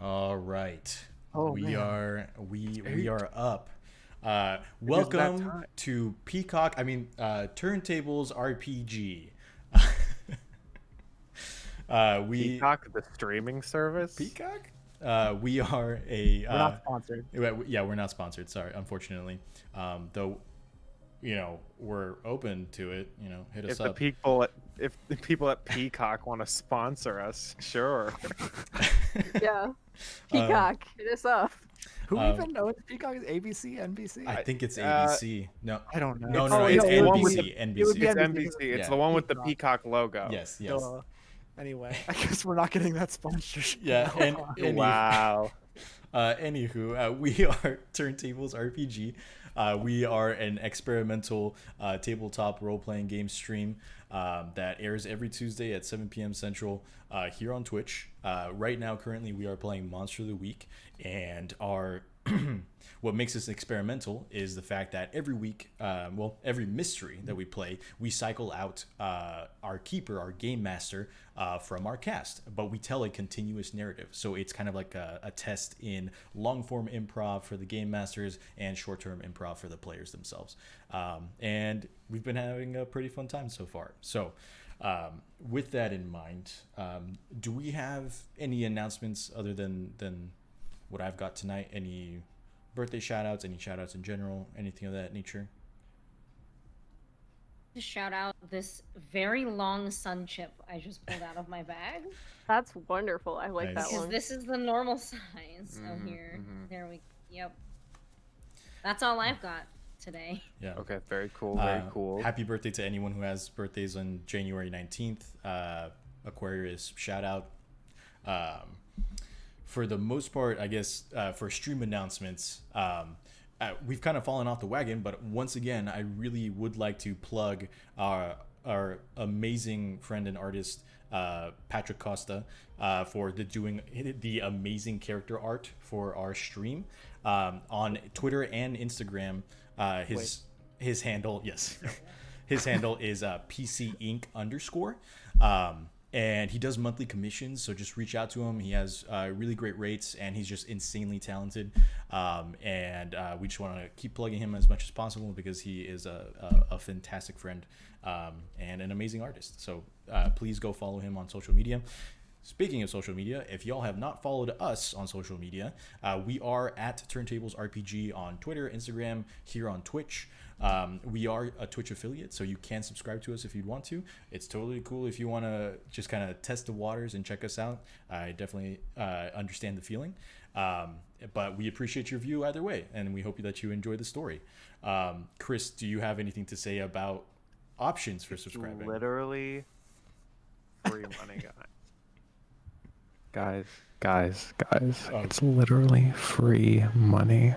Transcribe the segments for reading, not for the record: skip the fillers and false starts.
All right. Oh, we man. are we are up. It is that Welcome time. to Turntables RPG. We Peacock, the streaming service. Peacock. We are a We're not sponsored. yeah, we're not sponsored. Sorry, unfortunately. Though, we're open to it. Hit us If the up. people at Peacock want to sponsor us, sure. Yeah. Peacock, hit us up. Who even knows Peacock is ABC, NBC? I think it's ABC. No, I don't know. no, It's it's the one with NBC. it would NBC. be It's NBC. NBC. It's Yeah. the one with the Peacock. Peacock logo. Yes. Duh. Anyway, I guess we're not getting that sponsorship. Yeah, now. Wow. Anywho, we are Turntables RPG. We are an experimental tabletop role-playing game stream that airs every Tuesday at 7 p.m. Central here on Twitch. Right now, currently, we are playing Monster of the Week, and our what makes this experimental is the fact that every week, every mystery that we play, we cycle out our keeper, our game master, from our cast, but we tell a continuous narrative. So it's kind of like a test in long form improv for the game masters and short term improv for the players themselves. And we've been having a pretty fun time so far. So with that in mind, do we have any announcements other than what I've got tonight? Any birthday shout outs, any shout outs in general, anything of that nature? To shout out this very long sun chip I just pulled out of my bag. That's wonderful. I like Nice. that Because one. this is the normal size. So here, there we, yep. That's all I've got today. Yeah. Okay, very cool. Very cool. Happy birthday to anyone who has birthdays on January 19th. Aquarius, shout out. For the most part, I guess, for stream announcements, we've kind of fallen off the wagon, but once again, I really would like to plug our amazing friend and artist, Patrick Costa, for doing the amazing character art for our stream on Twitter and Instagram. His handle, yes, his handle is PC Inc. And he does monthly commissions, so just reach out to him. He has really great rates, and he's just insanely talented. And we just want to keep plugging him as much as possible because he is a fantastic friend and an amazing artist. So please go follow him on social media. Speaking of social media, if y'all have not followed us on social media, we are at Turntables RPG on Twitter, Instagram, here on Twitch. We are a Twitch affiliate, so you can subscribe to us if you'd want to. It's totally cool if you want to just kind of test the waters and check us out. I definitely understand the feeling. But we appreciate your view either way, and we hope that you enjoy the story. Chris, do you have anything to say about options for subscribing? Literally free money, guys. Oh. It's literally free money.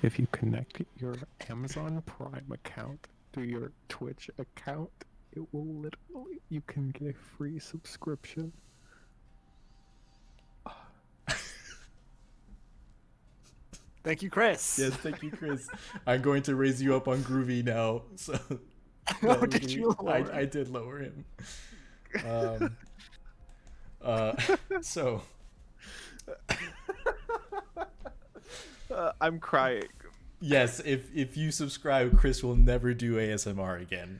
If you connect your Amazon Prime account to your Twitch account, it will literally, you can get a free subscription. Thank you, Chris. Yes, thank you, Chris. I'm going to raise you up on Groovy now. So Oh, did you lower him? I did lower him. So I'm crying. yes, if you subscribe, Chris will never do ASMR again.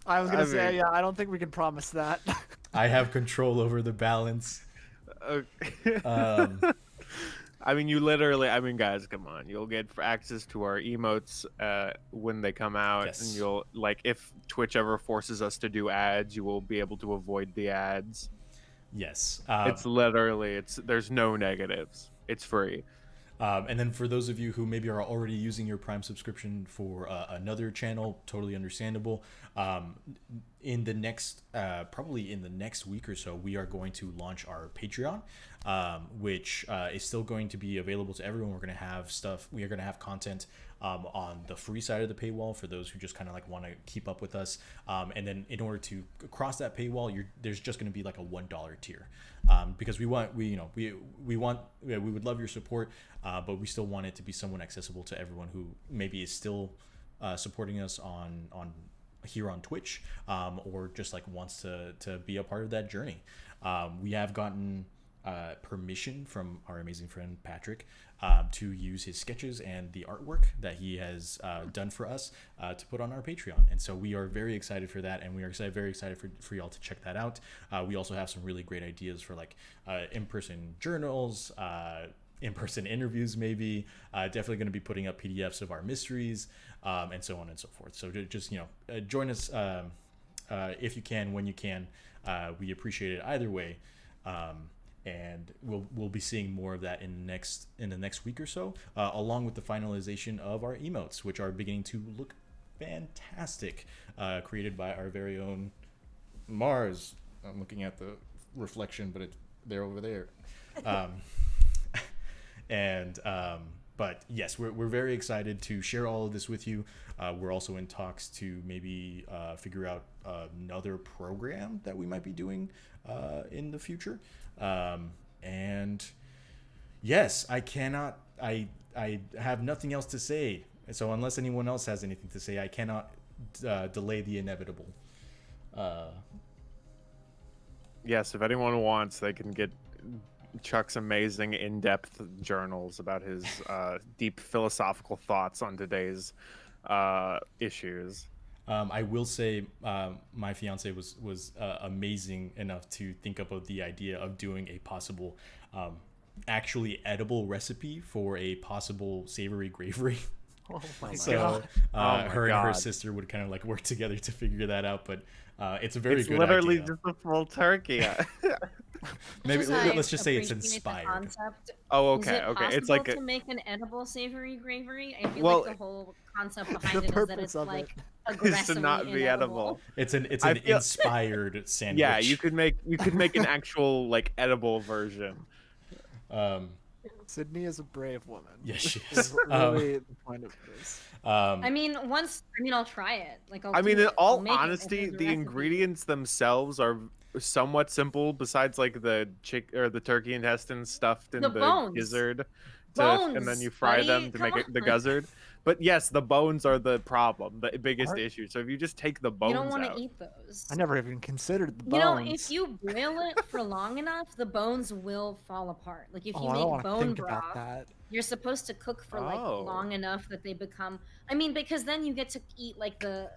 I was gonna I say, mean- yeah, I don't think we can promise that. I have control over the balance. Um, I mean, guys, come on. You'll get access to our emotes when they come out, Yes. and you'll if Twitch ever forces us to do ads, you will be able to avoid the ads. yes. There's no negatives. It's free. And then for those of you who maybe are already using your Prime subscription for another channel, totally understandable. In the next, probably in the next week or so, we are going to launch our Patreon, which is still going to be available to everyone. We're going to have stuff. We are going to have content on the free side of the paywall for those who just kind of like want to keep up with us. And then in order to cross that paywall, there's just going to be like a $1 tier, because we would love your support, but we still want it to be somewhat accessible to everyone who maybe is still supporting us on here on Twitch, or just like wants to be a part of that journey. We have gotten permission from our amazing friend Patrick to use his sketches and the artwork that he has done for us to put on our Patreon. And so we are very excited for that, and we are very excited for y'all to check that out. We also have some really great ideas for like in-person journals, in-person interviews, maybe. Definitely going to be putting up PDFs of our mysteries, and so on and so forth. So just join us if you can, when you can. We appreciate it either way. And we'll be seeing more of that in the next week or so, along with the finalization of our emotes, which are beginning to look fantastic, created by our very own Mars. I'm looking at the reflection, but they're over there. But yes, we're very excited to share all of this with you. We're also in talks to maybe figure out another program that we might be doing in the future. And yes, I have nothing else to say. So unless anyone else has anything to say, I cannot delay the inevitable. Yes, if anyone wants, they can get Chuck's amazing in-depth journals about his deep philosophical thoughts on today's issues. I will say my fiance was amazing enough to think up of the idea of doing a possible actually edible recipe for a possible savory gravery. Oh my So god. her and her sister would kind of like work together to figure that out, but it's a very It's good literally idea. just a full turkey. Maybe Just, let's just say it's appreciate the inspired. concept. Oh, Is okay, it okay. It's possible like to make an edible savory gravery? I feel Well, like the whole concept The behind it is that purpose it's of like is aggressively to not be edible. It's an I feel- inspired sandwich. Yeah, you could make an actual like edible version. Sydney is a brave woman. Yes, she Is is. really the point of this. I mean, I'll try it. Like, I mean, do in it. I'll all make it if honesty, there's a the recipe. ingredients themselves are somewhat simple. Besides, like the the turkey intestines stuffed in The the bones. gizzard, and then Bones, you fry buddy, them to make come it the on. gizzard. But yes, the bones are the problem, the biggest issue. So if you just take the bones You don't want out, to eat those. I never even considered the bones. You know, if you boil it for long enough, the bones will fall apart. Like if you I don't make want to bone think broth, about that. you're supposed to cook for like Oh. long enough that they become. I mean, because then you get to eat like the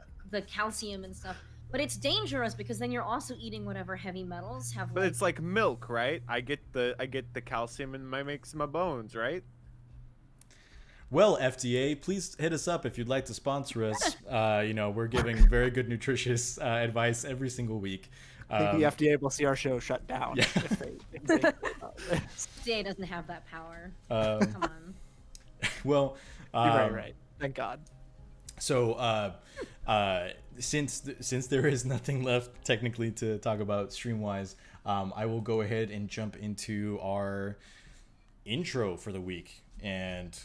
calcium and stuff. But it's dangerous because then you're also eating whatever heavy metals have. but Like, it's like milk, right? I get the calcium in my bones, right? Well, FDA, please hit us up if you'd like to sponsor us. We're giving very good nutritious advice every single week. I think the FDA will see our show shut down. Yeah. If they FDA doesn't have that power. Um, Come on. well, You're very right. Thank God. So, since there is nothing left technically to talk about stream-wise, I will go ahead and jump into our intro for the week, and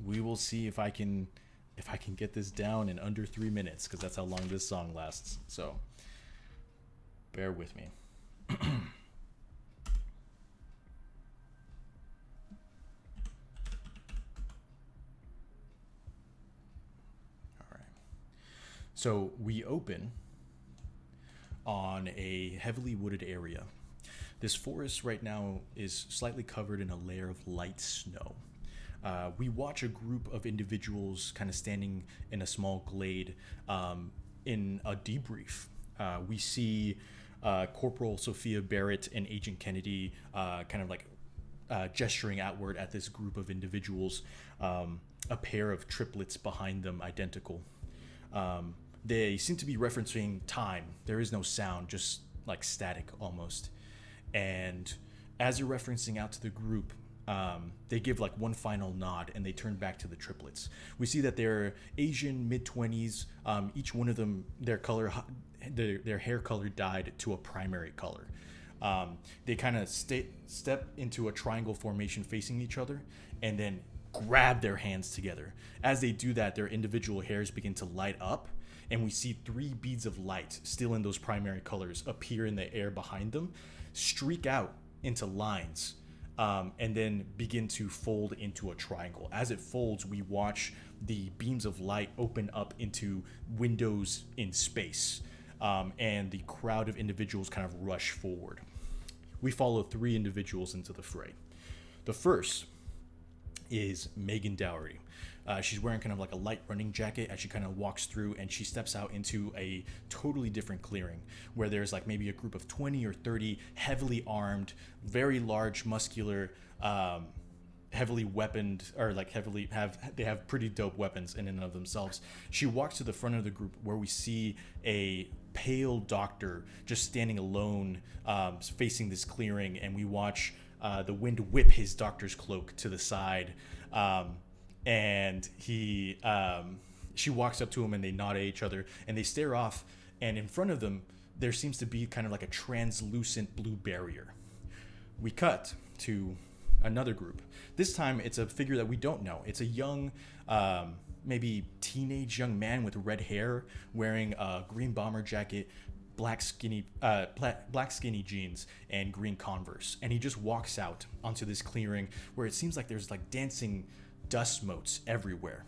we will see if I can get this down in under 3 minutes, because that's how long this song lasts. So, bear with me. So we open on a heavily wooded area. This forest right now is slightly covered in a layer of light snow. We watch a group of individuals kind of standing in a small glade in a debrief. We see Corporal Sophia Barrett and Agent Kennedy kind of like gesturing outward at this group of individuals, a pair of triplets behind them, identical. They seem to be referencing time. There is no sound, just like static almost. And as you're referencing out to the group, they give like one final nod and they turn back to the triplets. We see that they're Asian, mid-20s. Each one of them, their hair color dyed to a primary color. They kind of step into a triangle formation facing each other and then grab their hands together. As they do that, their individual hairs begin to light up, and we see 3 beads of light still in those primary colors appear in the air behind them, streak out into lines, and then begin to fold into a triangle. As it folds, we watch the beams of light open up into windows in space, and the crowd of individuals kind of rush forward. we follow 3 individuals into the fray. The first is Megan Dougherty. She's wearing kind of like a light running jacket as she kind of walks through, and she steps out into a totally different clearing where there's like maybe a group of 20 or 30 heavily armed, very large, muscular, heavily weaponed, or like they have pretty dope weapons in and of themselves. She walks to the front of the group where we see a pale doctor just standing alone, facing this clearing, and we watch the wind whip his doctor's cloak to the side, and she walks up to him and they nod at each other and they stare off, and in front of them there seems to be kind of like a translucent blue barrier. We cut to another group. This time it's a figure that we don't know. It's a young, maybe teenage young man with red hair, wearing a green bomber jacket, black skinny jeans, and green Converse. And he just walks out onto this clearing where it seems like there's like dancing dust motes everywhere.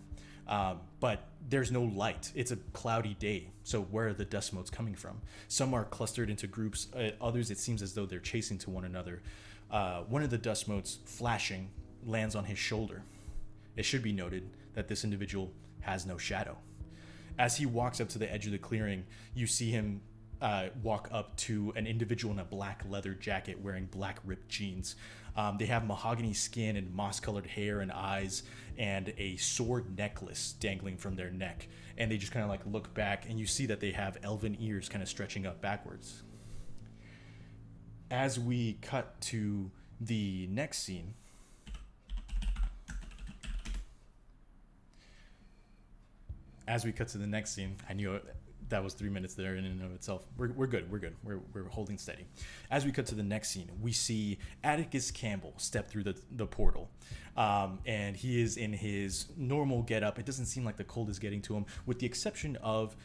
But there's no light. It's a cloudy day. So where are the dust motes coming from? Some are clustered into groups. Others, it seems as though they're chasing to one another. One of the dust motes, flashing, lands on his shoulder. It should be noted that this individual has no shadow. As he walks up to the edge of the clearing, you see him walk up to an individual in a black leather jacket wearing black ripped jeans. They have mahogany skin and moss-colored hair and eyes and a sword necklace dangling from their neck. And they just kind of like look back, and you see that they have elven ears kind of stretching up backwards. As we cut to the next scene, I knew that was 3 minutes there in and of itself. We're good. We're holding steady. As we cut to the next scene, we see Atticus Campbell step through the portal. And he is in his normal getup. It doesn't seem like the cold is getting to him, with the exception of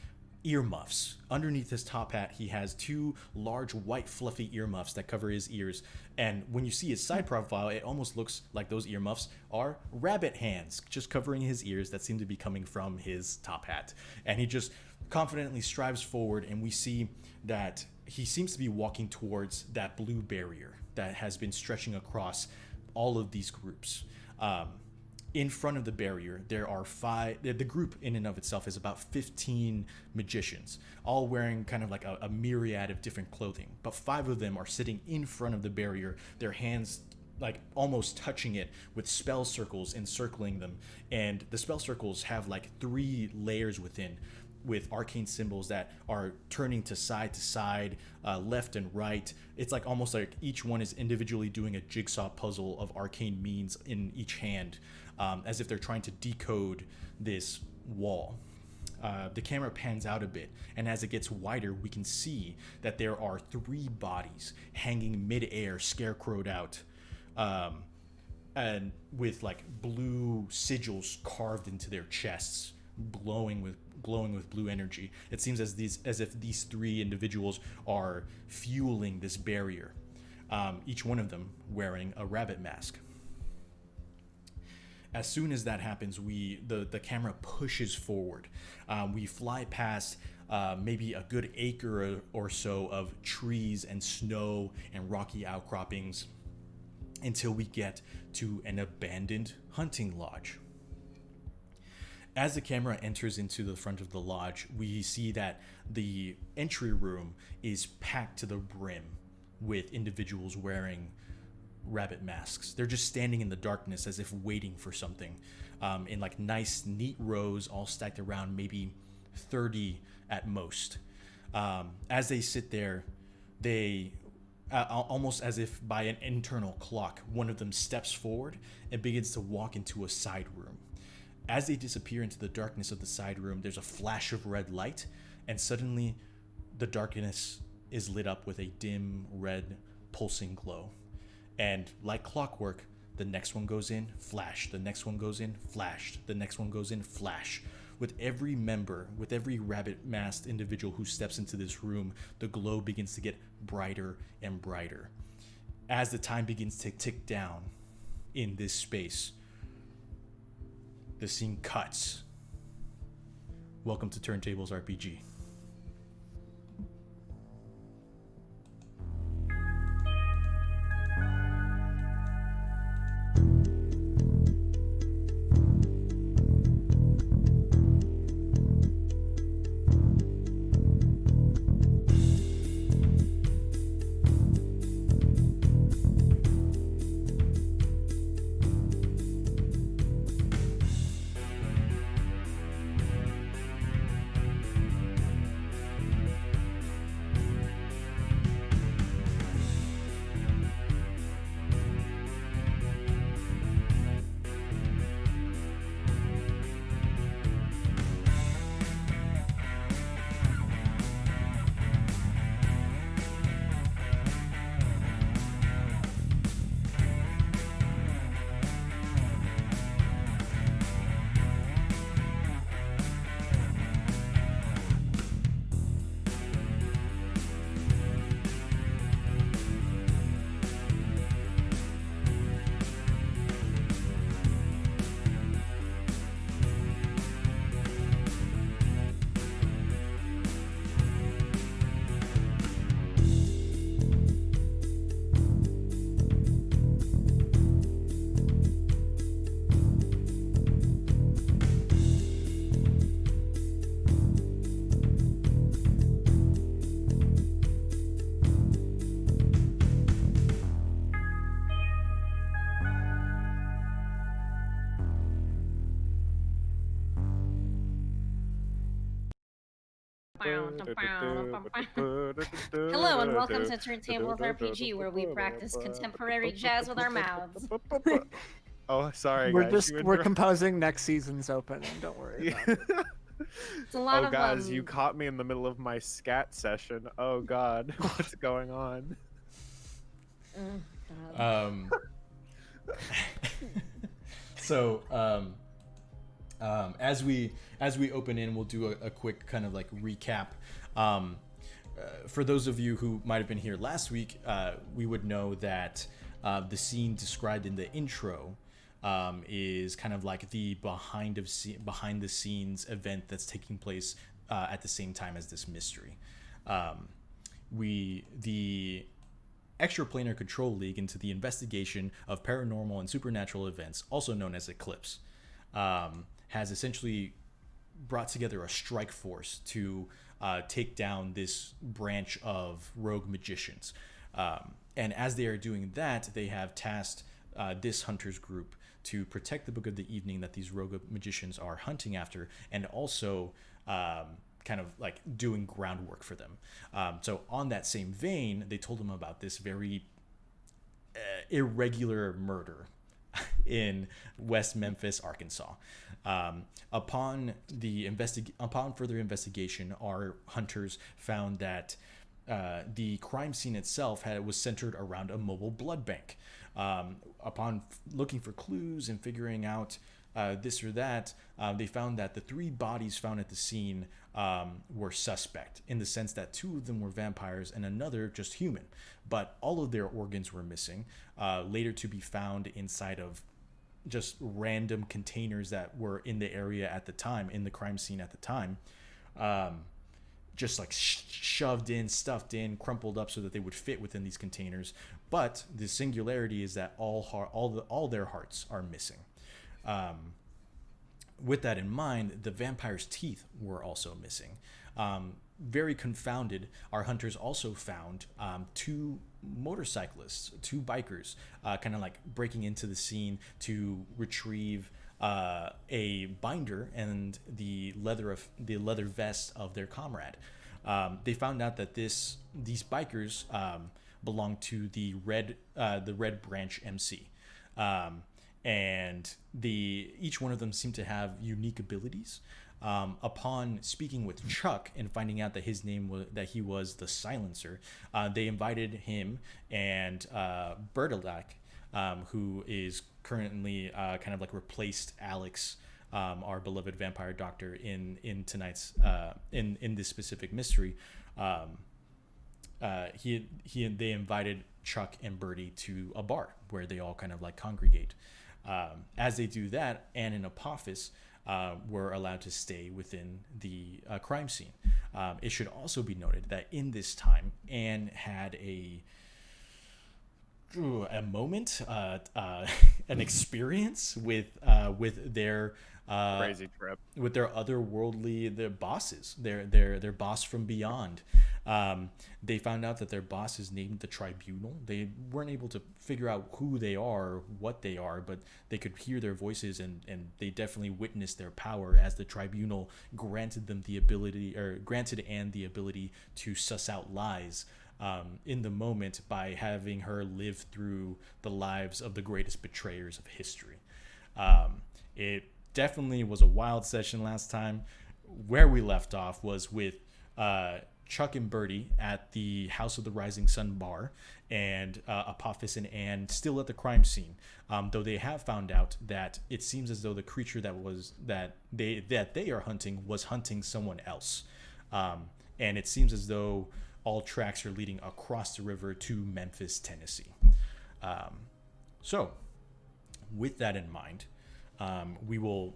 earmuffs. Underneath his top hat, he has 2 large white fluffy earmuffs that cover his ears. And when you see his side profile, it almost looks like those earmuffs are rabbit hands just covering his ears that seem to be coming from his top hat. And he just confidently strives forward, and we see that he seems to be walking towards that blue barrier that has been stretching across all of these groups. In front of the barrier, there are 5. The group in and of itself is about 15 magicians, all wearing kind of like a myriad of different clothing. But 5 of them are sitting in front of the barrier, their hands like almost touching it, with spell circles encircling them. And the spell circles have like 3 layers within, with arcane symbols that are turning to side, left and right. It's like almost like each one is individually doing a jigsaw puzzle of arcane means in each hand, as if they're trying to decode this wall. The camera pans out a bit, and as it gets wider, we can see that there are 3 bodies hanging mid-air, scarecrowed out, and with like blue sigils carved into their chests, glowing with blue energy. It seems as if these 3 individuals are fueling this barrier, each one of them wearing a rabbit mask. As soon as that happens, the camera pushes forward. We fly past maybe a good acre or so of trees and snow and rocky outcroppings until we get to an abandoned hunting lodge. As the camera enters into the front of the lodge, we see that the entry room is packed to the brim with individuals wearing rabbit masks. They're just standing in the darkness as if waiting for something, in like nice, neat rows, all stacked around, maybe 30 at most. As they sit there, they almost as if by an internal clock, one of them steps forward and begins to walk into a side room. As they disappear into the darkness of the side room, there's a flash of red light, and suddenly the darkness is lit up with a dim, red, pulsing glow. And like clockwork, the next one goes in, flash. The next one goes in, flash. The next one goes in, flash. With every rabbit-masked individual who steps into this room, the glow begins to get brighter and brighter. As the time begins to tick down in this space, the scene cuts. Welcome to TurnTables RPG. Hello and welcome to Turntables RPG, where we practice contemporary jazz with our mouths. Oh, sorry, We're guys. just you we're composing next season's opening. Don't worry about it. It's a lot Oh, of guys, you caught me in the middle of my scat session. Oh, God. What's going on? God. So as we open in, we'll do a quick kind of like recap. For those of you who might have been here last week, we would know that the scene described in the intro is kind of like the behind the scenes event that's taking place at the same time as this mystery. The Extraplanar Control League into the investigation of paranormal and supernatural events, also known as Eclipse, has essentially brought together a strike force to take down this branch of rogue magicians. And as they are doing that, they have tasked this hunters group to protect the Book of the Evening that these rogue magicians are hunting after, and also kind of like doing groundwork for them. So on that same vein, they told them about this very irregular murder in West Memphis, Arkansas. Upon further investigation, our hunters found that the crime scene itself was centered around a mobile blood bank. Upon looking for clues and figuring out this or that, they found that the 3 bodies found at the scene were suspect, in the sense that 2 of them were vampires and another just human, but all of their organs were missing, later to be found inside of just random containers that were in the area at the time, in the crime scene at the time, just like shoved in, stuffed in, crumpled up so that they would fit within these containers. But the singularity is that all their hearts are missing. With that in mind, the vampire's teeth were also missing. Very confounded, our hunters also found 2 motorcyclists, 2 bikers, kind of like breaking into the scene to retrieve a binder and the leather vest of their comrade. They found out that these bikers belonged to the Red Branch MC. And each one of them seemed to have unique abilities. Upon speaking with Chuck and finding out that he was the Silencer, they invited him and Bertilak, who is currently kind of like replaced Alex, our beloved vampire doctor in tonight's in this specific mystery. They invited Chuck and Bertie to a bar where they all kind of like congregate. As they do that, Ann and Apophis were allowed to stay within the crime scene. It should also be noted that in this time, Ann had a moment, an experience with their Crazy trip. with their otherworldly bosses, their boss from beyond. They found out that their boss is named the Tribunal. They weren't able to figure out who they are, what they are, but they could hear their voices, and they definitely witnessed their power as the Tribunal granted Anne the ability to suss out lies in the moment by having her live through the lives of the greatest betrayers of history. It definitely was a wild session last time. Where we left off was with Chuck and Bertie at the House of the Rising Sun bar, and Apophis and Ann still at the crime scene. Though they have found out that it seems as though the creature that they are hunting was hunting someone else, and it seems as though all tracks are leading across the river to Memphis, Tennessee. So, with that in mind, we will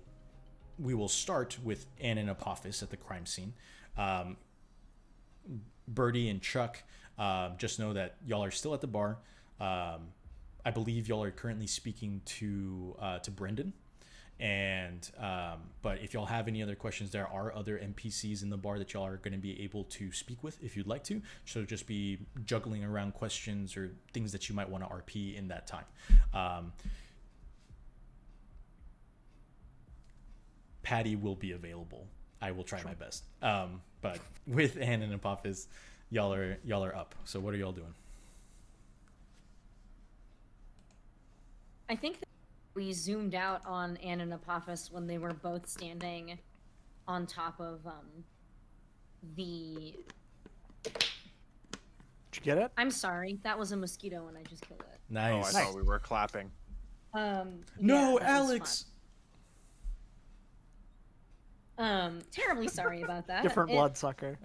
start with Ann and Apophis at the crime scene. Bertie and Chuck, just know that y'all are still at the bar. I believe y'all are currently speaking to Brendan, and but if y'all have any other questions, there are other NPCs in the bar that y'all are going to be able to speak with if you'd like to. So just be juggling around questions or things that you might want to RP in that time. Patty will be available I will try my best. But with Ann and Apophis, y'all are up. So what are y'all doing? I think that we zoomed out on Ann and Apophis when they were both standing on top of the. Did you get it? I'm sorry, that was a mosquito and I just killed it. Nice. Oh, I thought we were clapping. Yeah, No, that was Alex. fun. Terribly sorry about that. Different bloodsucker.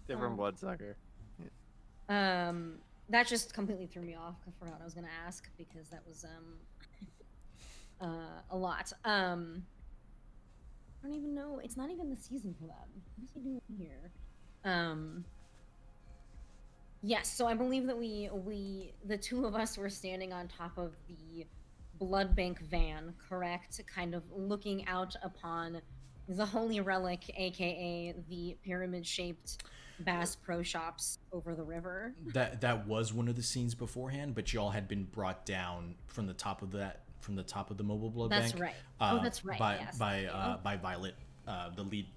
Different bloodsucker. That just completely threw me off. I forgot what I was gonna ask because that was a lot. I don't even know. It's not even the season for that. What is he doing here? Yes. So I believe that the two of us were standing on top of the blood bank van, correct? Kind of looking out upon the holy relic, aka the pyramid-shaped Bass Pro Shops over the river. That was one of the scenes beforehand, but y'all had been brought down from the top of the mobile blood That's bank. right. That's right. Yes. By Violet, the lead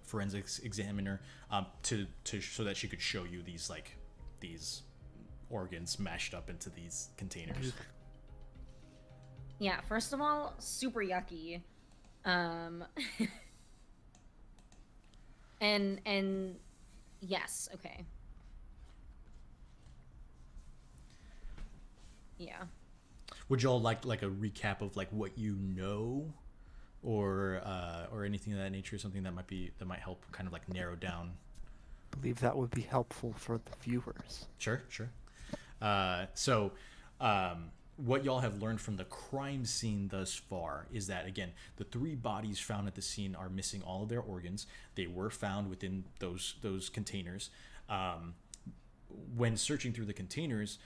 forensics examiner, so that she could show you these organs mashed up into these containers. Yeah. First of all, super yucky. And yes. Okay. Yeah. Would y'all like a recap of what you know, or anything of that nature? Something that might help kind of narrow down. I believe that would be helpful for the viewers. Sure. So, what y'all have learned from the crime scene thus far is that, again, the 3 bodies found at the scene are missing all of their organs. They were found within those containers. When searching through the containers,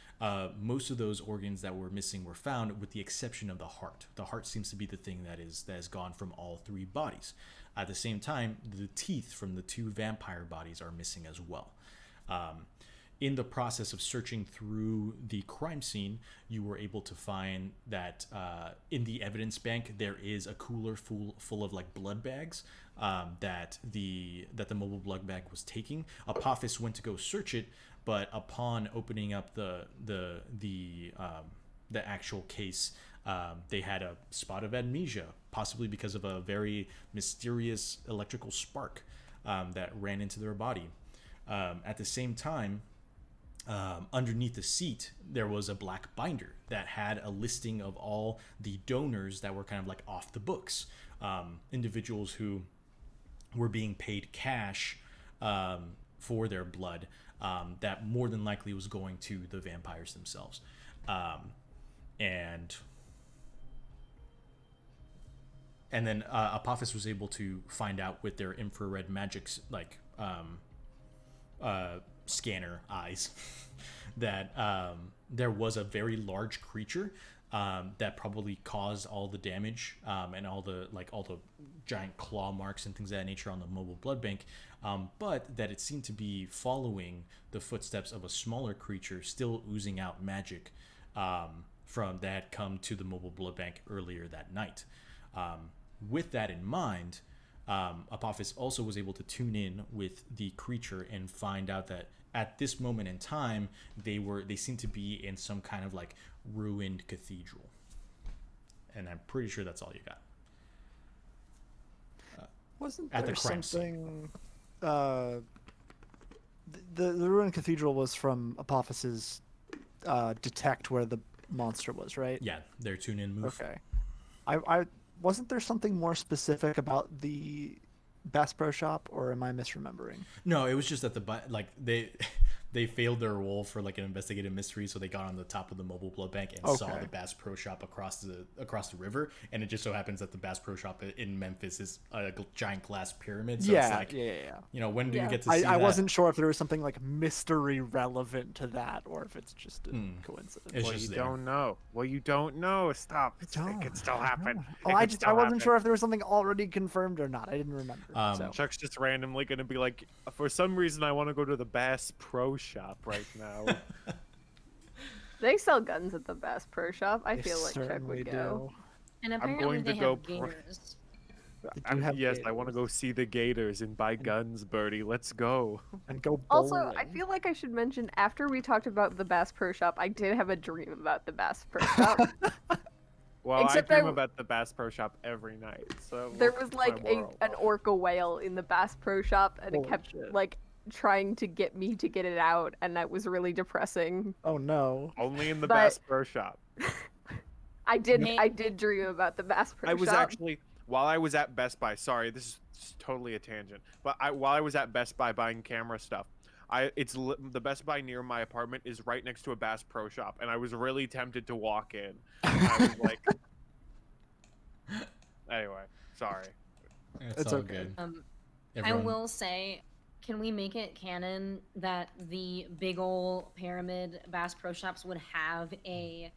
most of those organs that were missing were found, with the exception of the heart. The heart seems to be the thing that has gone from all 3 bodies. At the same time, the teeth from the 2 vampire bodies are missing as well. In the process of searching through the crime scene, you were able to find that in the evidence bank there is a cooler full of blood bags that the mobile blood bag was taking. Apophis went to go search it, but upon opening up the actual case, they had a spot of amnesia, possibly because of a very mysterious electrical spark that ran into their body. At the same time, underneath the seat, there was a black binder that had a listing of all the donors that were kind of off the books, individuals who were being paid cash for their blood, that more than likely was going to the vampires themselves. And then Apophis was able to find out with their infrared magics, scanner eyes, that there was a very large creature that probably caused all the damage and all the giant claw marks and things of that nature on the mobile blood bank, but that it seemed to be following the footsteps of a smaller creature still oozing out magic from that had come to the mobile blood bank earlier that night. With that in mind, Apophis also was able to tune in with the creature and find out that at this moment in time they seemed to be in some kind of ruined cathedral, and I'm pretty sure that's all you got. Wasn't at there the crime something? The ruined cathedral was from Apophis's detect where the monster was, right? Yeah, their tune in move. Okay. I wasn't there something more specific about the Bass Pro Shop, or am I misremembering? No, it was just that they failed their role for an investigative mystery, so they got on the top of the mobile blood bank and saw the Bass Pro Shop across the river, and it just so happens that the Bass Pro Shop in Memphis is a giant glass pyramid. So yeah. When do you get to see I that? wasn't sure if there was something mystery relevant to that, or if it's just a coincidence. It's Well, just you there. don't know. Well, you don't know. Stop. It could still happen. I wasn't sure if there was something already confirmed or not. I didn't remember. So. Chuck's just randomly going to be like, for some reason, I want to go to the Bass Pro Shop right now. They sell guns at the Bass Pro Shop. I They feel like Chuck certainly would go. do. And I'm apparently going they to go have gamers. Did you have Yes, I want to gators? go see the gators and buy guns, Birdie. Let's go. And go Also, bowling. I feel like I should mention after we talked about the Bass Pro Shop, I did have a dream about the Bass Pro Shop. Well, Except I dream I- about the Bass Pro Shop every night. So There welcome was to like my world. an orca whale in the Bass Pro Shop, and it Holy kept shit. like trying to get me to get it out, and that was really depressing. Oh no. Only in the but- Bass Pro Shop. I did May- dream about the Bass Pro I was Shop. actually while I was at Best Buy. Sorry, this is totally a tangent. But while I was at Best Buy buying camera stuff, the Best Buy near my apartment is right next to a Bass Pro Shop, and I was really tempted to walk in. And I was like, anyway, sorry. It's all okay. good. I Everyone- will say, can we make it canon that the big ol' pyramid Bass Pro Shops would have a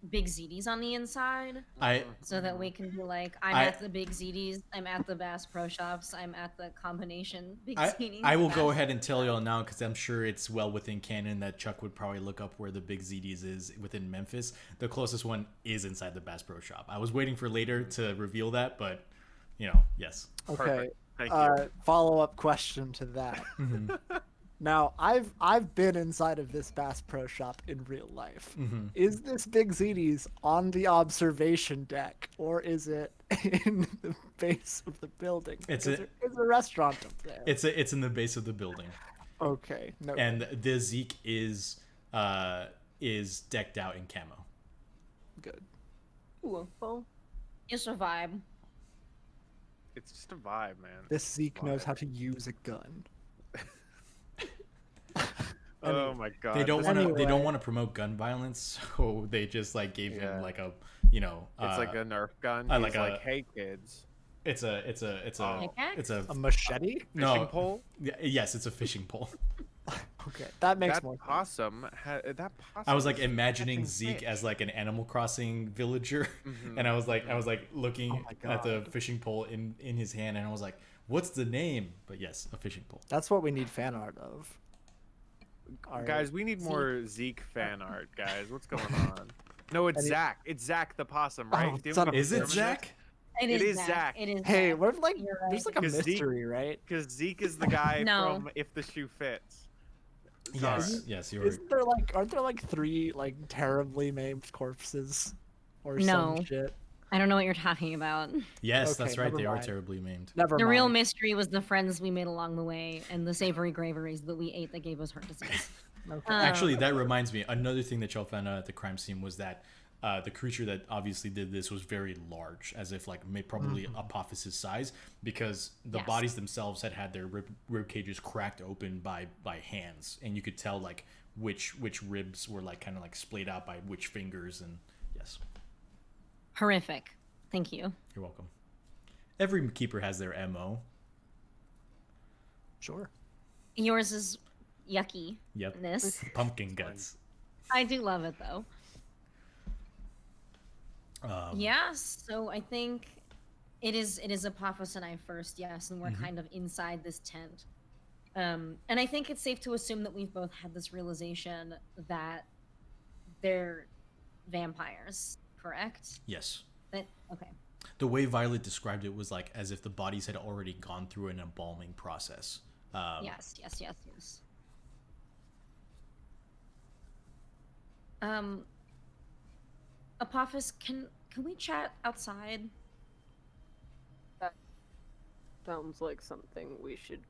Big ZDs on the inside? I So that we can be like, I'm I- at the Big ZDs, I'm at the Bass Pro Shops, I'm at the combination Big I, ZDs. I will go Bass ahead and Pro tell y'all Shops. now because I'm sure it's well within canon that Chuck would probably look up where the Big ZDs is within Memphis. The closest one is inside the Bass Pro Shop. I was waiting for later to reveal that, but yes. Okay. Perfect. Thank you. Follow-up question to that. Mhm, Now, I've been inside of this Bass Pro Shop in real life. mhm. Is this Big ZD's on the observation deck, or is it in the base of the building? It's Because a- there is a restaurant up there. It's in the base of the building, Okay. No. and the Zeke is decked out in camo. Good. Well, It's a vibe. It's just a vibe, man. This Zeke knows Vibe. how to use a gun. Oh my god. They don't this- want to. They Anyway. don't want to promote gun violence, so they just like gave Yeah. him like a, It's like a Nerf gun. I He's like like, a- hey kids, it's a Oh. it's a A machete? fishing no. pole. Yes, it's a fishing pole. Okay, that makes That more sense. possum. That possum. I was like is imagining catching Zeke fish. as like an Animal Crossing villager, Mhm. and I was like looking Oh my at the God. fishing pole in his hand, and I was like, "What's the name?" But yes, a fishing pole. That's what we need fan art of. Alright. Guys, we need more Zeke fan art, guys. What's going on? No, it's Any- Zach. It's Zach the possum, right? Oh, Didn't son we of a Is it determine this? Zach? It It is is Zach. Zach. It is Hey, Zach. what if like You're there's right. like a 'Cause Zeke- mystery, right? Because Zeke is the guy No. from If the Shoe Fits. Yes, Sorry. yes, you're. Isn't there aren't there like 3 like terribly maimed corpses or No. some shit? I don't know what you're talking about. Yes, Okay, that's right. never They are mind. terribly maimed. Never The mind. real mystery was the friends we made along the way and the savory graveries that we ate that gave us heart disease. Okay. Actually, that reminds me. Another thing that y'all found out at the crime scene was that the creature that obviously did this was very large, as if like probably Apophis' size, because the Yes. bodies themselves had their rib cages cracked open by hands, and you could tell like which ribs were like kind of like splayed out by which fingers, and yes, Horrific. Thank you. you're welcome. Every keeper has their MO. Sure. Yours is yucky. Yep. This. Pumpkin guts. I do love it though. Um, Yeah, so I think it is Apophis and I first, yes, and we're kind of inside this tent. And I think it's safe to assume that we've both had this realization that they're vampires, correct? Yes. That okay. The way Violet described it was like as if the bodies had already gone through an embalming process. Yes. Apophis, can we chat outside? that sounds like something we should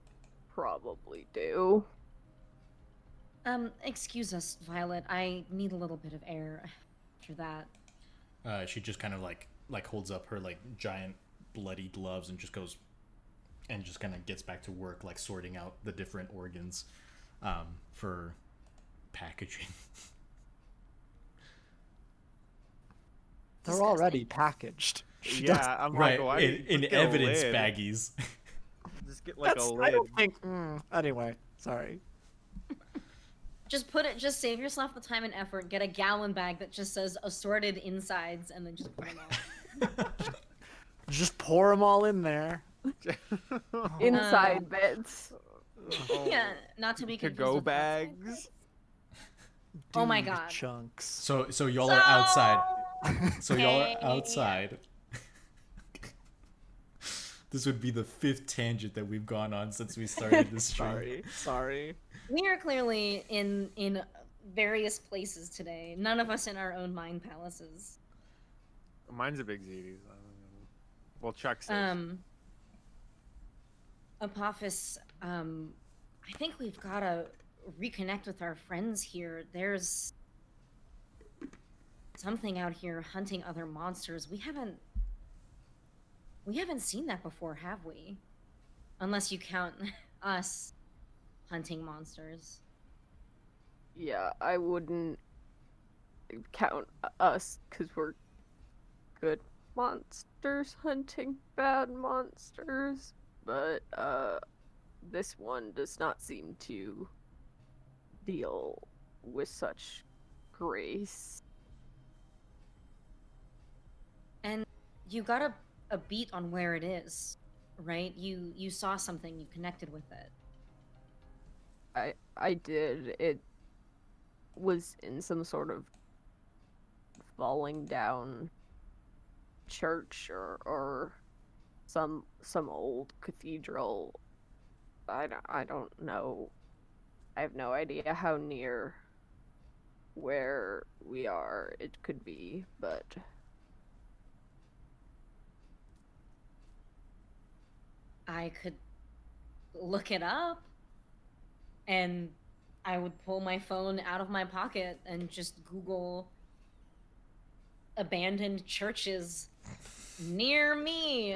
probably do. Excuse us, Violet. I need a little bit of air after that. She just kind of like holds up her like giant bloody gloves and just goes and just kind of gets back to work, like sorting out the different organs for packaging. They're already packaged. She doesn't- Yeah, I'm Right, like, why in just get a evidence lid. baggies. Just get like That's, a I lid. don't think. Anyway, sorry. Just save yourself the time and effort. Get a gallon bag that just says assorted insides, and then just put them all. Just pour them all in there. Inside bits. Yeah, not to be To confused go with outside. bags. Oh my Dude, God. Chunks. So y'all are outside. So y'all are Okay. outside. this would be the 5th tangent that we've gone on since we started this stream. Sorry. We are clearly in various places today. None of us in our own mind palaces. Mine's a big ZDs. I don't know. Well, Chuck says. Apophis, I think we've got to reconnect with our friends here. There's something out here hunting other monsters. We haven't seen that before, have we? Unless you count us hunting monsters. Yeah, I wouldn't count us because we're good monsters hunting bad monsters, but this one does not seem to deal with such grace. And you got a beat on where it is, right? You saw something, you connected with it. I did. It was in some sort of falling down church or some old cathedral. I don't know. I have no idea how near where we are it could be, but I could look it up, and I would pull my phone out of my pocket and just Google abandoned churches near me.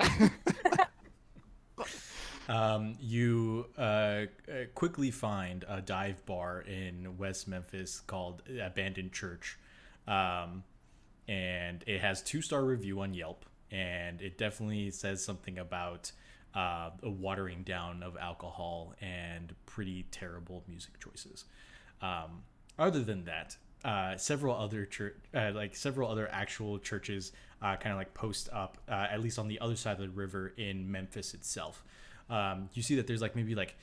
You quickly find a dive bar in West Memphis called Abandoned Church, and it has 2-star review on Yelp, and it definitely says something about a watering down of alcohol and pretty terrible music choices. Other than that, several other actual churches kind of like post up, at least on the other side of the river in Memphis itself. You see that there's like maybe like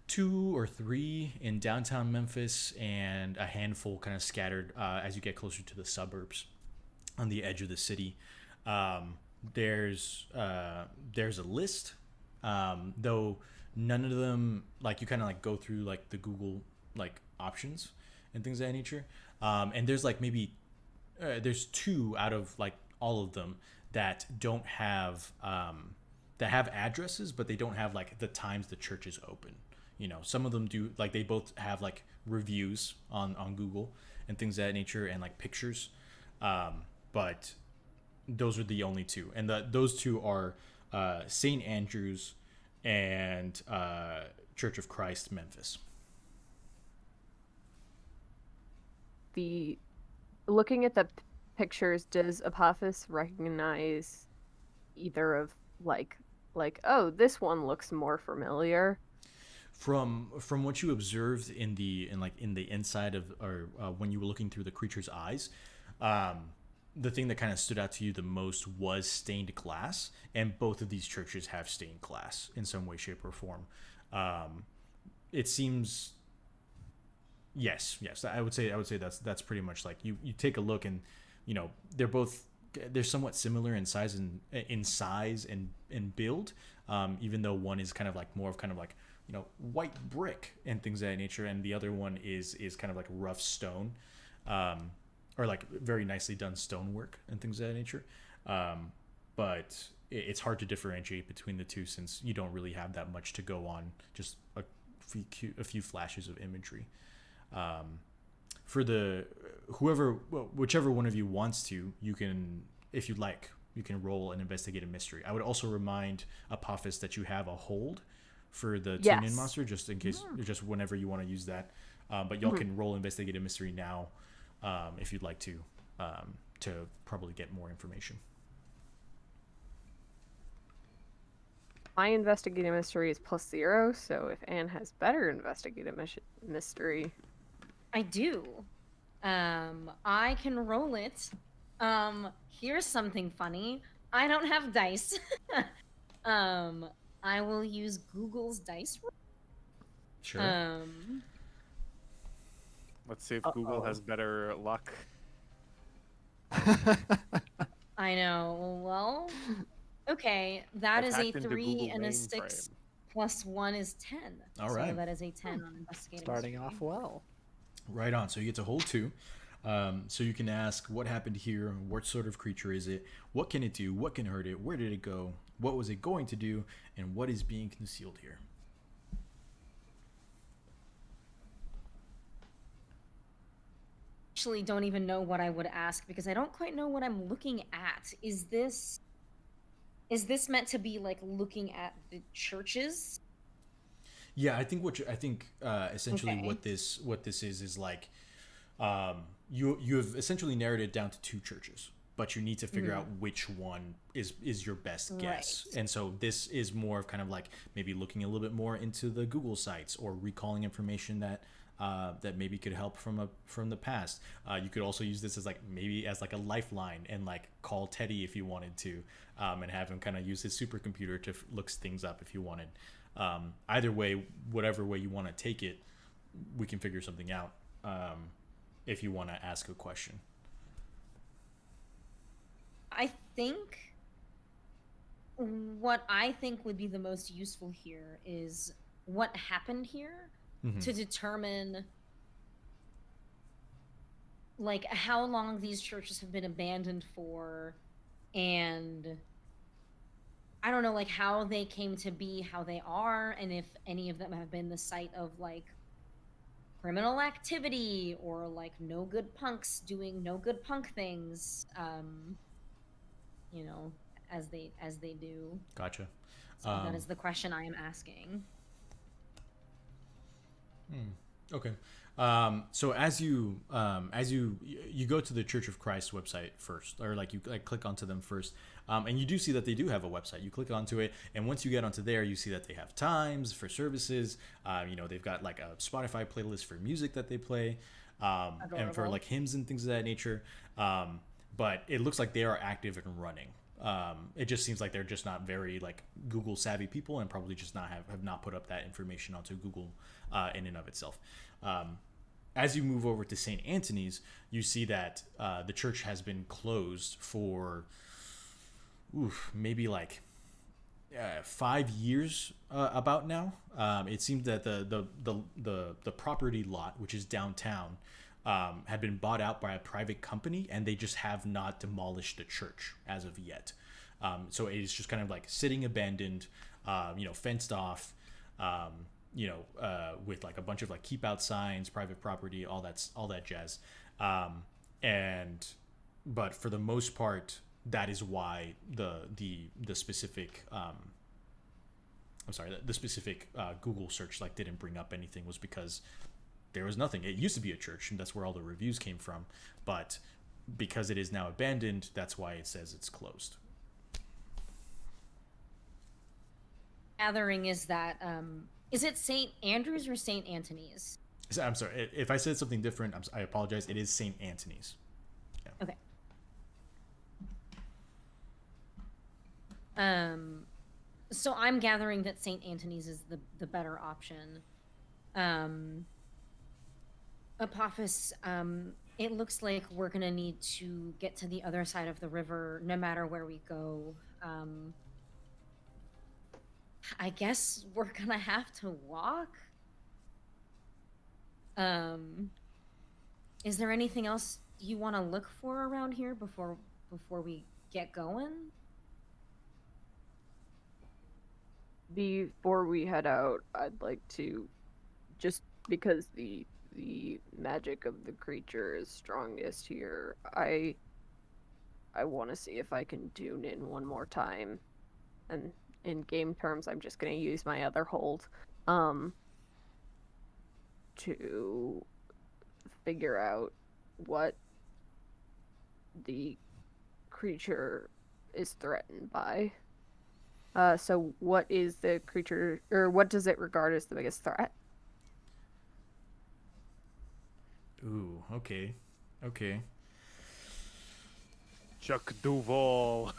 2 or 3 in downtown Memphis, and a handful kind of scattered as you get closer to the suburbs on the edge of the city. There's a list, though none of them, like, you kind of like go through like the Google like options and things of that nature, and there's like maybe there's 2 out of like all of them that don't have that have addresses, but they don't have like the times the church is open. You know, some of them do, like they both have like reviews on Google and things of that nature, and like pictures, but those are the only 2, and those 2 are St. Andrew's and Church of Christ, Memphis. Looking at the pictures, does Apophis recognize either of like oh, this one looks more familiar? From what you observed in the inside of, or when you were looking through the creature's eyes, the thing that kind of stood out to you the most was stained glass, and both of these churches have stained glass in some way, shape, or form. It seems, yes, I would say that's pretty much like, you take a look, and you know they're somewhat similar in size and build, even though one is kind of like more of kind of like, you know, white brick and things of that nature, and the other one is kind of like rough stone, or like very nicely done stonework and things of that nature. But it's hard to differentiate between the 2 since you don't really have that much to go on, just a few flashes of imagery. For whichever one of you wants to, you can, if you'd like, you can roll an investigative mystery. I would also remind Apophis that you have a hold for the tune-in monster, just in case, just whenever you want to use that. But y'all can roll investigative mystery now, if you'd like to probably get more information. My investigative mystery is +0, so if Anne has better investigative mystery, I do. I can roll it. Here's something funny. I don't have dice. I will use Google's dice roll. Sure. Let's see if Google has better luck. I know. Well, Okay, that I've is a hacked into 3 Google and a mainframe. 6 plus 1 is 10. All So right. that is a 10 on investigating. Starting history. off well. Right on. So you get to hold 2. So you can ask what happened here, what sort of creature is it, what can it do, what can hurt it, where did it go, what was it going to do, and what is being concealed here. Actually don't even know what I would ask because I don't quite know what I'm looking at. Is this meant to be like looking at the churches? Yeah, I think essentially Okay. what this is like, you have essentially narrowed it down to 2 churches, but you need to figure out which one is your best guess. Right. And so this is more of kind of like maybe looking a little bit more into the Google sites or recalling information that maybe could help from the past. You could also use this as like a lifeline and like call Teddy if you wanted to, and have him kind of use his supercomputer to look things up if you wanted. Either way, whatever way you want to take it, we can figure something out. If you want to ask a question. I think what I think would be the most useful here is what happened here to determine like how long these churches have been abandoned for, and I don't know, like how they came to be how they are, and if any of them have been the site of like criminal activity or like no good punks doing no good punk things, you know, as they do. Gotcha. So that is the question I am asking. Okay. So as you go to the Church of Christ website first, or like you click onto them first, and you do see that they do have a website. You click onto it, and once you get onto there, you see that they have times for services. They've got like a Spotify playlist for music that they play, and for like hymns and things of that nature. But it looks like they are active and running. It just seems like they're just not very like Google savvy people, and probably just have not put up that information onto Google in and of itself. As you move over to St. Anthony's, you see that the church has been closed for maybe like 5 years about now. It seems that the property lot, which is downtown, had been bought out by a private company, and they just have not demolished the church as of yet. So it is just kind of like sitting abandoned, fenced off, with like a bunch of like keep out signs, private property, all that jazz. But for the most part, that is why the specific Google search like didn't bring up anything, was because there was nothing. It used to be a church, and that's where all the reviews came from. But because it is now abandoned, that's why it says it's closed. Gathering is that is it St. Andrews or St. Anthony's? I'm sorry if I said something different. I apologize. It is St. Anthony's. Yeah. Okay. So I'm gathering that St. Anthony's is the better option. Apophis, it looks like we're gonna need to get to the other side of the river no matter where we go. I guess we're gonna have to walk. Is there anything else you want to look for around here before we get going? Before we head out, I'd like to, just because the magic of the creature is strongest here, I want to see if I can tune in one more time, and in game terms, I'm just going to use my other hold to figure out what the creature is threatened by. So what is the creature, or what does it regard as the biggest threat? Ooh, okay. Chuck Duval.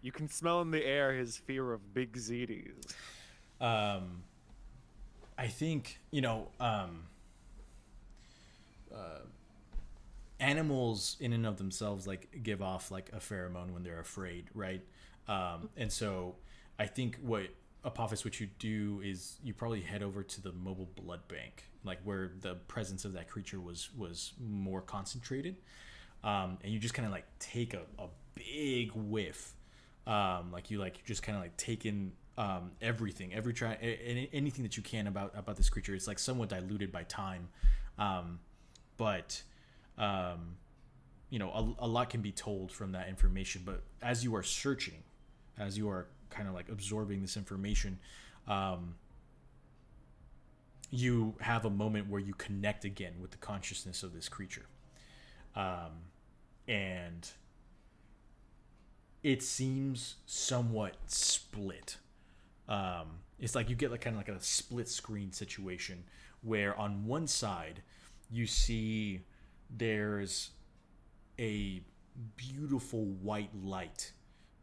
You can smell in the air his fear of big ZDs. I think, animals in and of themselves like give off like a pheromone when they're afraid, right? And so I think what Apophis, what you do is you probably head over to the mobile blood bank, like where the presence of that creature was more concentrated, and you just kind of like take a big whiff, like you just kind of like take in everything, anything that you can about this creature. It's like somewhat diluted by time, but you know, a lot can be told from that information. But as you are searching, as you are kind of like absorbing this information, you have a moment where you connect again with the consciousness of this creature, and it seems somewhat split. It's like you get like kind of like a split screen situation where on one side you see there's a beautiful white light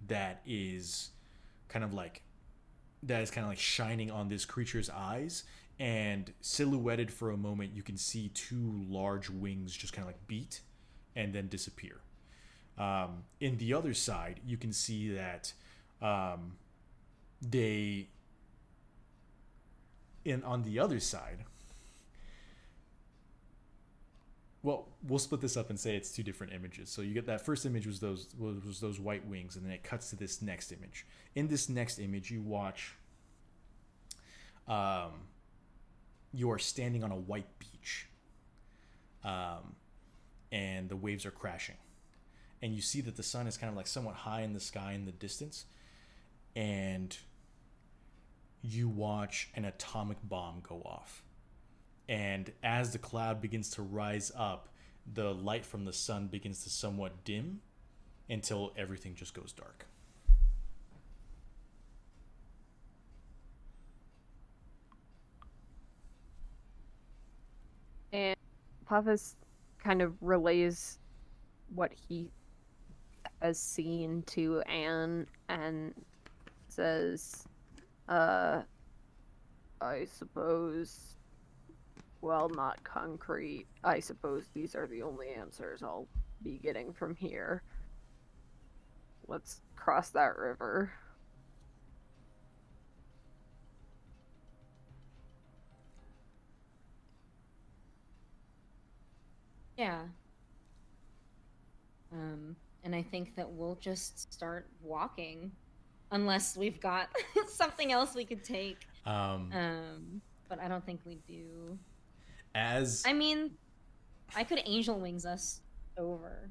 that is kind of like shining on this creature's eyes, and silhouetted for a moment you can see two large wings just kind of like beat and then disappear. In the other side you can see that on the other side, well, we'll split this up and say it's two different images. So you get that first image was those white wings, and then it cuts to this next image. In this next image, you watch you are standing on a white beach, and the waves are crashing, and you see that the sun is kind of like somewhat high in the sky in the distance, and you watch an atomic bomb go off. And as the cloud begins to rise up, the light from the sun begins to somewhat dim until everything just goes dark. And Apophis kind of relays what he has seen to Anne and says, I suppose, well, not concrete. I suppose these are the only answers I'll be getting from here. Let's cross that river. Yeah. And I think that we'll just start walking, unless we've got something else we could take. But I don't think we do. I mean, I could angel wings us over.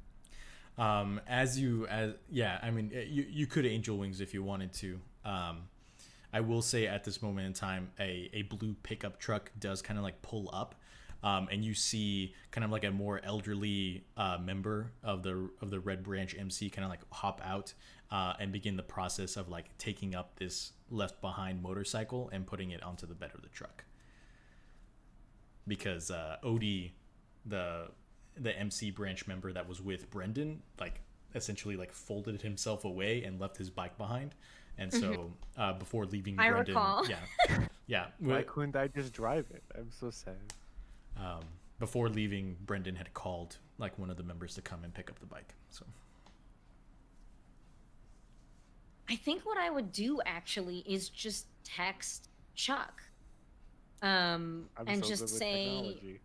Yeah, I mean, you could angel wings if you wanted to. I will say at this moment in time, a blue pickup truck does kind of like pull up, and you see kind of like a more elderly member of the Red Branch MC kind of like hop out and begin the process of like taking up this left behind motorcycle and putting it onto the bed of the truck. Because Odie, the MC branch member that was with Brendan, like essentially like folded himself away and left his bike behind, and so before leaving, I Brendan, recall. yeah. Why couldn't I just drive it? I'm so sad. Before leaving, Brendan had called like one of the members to come and pick up the bike. So I think what I would do actually is just text Chuck. And just say, technology.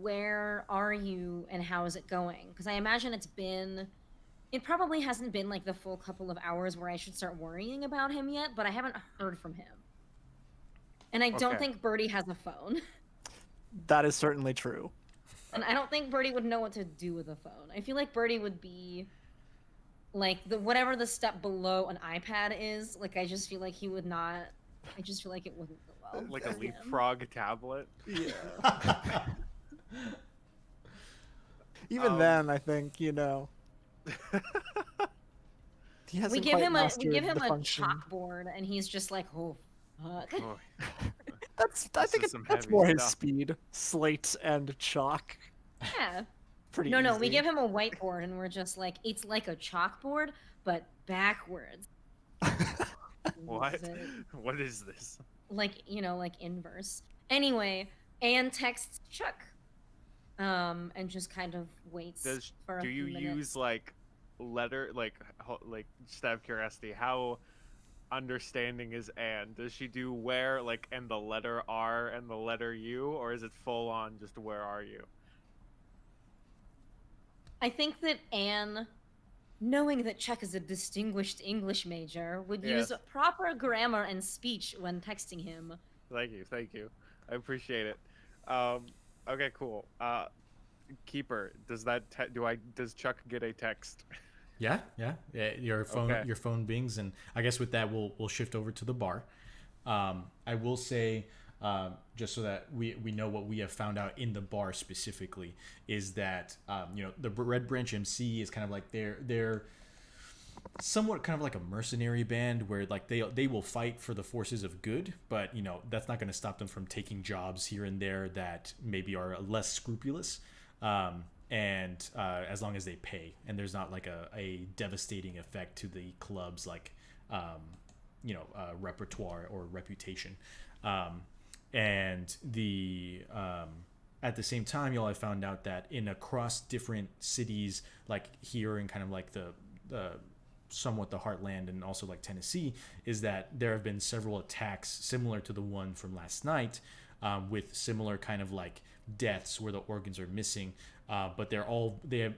Where are you and how is it going? Because I imagine it probably hasn't been like the full couple of hours where I should start worrying about him yet, but I haven't heard from him. And I don't think Birdie has a phone. That is certainly true. And I don't think Birdie would know what to do with a phone. I feel like Birdie would be like whatever the step below an iPad is, like I just feel like he would not. I just feel like it wouldn't go well. Like a leapfrog tablet? Yeah. Even then, I think, you know. We give him a chalkboard, and he's just like, oh, fuck. I think that's more his speed. Slate and chalk. Yeah. Pretty No, easy. we give him a whiteboard, and we're just like, it's like a chalkboard, but backwards. What? What is this? Like, you know, like inverse. Anyway, Anne texts Chuck. and just kind of waits for a Do few you minutes. use like letter like just out of curiosity, how understanding is Anne? Does she do where like and the letter R and the letter U, or is it full on just where are you? I think that Anne, knowing that Chuck is a distinguished English major, would use Yes. proper grammar and speech when texting him. Thank you. I appreciate it. Okay, cool. Keeper, does does Chuck get a text? Yeah. Your phone Okay. your phone bings, and I guess with that we'll shift over to the bar. I will say, just so that we know what we have found out in the bar specifically, is that the Red Branch MC is kind of like they're somewhat kind of like a mercenary band where like they will fight for the forces of good, but that's not going to stop them from taking jobs here and there that maybe are less scrupulous. And as long as they pay, and there's not like a devastating effect to the club's like repertoire or reputation. And the at the same time, y'all have found out that in across different cities, like here in kind of like the somewhat the heartland and also like Tennessee, is that there have been several attacks similar to the one from last night, with similar kind of like deaths where the organs are missing, but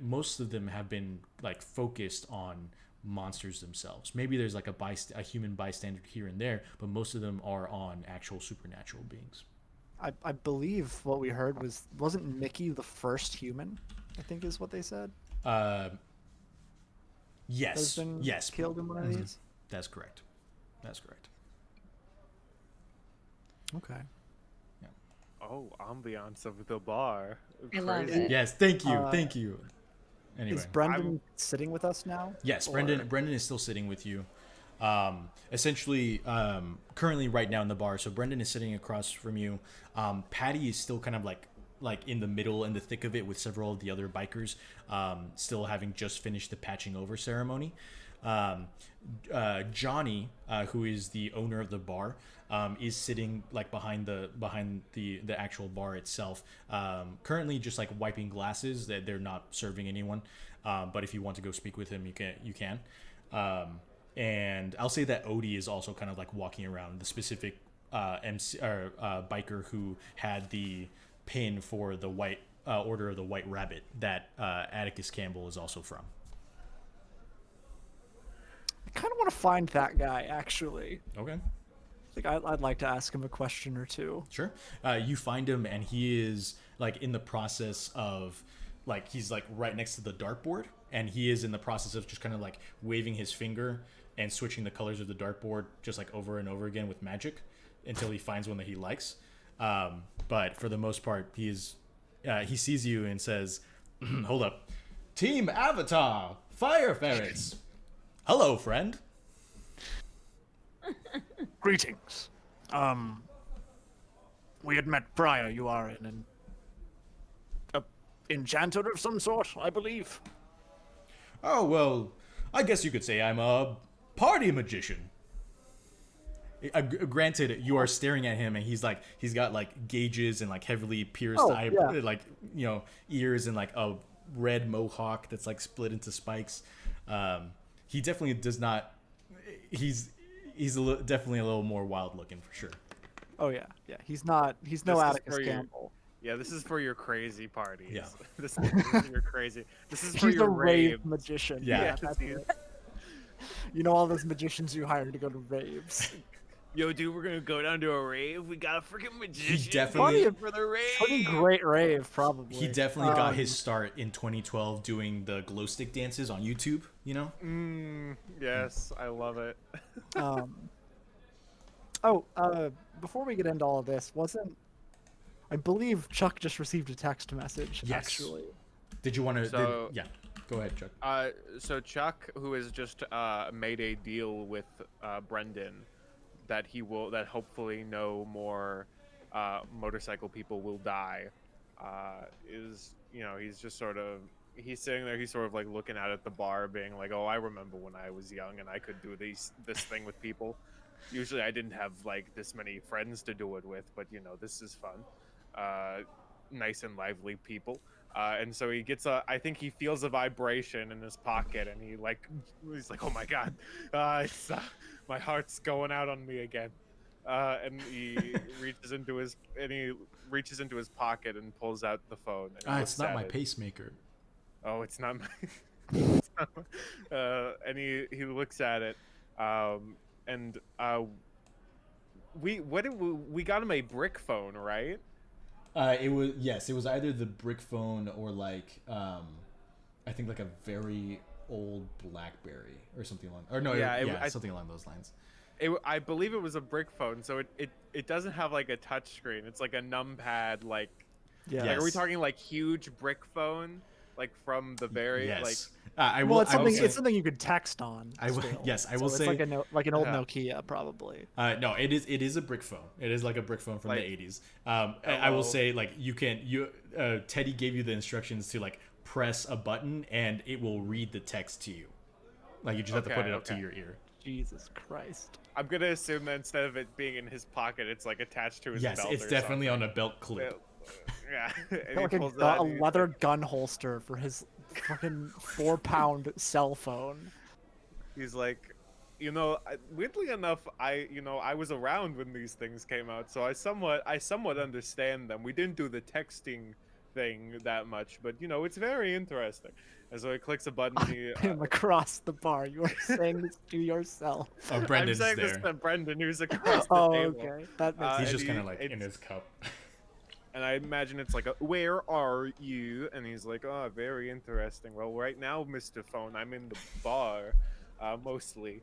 most of them have been like focused on monsters themselves. Maybe there's like a human bystander here and there, but most of them are on actual supernatural beings. I believe what we heard wasn't Mickey the first human, I think is what they said. Yes. Has been Yes. killed in one of these? That's correct. Okay. Oh, ambiance of the bar. I love Crazy. it. Yes. Thank you. Uh, Thank you. Anyway. Is Brendan sitting with us now? Yes, Or- Brendan is still sitting with you. Essentially, currently right now in the bar. So Brendan is sitting across from you. Patty is still kind of like in the middle, in the thick of it, with several of the other bikers, still having just finished the patching over ceremony. Johnny, who is the owner of the bar, is sitting like behind the actual bar itself, currently just like wiping glasses. That they're not serving anyone, but if you want to go speak with him, you can. And I'll say that Odie is also kind of like walking around, the specific MC or biker who had the pin for the white Order of the White Rabbit that Atticus Campbell is also from. I kind of want to find that guy, actually. Okay. Like, I'd like to ask him a question or two. Sure. You find him, and he is like in the process of like he's like right next to the dartboard, and he is in the process of just kind of like waving his finger and switching the colors of the dartboard just like over and over again with magic until he finds one that he likes. But for the most part, he sees you and says, "Hold up, Team Avatar, Fire Ferrets. Hello, friend." Greetings. We had met prior. You are an enchanter of some sort, I believe. Oh, well, I guess you could say I'm a party magician. Granted, you are staring at him, and he's got like gauges and like heavily pierced ears and like a red mohawk that's like split into spikes. He definitely does not. He's definitely a little more wild looking for sure. Oh yeah. He's no This is Atticus for you. Campbell. Yeah, this is for your crazy parties. Yeah. This is your crazy. This is for He's your a rave rave. magician. Yeah. That's it. You know all those magicians you hire to go to raves. Yo, dude, we're gonna go down to a rave. We got a freaking magician. definitely- for the rave. Pretty great rave, probably. He definitely got his start in 2012 doing the glow stick dances on YouTube. You know. Yes, I love it. Before we get into all of this, I believe Chuck just received a text message. Yes. Actually. Did you want to? So- Yeah. Go ahead, Chuck. So Chuck, who has just made a deal with Brendan, that hopefully no more motorcycle people will die, he's just sort of sitting there, he's sort of like looking out at the bar, being like, oh, I remember when I was young and I could do this thing with people. Usually I didn't have like this many friends to do it with, but this is fun. Nice and lively people. And so he gets I think he feels a vibration in his pocket, and he's like, oh my god, it's my heart's going out on me again. And he reaches into his pocket and pulls out the phone. And he It's looks not at my it. pacemaker. Oh, it's not my. And he looks at it, and we got him a brick phone, right? It was either the brick phone or like I think like a very old BlackBerry or something along. Or no, something along those lines. I believe it was a brick phone, so it doesn't have like a touch screen. It's like a numpad, like. Yeah. Like, are we talking like huge brick phone, like from the very like? It's something you could text on. I will say it's like an old Nokia probably. No, it is a brick phone. It is like a brick phone from the 80s. I will say like Teddy gave you the instructions to like press a button and it will read the text to you. Like you just have to put it up to your ear. Jesus Christ. I'm gonna assume that instead of it being in his pocket, it's like attached to his belt. Yes, it's definitely on a belt clip. Yeah, Like a leather gun holster for his fucking 4-pound cell phone. He's like, weirdly enough, I was around when these things came out, so I somewhat understand them. We didn't do the texting thing that much, but it's very interesting. And so he clicks a button. I'm across the bar. You are saying this to yourself. Oh, Brendan's I'm saying there. this to Brendan, who's across the table. Okay. That makes He's sense. just kind of like in his cup. And I imagine it's like, where are you? And he's like, oh, very interesting. Well, right now, Mr. Phone, I'm in the bar, mostly,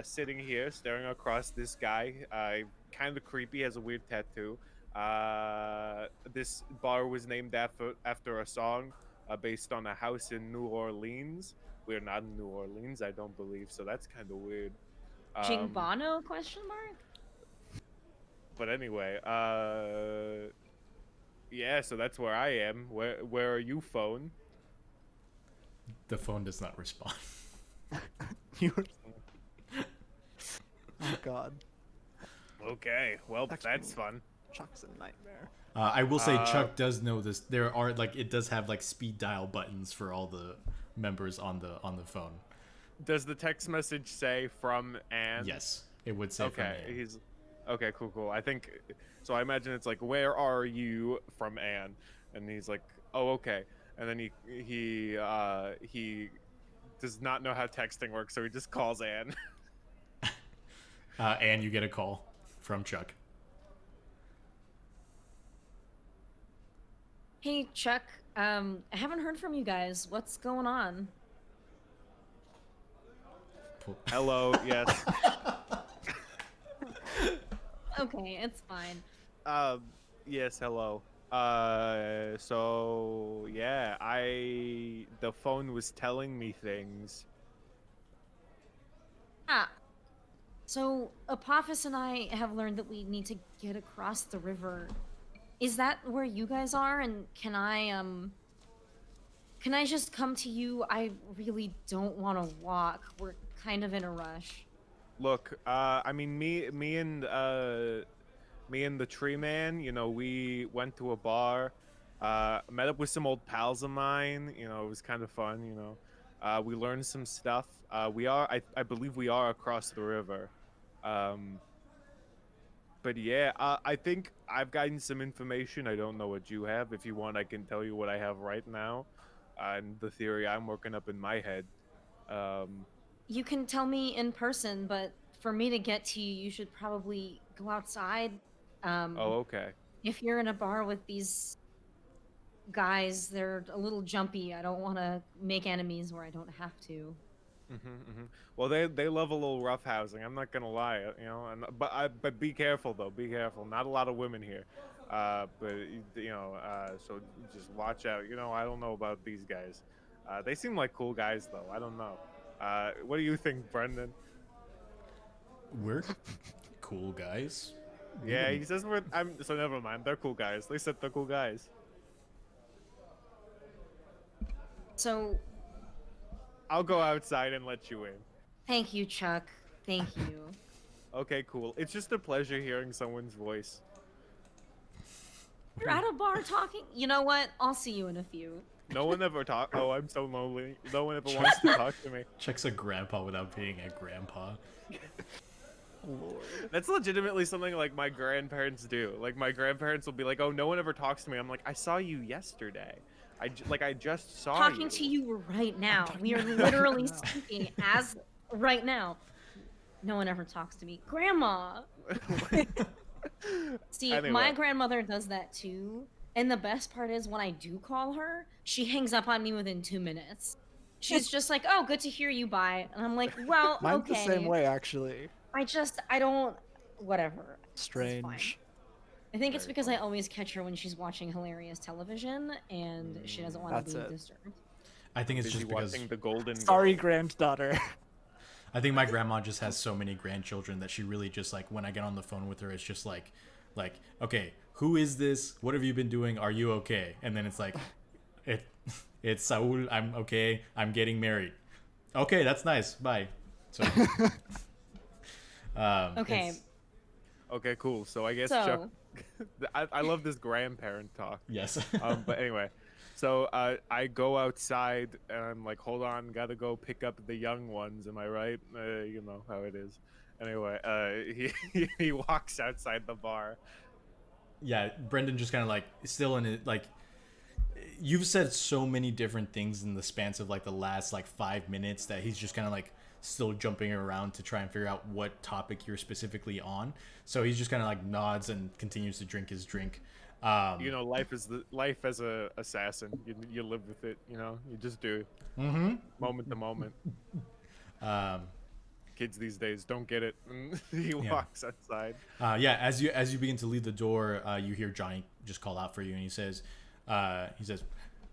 sitting here, staring across this guy. Kind of creepy, has a weird tattoo. This bar was named after a song based on a house in New Orleans. We're not in New Orleans, I don't believe, so that's kind of weird. Jingbano? Question mark. But anyway, yeah, so that's where I am. Where are you, Phone? The phone does not respond. Oh God. Okay, well, that's fun. Chuck's a nightmare. I will say Chuck does know this. There are it does have like speed dial buttons for all the members on the phone. Does the text message say from Ann? Yes, it would say from Ann. Okay, cool. I think so. I imagine it's like, where are you from Ann? And he's like, oh, okay. And then he does not know how texting works, so he just calls Ann. And you get a call from Chuck. Hey Chuck, I haven't heard from you guys. What's going on? Hello. Yes. Okay, it's fine. Yes. Hello. So yeah, the phone was telling me things. So Apophis and I have learned that we need to get across the river. Is that where you guys are? And can I just come to you? I really don't want to walk. We're kind of in a rush. Look, I mean, me and the tree man, we went to a bar, met up with some old pals of mine. It was kind of fun. We learned some stuff. I believe we are across the river. But yeah, I think I've gotten some information. I don't know what you have. If you want, I can tell you what I have right now, and the theory I'm working up in my head. You can tell me in person, but for me to get to you, you should probably go outside. Oh, okay. If you're in a bar with these guys, they're a little jumpy. I don't want to make enemies where I don't have to. Well, they love a little roughhousing. I'm not gonna lie, but be careful though. Be careful. Not a lot of women here, so just watch out. I don't know about these guys. They seem like cool guys though. I don't know. What do you think, Brendan? We're cool guys. Yeah, he says we're. So never mind. They're cool guys. They said they're cool guys. So. I'll go outside and let you in. Thank you, Chuck. Thank you. Okay, cool. It's just a pleasure hearing someone's voice. You're at a bar talking. You know what? I'll see you in a few. No one ever talk. Oh, I'm so lonely. No one ever wants to talk to me. Chuck's a grandpa without being a grandpa. Lord. That's legitimately something like my grandparents do. Like my grandparents will be like, "Oh, no one ever talks to me." I'm like, "I saw you yesterday. I just saw you." Talking to you right now. We are literally speaking as right now. No one ever talks to me. Grandma. See, Anyway. my grandmother does that too. And the best part is when I do call her, she hangs up on me within 2 minutes. She's just like, "Oh, good to hear you, bye." And I'm like, "Well, Mine's okay." the same way, actually. I don't, whatever. It's fine. Strange. I think it's Very because fun. I always catch her when she's watching hilarious television and she doesn't want That's to be it. disturbed. I think it's Busy just because watching the Golden. Sorry, Girl. granddaughter. I think my grandma just has so many grandchildren that she really just like when I get on the phone with her, it's just like, okay, who is this? What have you been doing? Are you okay? And then it's like, it's Saul. I'm okay. I'm getting married. Okay, that's nice. Bye. So. Okay. Okay, cool. So I guess So- Chuck. I love this grandparent talk. Yes. But anyway, so I go outside and I'm like, hold on, gotta go pick up the young ones. Am I right? You know how it is. Anyway, he walks outside the bar. Yeah, Brendan just kind of like still in it. Like, you've said so many different things in the span of like the last like 5 minutes that he's just kind of like still jumping around to try and figure out what topic you're specifically on. So he's just kind of like nods and continues to drink his drink. You know, life as a assassin. You live with it. You know, you just do moment to moment. Kids these days don't get it. He walks outside. Yeah, as you begin to leave the door, you hear Johnny just call out for you, and he says,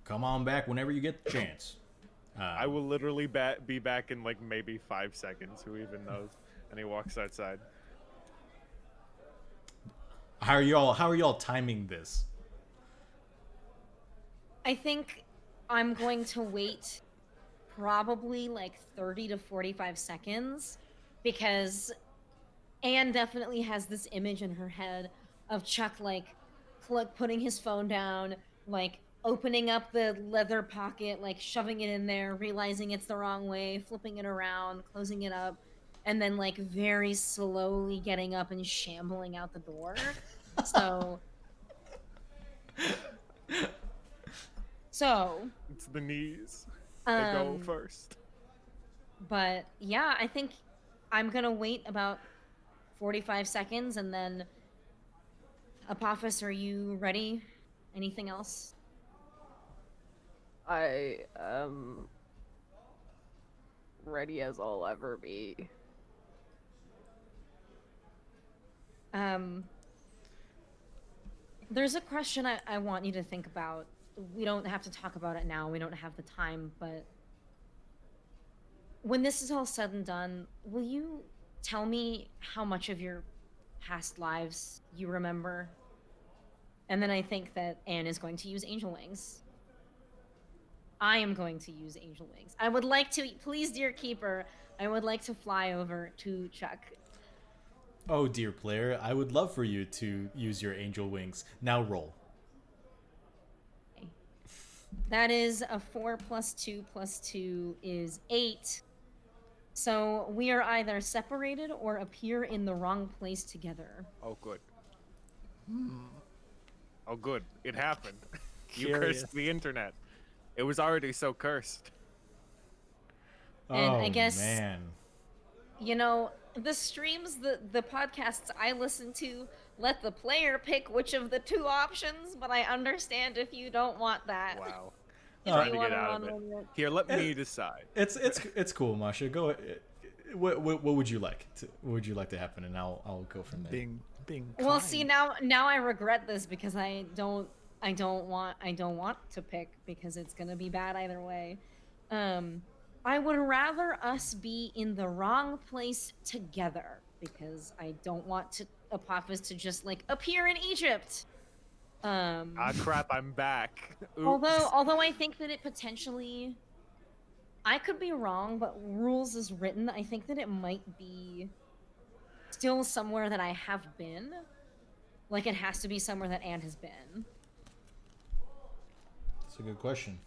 "Come on back whenever you get the chance." I will literally be back in like maybe 5 seconds. Who even knows? And he walks outside. How are y'all timing this? I think I'm going to wait probably like 30 to 45 seconds because Anne definitely has this image in her head of Chuck like putting his phone down, like opening up the leather pocket, like shoving it in there, realizing it's the wrong way, flipping it around, closing it up, and then like very slowly getting up and shambling out the door. So It's the knees. They go first. But yeah, I think I'm gonna wait about 45 seconds and then Apophis, are you ready? Anything else? I am ready as I'll ever be. There's a question I want you to think about. We don't have to talk about it now. We don't have the time, but when this is all said and done, will you tell me how much of your past lives you remember? And then I think that Anne is going to use angel wings. I am going to use angel wings. I would like to, please, dear keeper, I would like to fly over to Chuck. Oh, dear player, I would love for you to use your angel wings. Now roll. That is a 4 + 2 + 2 is 8. So we are either separated or appear in the wrong place together. Oh, good. Oh, good. It happened. You Curious. cursed the internet. It was already so cursed. And oh I guess- man. You know, the streams, the podcasts I listen to let the player pick which of the two options, but I understand if you don't want that. Wow. If Trying you to wanna get out of run it. with Here, let me decide. It's cool, Masha. Go. What would you like? What would you like to happen? And I'll go from there. Being Well, kind. see, now I regret this because I don't want to pick because it's gonna be bad either way. I would rather us be in the wrong place together because I don't want Apophis to just like appear in Egypt. Ah, crap, I'm back. Oops. Although I think that it potentially, I could be wrong, but rules is written. I think that it might be still somewhere that I have been. Like it has to be somewhere that Anne has been. That's a good question.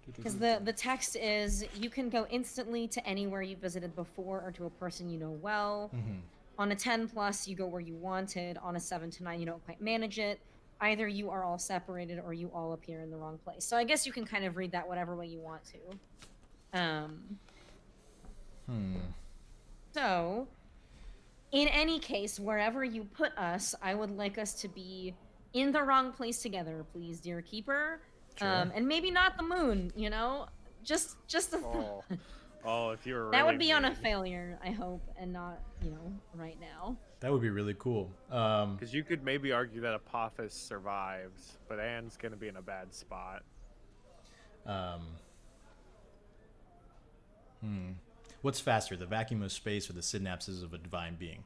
Because the text is, you can go instantly to anywhere you visited before or to a person you know well. Mm-hmm. On a 10 plus, you go where you wanted. On a 7 to 9, you don't quite manage it. Either you are all separated or you all appear in the wrong place. So I guess you can kind of read that whatever way you want to. So, in any case, wherever you put us, I would like us to be in the wrong place together, please, dear keeper. Sure. And maybe not the moon, you know? Just a if you were that really would be on a mean. failure, I hope, and not, you know, right now. That would be really cool. Because you could maybe argue that Apophis survives, but Anne's gonna be in a bad spot. What's faster, the vacuum of space or the synapses of a divine being?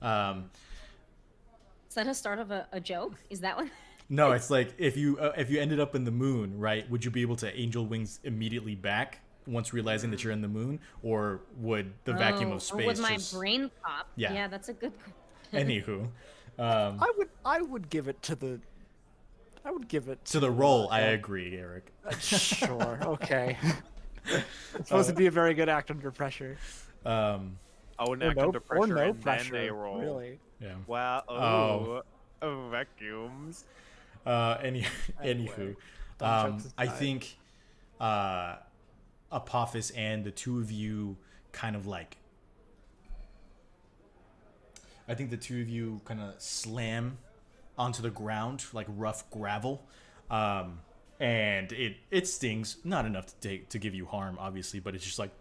Is that a start of a joke? Is that what? No, it's like if you ended up in the moon, right? Would you be able to angel wings immediately back once realizing that you're in the moon, or would the vacuum of space? Or would my just... brain pop? Yeah. Yeah, that's a good. Anywho, I would give it to the. I would give it to the role. I agree, Eric. Sure. Okay. It's supposed to be a very good act under pressure. An act no, under pressure, or no and pressure, then they roll. really. Yeah. Wow. Vacuums. Anywho, I think Apophis and the two of you kind of like. I think the two of you kind of slam onto the ground like rough gravel, and it stings. Not enough to give you harm, obviously, but it's just like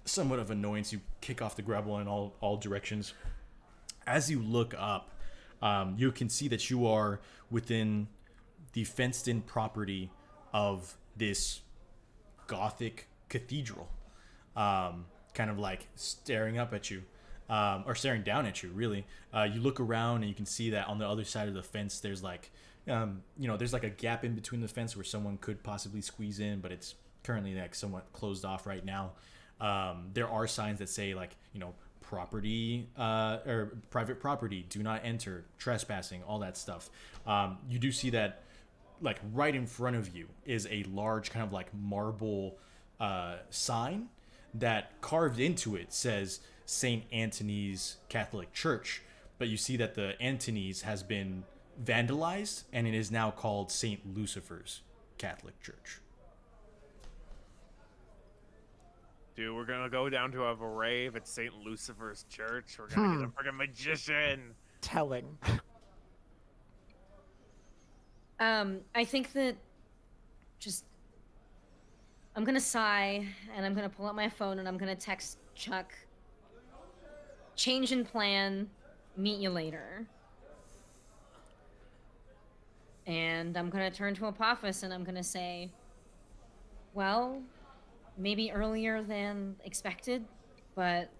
somewhat of annoyance. You kick off the gravel in all directions. As you look up, you can see that you are within the fenced-in property of this Gothic cathedral, kind of like staring up at you, or staring down at you, really. You look around and you can see that on the other side of the fence, there's like, there's like a gap in between the fence where someone could possibly squeeze in, but it's currently like somewhat closed off right now. There are signs that say like, property or private property, do not enter, trespassing, all that stuff. You do see that like right in front of you is a large kind of like marble sign that carved into it says St. Antony's Catholic Church, but you see that the Antony's has been vandalized and it is now called St. Lucifer's Catholic Church. Dude, we're gonna go down to have a rave at St. Lucifer's Church. We're gonna get a freaking magician. Telling. I think that I'm gonna sigh and I'm gonna pull out my phone and I'm gonna text Chuck. Change in plan. Meet you later. And I'm gonna turn to Apophis and I'm gonna say, well, maybe earlier than expected, but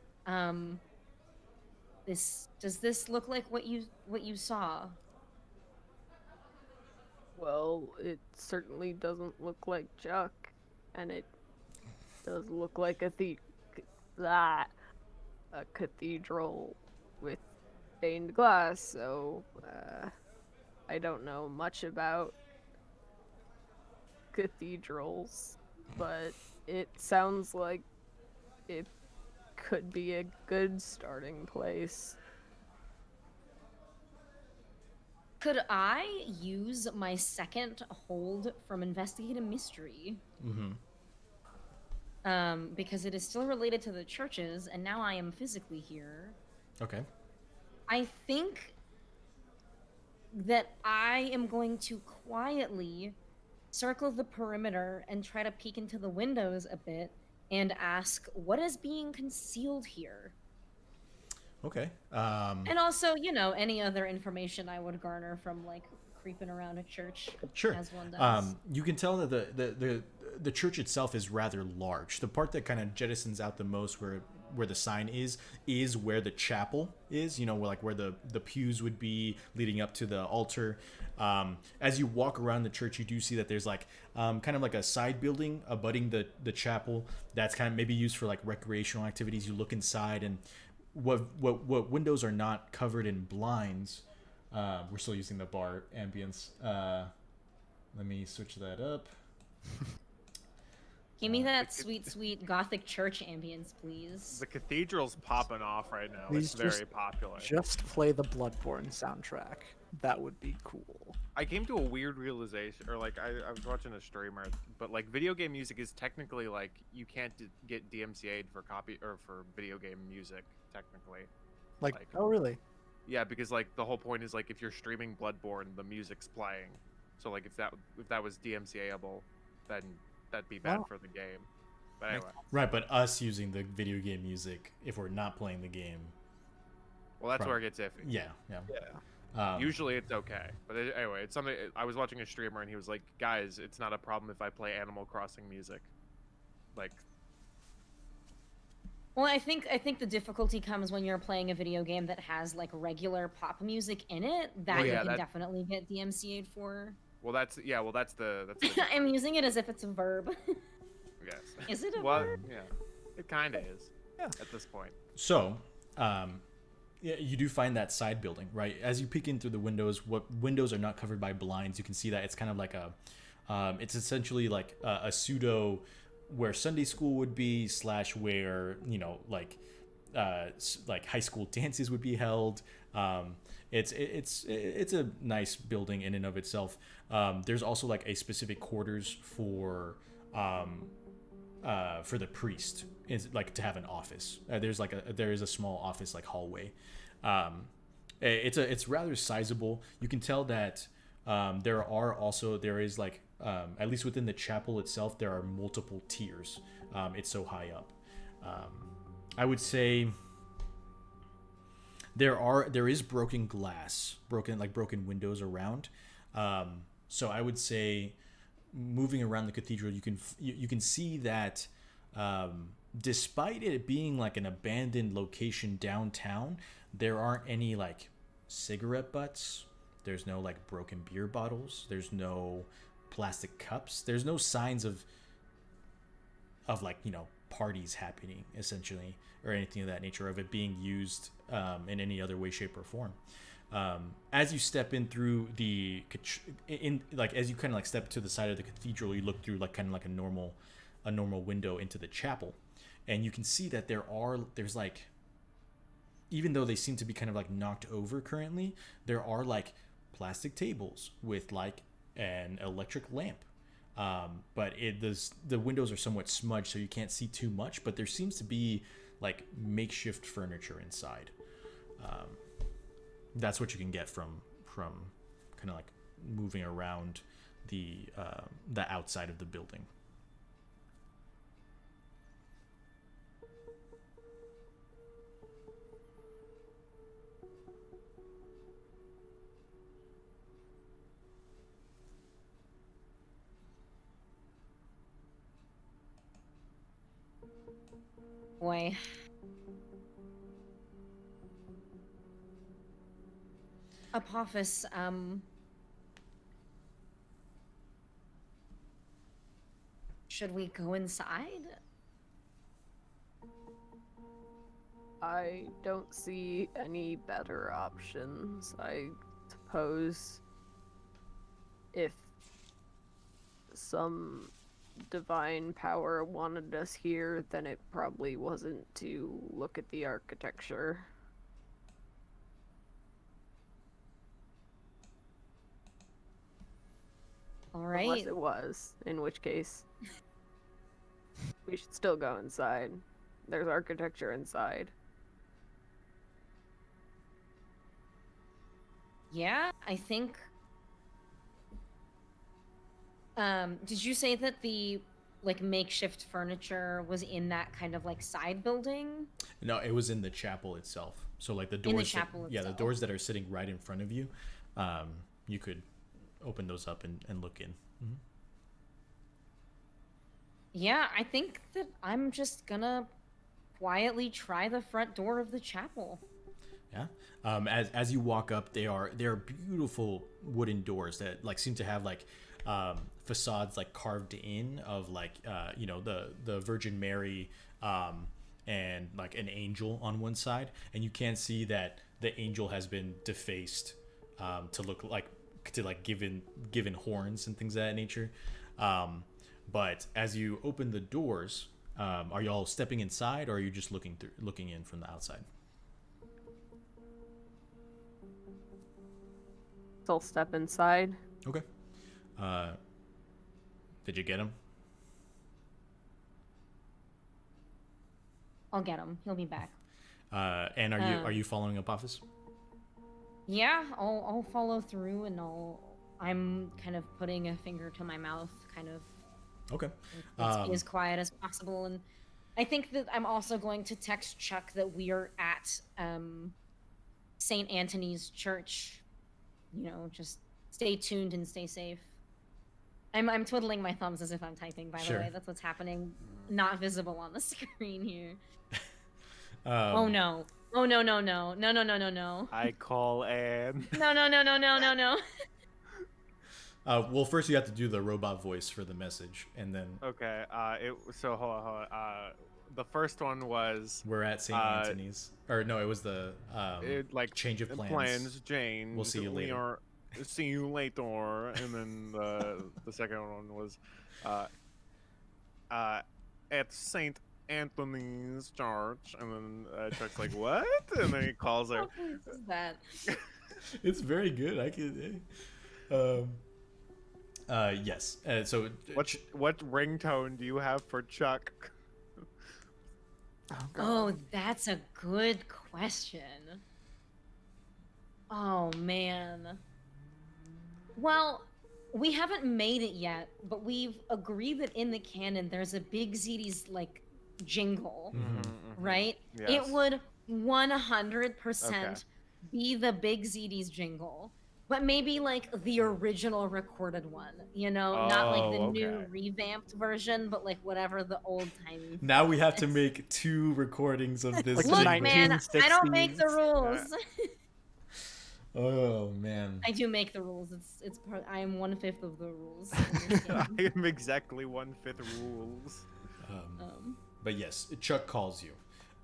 does this look like what you saw? Well, it certainly doesn't look like Chuck, and it does look like a cathedral with stained glass. So I don't know much about cathedrals, but it sounds like it could be a good starting place. Could I use my second hold from Investigate a Mystery? Mm-hmm. Because it is still related to the churches, and now I am physically here. Okay. I think that I am going to quietly circle the perimeter and try to peek into the windows a bit and ask what is being concealed here. Okay. And also, any other information I would garner from like creeping around a church. Sure. As one does. You can tell that the church itself is rather large. The part that kind of jettisons out the most where the sign is where the chapel is, where the pews would be leading up to the altar. As you walk around the church, you do see that there's like kind of like a side building abutting the chapel that's kind of maybe used for like recreational activities. You look inside, and what windows are not covered in blinds. We're still using the bar ambience Let me switch that up. Give me that sweet, sweet Gothic church ambience, please. The cathedral's popping off right now. Please It's very popular. Just play the Bloodborne soundtrack. That would be cool. I came to a weird realization, or like I was watching a streamer, but like video game music is technically like you can't get DMCA'd for copy or for video game music technically. Like, Like- oh really? Yeah, because like the whole point is like if you're streaming Bloodborne, the music's playing. So like if that was DMCA'able, then that'd be bad Wow. for the game. But anyway, Right, but us using the video game music if we're not playing the game. well that's where it gets iffy. Yeah. Yeah. Usually it's okay, but anyway, it's something. I was watching a streamer and he was like, "Guys, it's not a problem if I play Animal Crossing music." Like, Well, I think the difficulty comes when you're playing a video game that has like regular pop music in it that Well, you yeah, can that- definitely get DMCA'd for. well, that's the I'm using it as if it's a verb. yes. Is it a well, verb? yeah, it kind of is. Yeah. At this point. So, yeah, you do find that side building, right? As you peek in through the windows, what windows are not covered by blinds, you can see that it's kind of like a, it's essentially like a pseudo where Sunday school would be / where, you know, like high school dances would be held. It's a nice building in and of itself. There's also like a specific quarters for the priest, is like to have an office. There is a small office like hallway. It's rather sizable. You can tell that there is like at least within the chapel itself there are multiple tiers. It's so high up. I would say there is broken glass, broken windows around. So I would say moving around the cathedral, you can see that despite it being like an abandoned location downtown, there aren't any like cigarette butts. There's no like broken beer bottles. There's no plastic cups. There's no signs of like, you know, parties happening essentially, or anything of that nature, of it being used in any other way, shape, or form. As you step in through as you kind of like step to the side of the cathedral, you look through like kind of like a normal window into the chapel, and you can see that there's like, even though they seem to be kind of like knocked over currently, there are like plastic tables with like an electric lamp. But the windows are somewhat smudged, so you can't see too much, but there seems to be like makeshift furniture inside. That's what you can get from kind of like moving around the outside of the building. Boy. Apophis, should we go inside? I don't see any better options. I suppose if some divine power wanted us here, then it probably wasn't to look at the architecture. All right. Unless it was, in which case we should still go inside. There's architecture inside. Yeah, I think. Did you say that the like makeshift furniture was in that kind of like side building? No, it was in the chapel itself. So like the doors, In the chapel yeah, the itself. doors that are sitting right in front of you, you could open those up and look in. Mm-hmm. Yeah, I think that I'm just gonna quietly try the front door of the chapel. Yeah. As you walk up, they are beautiful wooden doors that like seem to have like facades like carved in of like you know, the Virgin Mary and like an angel on one side, and you can see that the angel has been defaced to look like to like given horns and things of that nature. But as you open the doors, are y'all stepping inside, or are you just looking in from the outside? So I'll step inside. Okay. Did you get him? I'll get him. He'll be back. And are you following Apophis? Yeah, I'll follow through, and I'm kind of putting a finger to my mouth, kind of. Okay. Let's be as quiet as possible, and I think that I'm also going to text Chuck that we are at St. Anthony's Church. You know, just stay tuned and stay safe. I'm twiddling my thumbs as if I'm typing, by the way. That's what's happening. Not visible on the screen here. Oh no. Oh no. I call Anne. No. Well, first you have to do the robot voice for the message, and then Okay. Hold on. The first one was we're at St. Anthony's. Or no, it was the change of plans. Plans change. We'll see you later. See you later. And then the second one was at St. Anthony's Church. And then Chuck's like, what? And then he calls her. What place is that? It's very good. I can. Yes. So What ringtone do you have for Chuck? Oh, that's a good question. Oh man. Well, we haven't made it yet, but we've agreed that in the canon there's a Big ZD's like jingle, right? Yes. It would 100% be the Big ZD's jingle, but maybe like the original recorded one, you know, not like the new revamped version, but like whatever the old timey. Now we have to make 2 recordings of this. Look, Like man, I 1960s. don't make the rules. Oh man. I do make the rules. It's part. I am 1/5 of the rules. I am exactly 1/5 rules. But yes, Chuck calls you.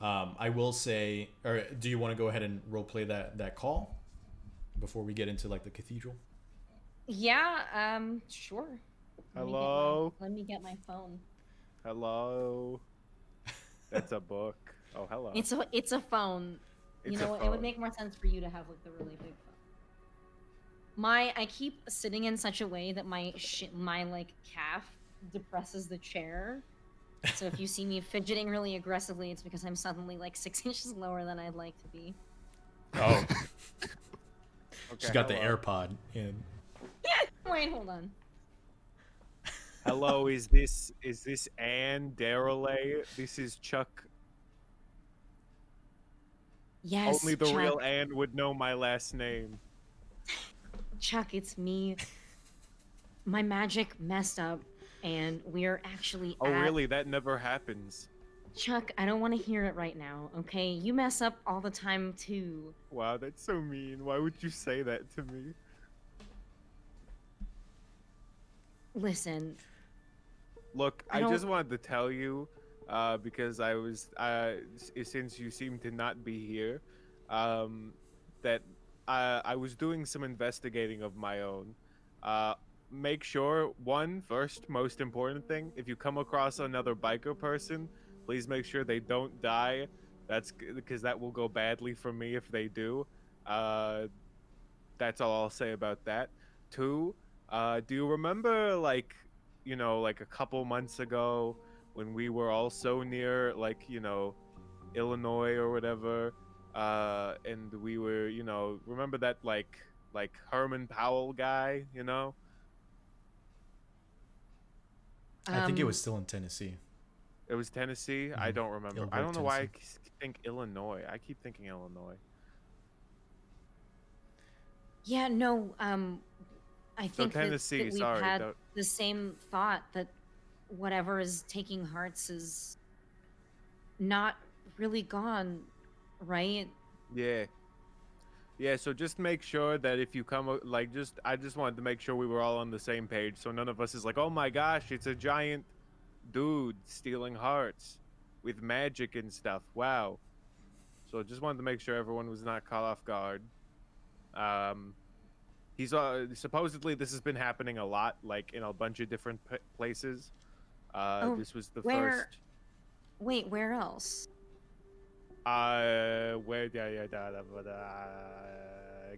I will say, or do you want to go ahead and roleplay that call before we get into like the cathedral? Yeah. Sure. Hello. Let me get my phone. Hello. That's a book. Oh, hello. It's a phone. It's You know a what? It would phone. make more sense for you to have like the really big phone. I keep sitting in such a way that my like calf depresses the chair. So if you see me fidgeting really aggressively, it's because I'm suddenly like 6 inches lower than I'd like to be. Oh. Okay, She's got the hello. AirPod in. Wait, hold on. Hello, is this Anne Darrelay? This is Chuck. Yes. Only the Chuck. real Anne would know my last name. Chuck, it's me. My magic messed up, and we're actually Oh, at... really? That never happens. Chuck, I don't want to hear it right now, okay? You mess up all the time, too. Wow, that's so mean. Why would you say that to me? Listen, Look, I I don't- just wanted to tell you, because I was, since you seem to not be here, that I was doing some investigating of my own. Make sure, first, most important thing, if you come across another biker person, please make sure they don't die. That's because that will go badly for me if they do. That's all I'll say about that. 2, do you remember, like, you know, like a couple months ago when we were all so near, like, you know, Illinois or whatever, and we were, you know, remember that, like Herman Powell guy, you know? I think it was still in Tennessee. It was Tennessee? I don't remember. I Illinois, don't know why I Tennessee. think Illinois. I keep thinking Illinois. yeah, no, I think Tennessee, that we've sorry, had don't- the same thought that whatever is taking hearts is not really gone, right? Yeah. Yeah, so just make sure that if you come, I just wanted to make sure we were all on the same page, so none of us is like, oh my gosh, it's a giant dude stealing hearts with magic and stuff. Wow. So just wanted to make sure everyone was not caught off guard. He's supposedly this has been happening a lot, like in a bunch of different places. This was the first. Wait, where else? Where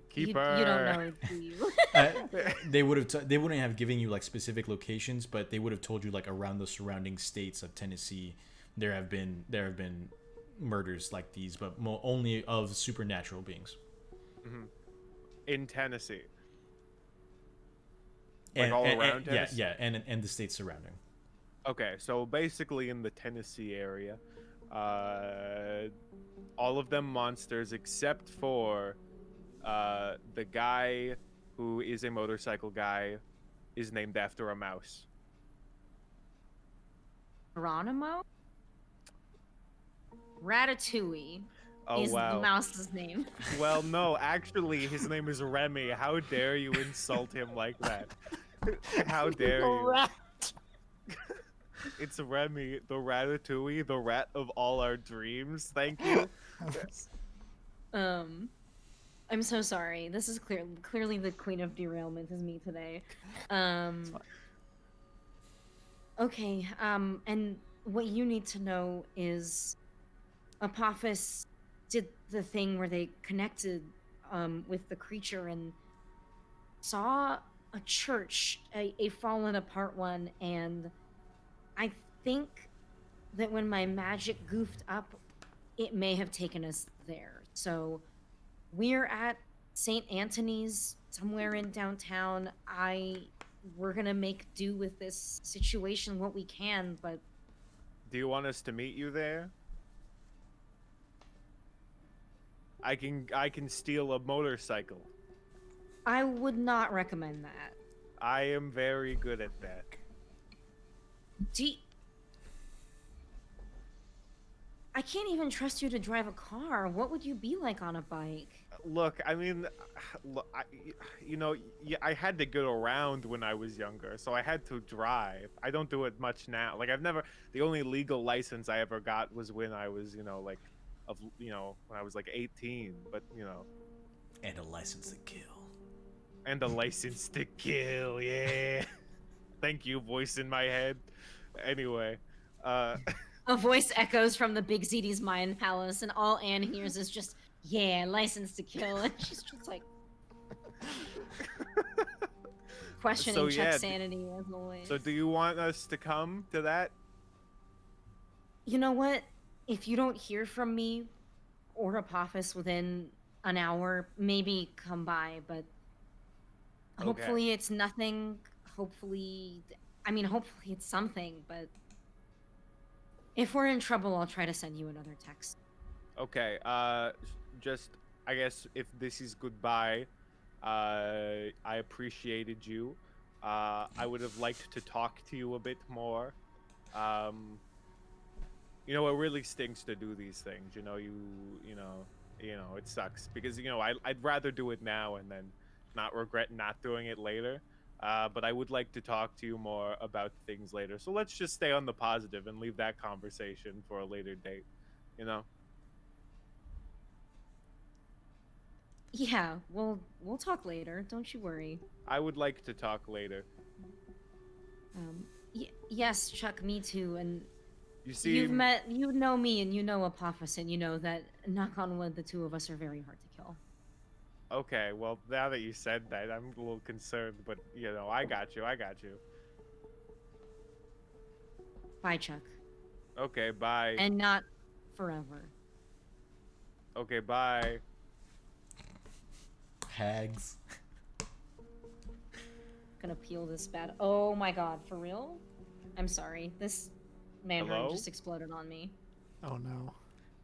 keeper. You don't know, do you? They wouldn't have given you like specific locations, but they would have told you like around the surrounding states of Tennessee, there have been murders like these, but only of supernatural beings. In Tennessee. Like all around Tennessee? Yeah, and the states surrounding. Okay, so basically in the Tennessee area, all of them monsters except for the guy who is a motorcycle guy is named after a mouse. Geronimo? Ratatouille is the wow. mouse's name. Well, no, actually, his name is Remy. How dare you insult him like that? How dare you? It's Remy, the Ratatouille, the rat of all our dreams. Thank you. I'm so sorry. This is clearly the queen of derailment is me today. Okay, and what you need to know is Apophis did the thing where they connected with the creature and saw a church, a fallen apart one, and I think that when my magic goofed up, it may have taken us there. So we're at St. Anthony's somewhere in downtown. We're gonna make do with this situation what we can, but Do you want us to meet you there? I can steal a motorcycle. I would not recommend that. I am very good at that. I can't even trust you to drive a car. What would you be like on a bike? Look, I mean, I had to get around when I was younger, so I had to drive. I don't do it much now. Like the only legal license I ever got was when I was, when I was like 18. But And a license to kill. And a license to kill, yeah. Thank you, voice in my head. Anyway, A voice echoes from the Big ZD's Mind Palace, and all Anne hears is just, yeah, license to kill. And she's just like questioning Chuck's sanity as always. So do you want us to come to that? You know what? If you don't hear from me or Apophis within an hour, maybe come by, but hopefully it's nothing. Hopefully it's something, but if we're in trouble, I'll try to send you another text. Okay, just, I guess if this is goodbye, I appreciated you. I would have liked to talk to you a bit more. It really stinks to do these things. It sucks because, I'd rather do it now and then not regret not doing it later. But I would like to talk to you more about things later. So let's just stay on the positive and leave that conversation for a later date, Yeah, we'll talk later. Don't you worry. I would like to talk later. Yes, Chuck, me too. And you know me, and you know Apophis, and you know that, knock on wood, the two of us are very hard to kill. Okay, well, now that you said that, I'm a little concerned, but, I got you. Bye, Chuck. Okay, bye. And not forever. Okay, bye. Hags. Gonna peel this bad. Oh my god, for real? I'm sorry. This mandarin just exploded on me. Oh no.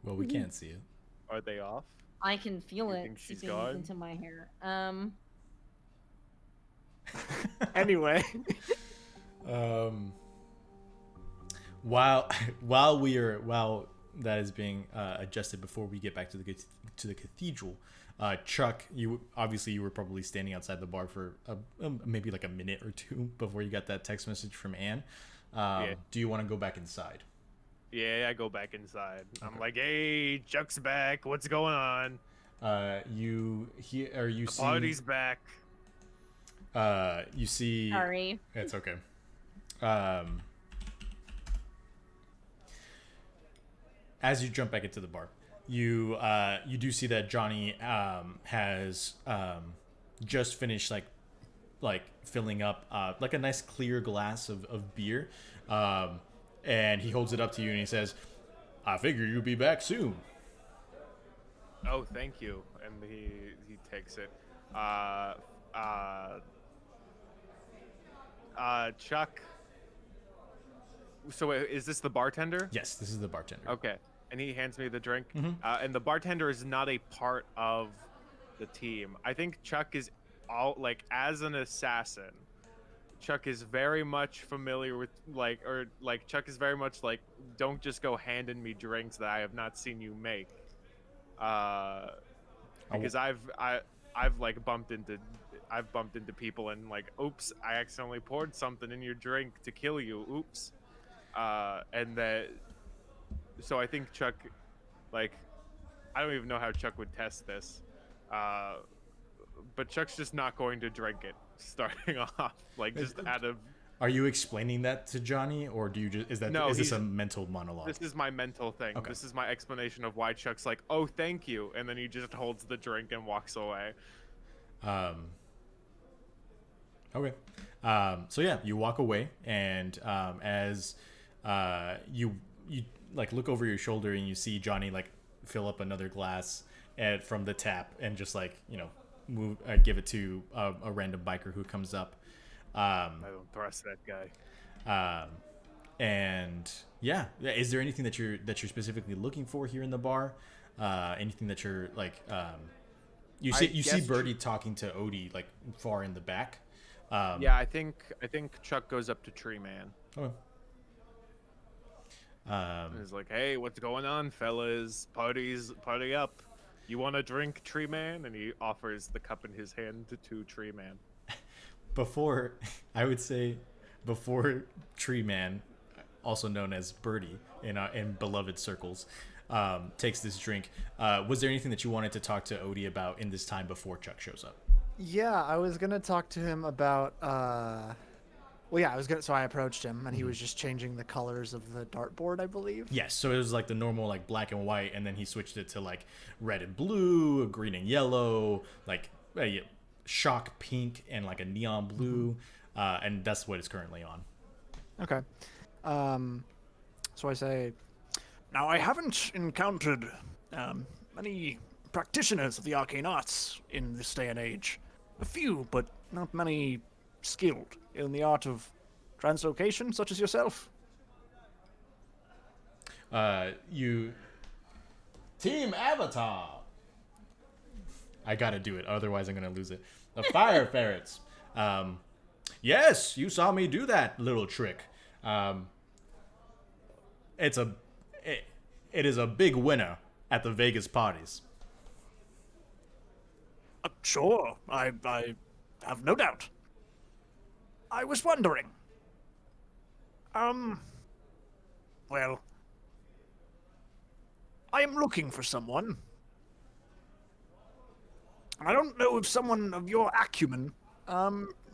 Well, we can't see it. Are they off? I can feel You it think she's seeping gone? into my hair. Anyway. While that is being adjusted before we get back to the cathedral, Chuck, you were probably standing outside the bar for maybe like a minute or two before you got that text message from Anne. Yeah. Do you want to go back inside? Yeah, I go back inside. Okay. I'm like, hey, Chuck's back. What's going on? The Party's back. You see. Sorry. It's okay. As you jump back into the bar, you do see that Johnny has just finished like filling up like a nice clear glass of beer, and he holds it up to you and he says, "I figured you'd be back soon." Oh, thank you. And he takes it. Chuck. So is this the bartender? Yes, this is the bartender. Okay. And he hands me the drink. Mhm. And the bartender is not a part of the team. I think Chuck is all like, as an assassin, Chuck is very much familiar with Chuck is very much like, don't just go handing me drinks that I have not seen you make. Because I've like bumped into people and like, oops, I accidentally poured something in your drink to kill you. Oops. So I think Chuck, like, I don't even know how Chuck would test this. But Chuck's just not going to drink it starting off, like, just out of. Are you explaining that to Johnny, or do you just is this a mental monologue? This is my mental thing. Okay. This is my explanation of why Chuck's like, oh, thank you, and then he just holds the drink and walks away. Okay. So yeah, you walk away, and as you like look over your shoulder and you see Johnny like fill up another glass from the tap and just like give it to a random biker who comes up. I don't trust that guy. And yeah, is there anything that you're specifically looking for here in the bar? Anything that you're like you see Birdie talking to Odie like far in the back. Yeah, I think Chuck goes up to Tree Man. Okay. He's like, hey, what's going on, fellas? Party up. You want a drink, Tree Man? And he offers the cup in his hand to Tree Man. Before Tree Man, also known as Birdie in beloved circles, takes this drink, was there anything that you wanted to talk to Odie about in this time before Chuck shows up? Yeah, I was gonna talk to him about. So I approached him, and he was just changing the colors of the dartboard, I believe. Yes, so it was like the normal like black and white, and then he switched it to like red and blue, green and yellow, like shock pink and like a neon blue, and that's what it's currently on. Okay. So I say, now I haven't encountered many practitioners of the arcane arts in this day and age. A few, but not many skilled in the art of translocation, such as yourself. You Team Avatar. I gotta do it, otherwise I'm gonna lose it. The fire ferrets. Yes, you saw me do that little trick. It is a big winner at the Vegas parties. Sure, I have no doubt. I was wondering. Well, I am looking for someone. I don't know if someone of your acumen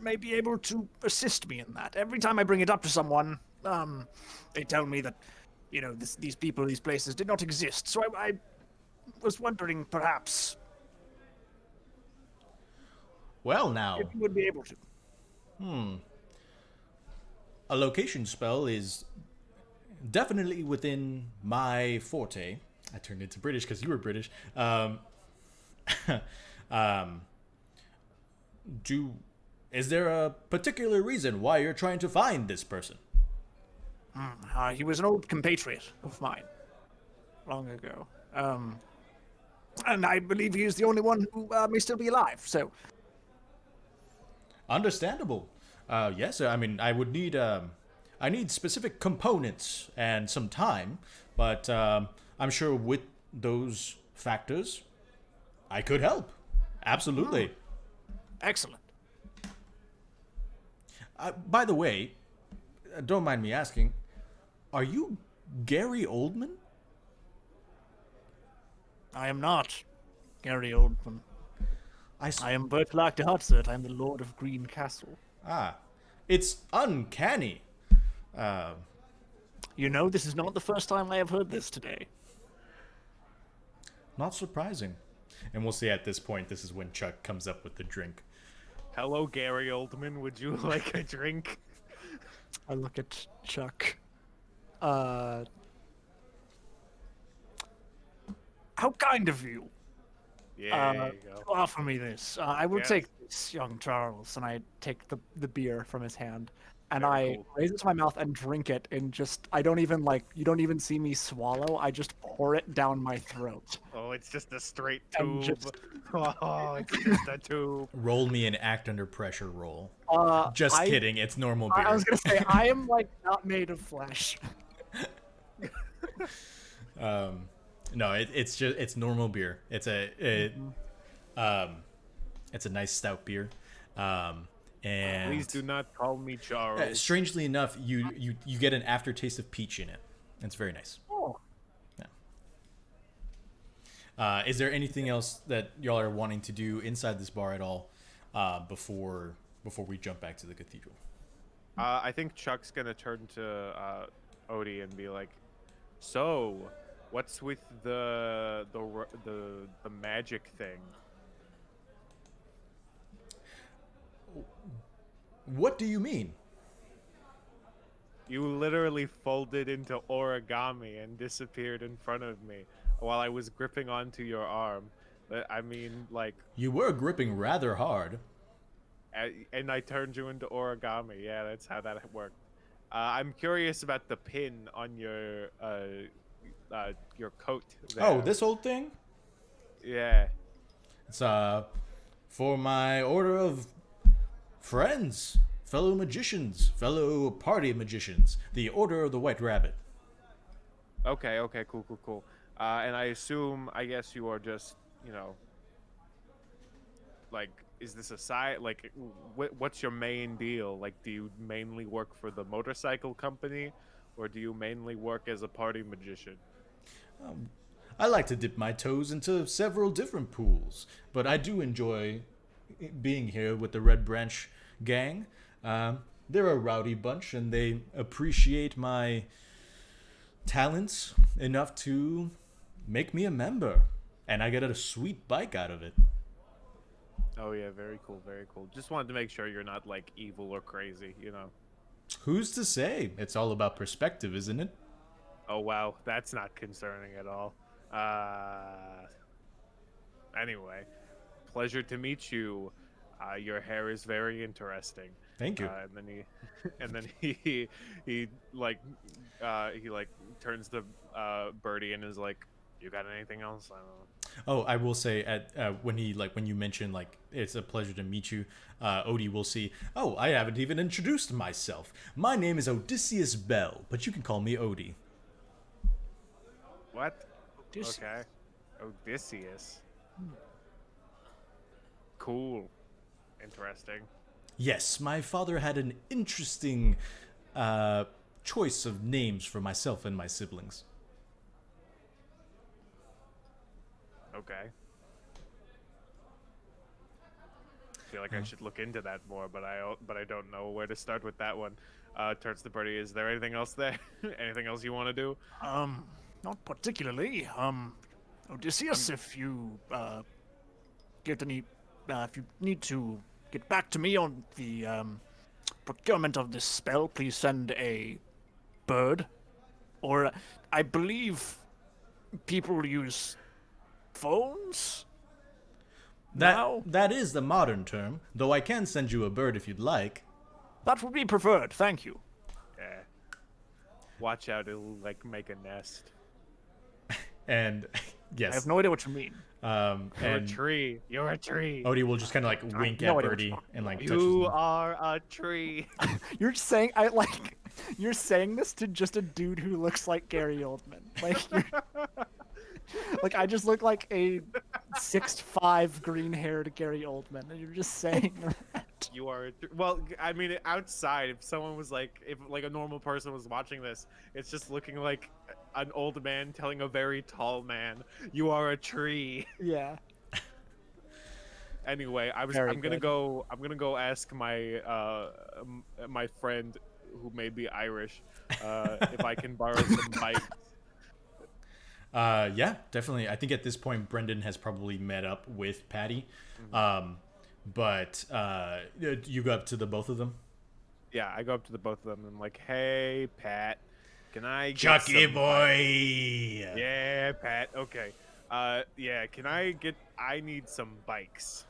may be able to assist me in that. Every time I bring it up to someone, they tell me that, these people, these places did not exist. So I was wondering, perhaps, well, now, if you would be able to. A location spell is definitely within my forte. I turned into British because you were British. Is there a particular reason why you're trying to find this person? He was an old compatriot of mine, long ago. And I believe he is the only one who may still be alive, so... Understandable. Yes, I mean, I would need, I need specific components and some time, but I'm sure with those factors, I could help. Absolutely. Excellent. By the way, don't mind me asking, are you Gary Oldman? I am not Gary Oldman. I am Bertilak de Hutsert. I am the Lord of Green Castle. It's uncanny. You know, this is not the first time I have heard this today. Not surprising. And we'll see at this point, this is when Chuck comes up with the drink. Hello, Gary Oldman. Would you like a drink? I look at Chuck. How kind of you. Yeah, there you go. To offer me this. I will Yes. take this, young Charles, and I take the beer from his hand, and Very I cool. raise it to my mouth and drink it, and just I don't even you don't even see me swallow. I just pour it down my throat. Oh, it's just a straight And tube. just- Oh, it's just a tube. Roll me an act under pressure roll. Uh, Just I- kidding, it's normal beer. I was gonna say I am not made of flesh. No, it's normal beer. It's a nice stout beer. And Please do not call me Charles. strangely enough, you get an aftertaste of peach in it. It's very nice. Oh. Is there anything else that y'all are wanting to do inside this bar at all before we jump back to the cathedral? I think Chuck's gonna turn to Odie and be like, "So, what's with the magic thing?" What do you mean? You literally folded into origami and disappeared in front of me while I was gripping onto your arm. I mean, like, You were gripping rather hard. and I turned you into origami. Yeah, that's how that worked. I'm curious about the pin on your coat. There. Oh, this old thing? Yeah. It's for my order of friends, fellow magicians, fellow party magicians, the Order of the White Rabbit. Okay. Cool. And I guess you are just, like, is this a side? Like, what's your main deal? Like, do you mainly work for the motorcycle company, or do you mainly work as a party magician? I like to dip my toes into several different pools, but I do enjoy being here with the Red Branch gang. They're a rowdy bunch, and they appreciate my talents enough to make me a member, and I get a sweet bike out of it. Oh yeah, very cool. Just wanted to make sure you're not like evil or crazy, Who's to say? It's all about perspective, isn't it? Oh wow, that's not concerning at all. Anyway, pleasure to meet you. Your hair is very interesting. Thank you. And then he turns to Birdie and is like, "You got anything else?" I don't know. Oh, I will say when you mention it's a pleasure to meet you, Odie will see. Oh, I haven't even introduced myself. My name is Odysseus Bell, but you can call me Odie. What? Odysseus. Okay. Odysseus. Cool. Interesting. Yes, my father had an interesting choice of names for myself and my siblings. Okay. I feel like I should look into that more, but I don't know where to start with that one. Turns to Birdie. Is there anything else there? Anything else you want to do? Not particularly. Odysseus, if you if you need to get back to me on the procurement of this spell, please send a bird. Or I believe people use phones. Now? That is the modern term, though I can send you a bird if you'd like. That would be preferred. Thank you. Yeah. Watch out, it'll make a nest. And yes, I have no idea what you mean. You're a and tree. You're a tree. Odie will just kind of wink no at idea what Birdie you're and touches You him. are a tree. You're saying you're saying this to just a dude who looks like Gary Oldman. I just look like a 6'5" green-haired Gary Oldman, and you're just saying that. You are well. I mean, outside, if someone was if a normal person was watching this, it's just looking like an old man telling a very tall man, "You are a tree." Yeah. Anyway, I'm gonna go ask my my friend who may be Irish if I can borrow some bikes. Yeah, definitely. I think at this point Brendan has probably met up with Patty. But you go up to the both of them. Yeah, I go up to the both of them and I'm like, "Hey, Pat, can I get Chucky some boy. bikes?" Yeah, Pat. Okay. Yeah, I need some bikes.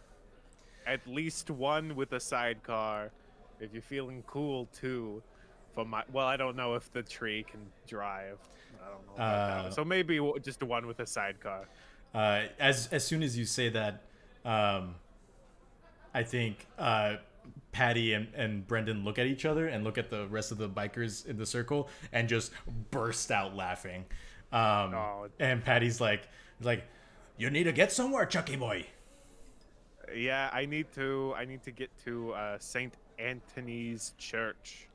At least one with a sidecar. If you're feeling cool too. I don't know if the tree can drive. I don't know about that. So maybe just one with a sidecar. As soon as you say that, I think Patty and Brendan look at each other and look at the rest of the bikers in the circle and just burst out laughing. And Patty's like, you need to get somewhere, Chucky boy. Yeah, I need to get to St. Anthony's Church.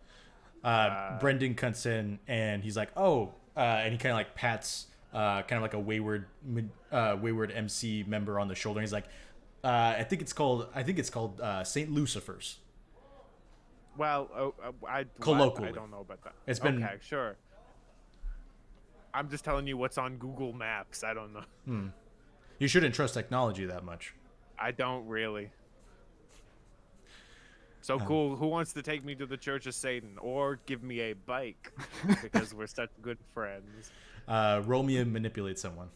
Brendan comes in and he's like, and he kind of like pats kind of like a wayward MC member on the shoulder. And he's like, I think it's called St. Lucifer's. Well, colloquially. I don't know about that. It's been okay, sure. I'm just telling you what's on Google Maps. I don't know. You shouldn't trust technology that much. I don't really. So cool. Who wants to take me to the Church of Satan or give me a bike? Because we're such good friends. Roll me and manipulate someone.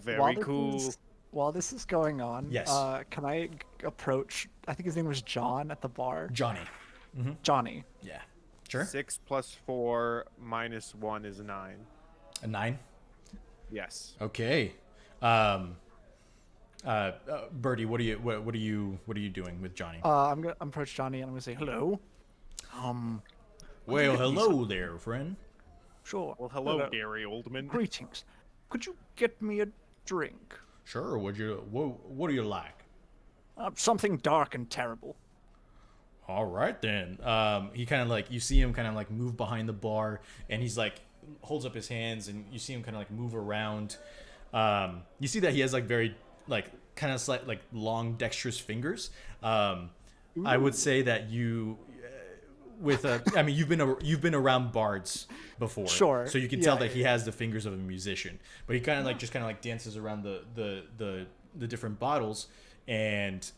Very cool. While this is going on, yes. Can I approach? I think his name was John at the bar. Johnny. Mm-hmm. Johnny. Yeah. Sure. 6 + 4 - 1 is 9. A 9. Yes. Okay. Bertie, what are you doing with Johnny? I'm gonna approach Johnny and I'm gonna say hello. Well, hello there, friend. Sure. Well, hello, Gary Oldman. Greetings. Could you get me a drink? Sure. What do you like? Something dark and terrible. All right then. He kind of like, you see him kind of like move behind the bar, and he's like holds up his hands, and you see him kind of like move around. You see that he has like very like kind of slight like long dexterous fingers. I would say that you I mean you've been around bards before, sure, so you can tell that he has the fingers of a musician, but he kind of like just kind of like dances around the different bottles, and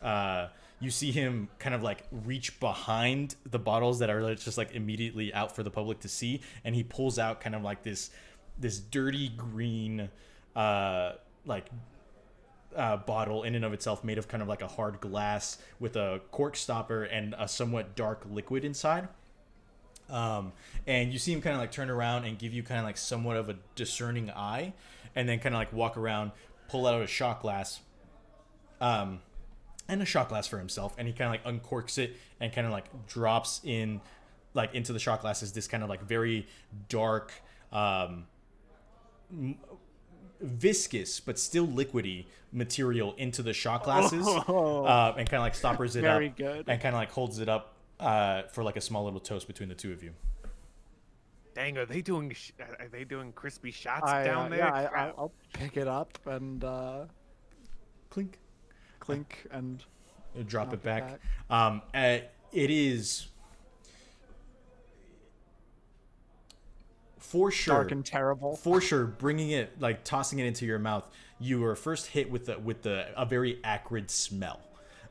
you see him kind of like reach behind the bottles that are just like immediately out for the public to see, and he pulls out kind of like this dirty green bottle in and of itself, made of kind of like a hard glass with a cork stopper and a somewhat dark liquid inside. And you see him kind of like turn around and give you kind of like somewhat of a discerning eye, and then kind of like walk around, pull out a shot glass, and a shot glass for himself, and he kind of like uncorks it and kind of like drops in like into the shot glasses this kind of like very dark, viscous but still liquidy material into the shot glasses, and kind of like stoppers it Very up good. and kind of like holds it up for like a small little toast between the two of you. Dang, are they doing crispy shots down there? Yeah, I'll pick it up and Clink. clink and Drop it back. back. It is for sure dark and terrible. For sure, bringing it, like tossing it into your mouth, you are first hit with a very acrid smell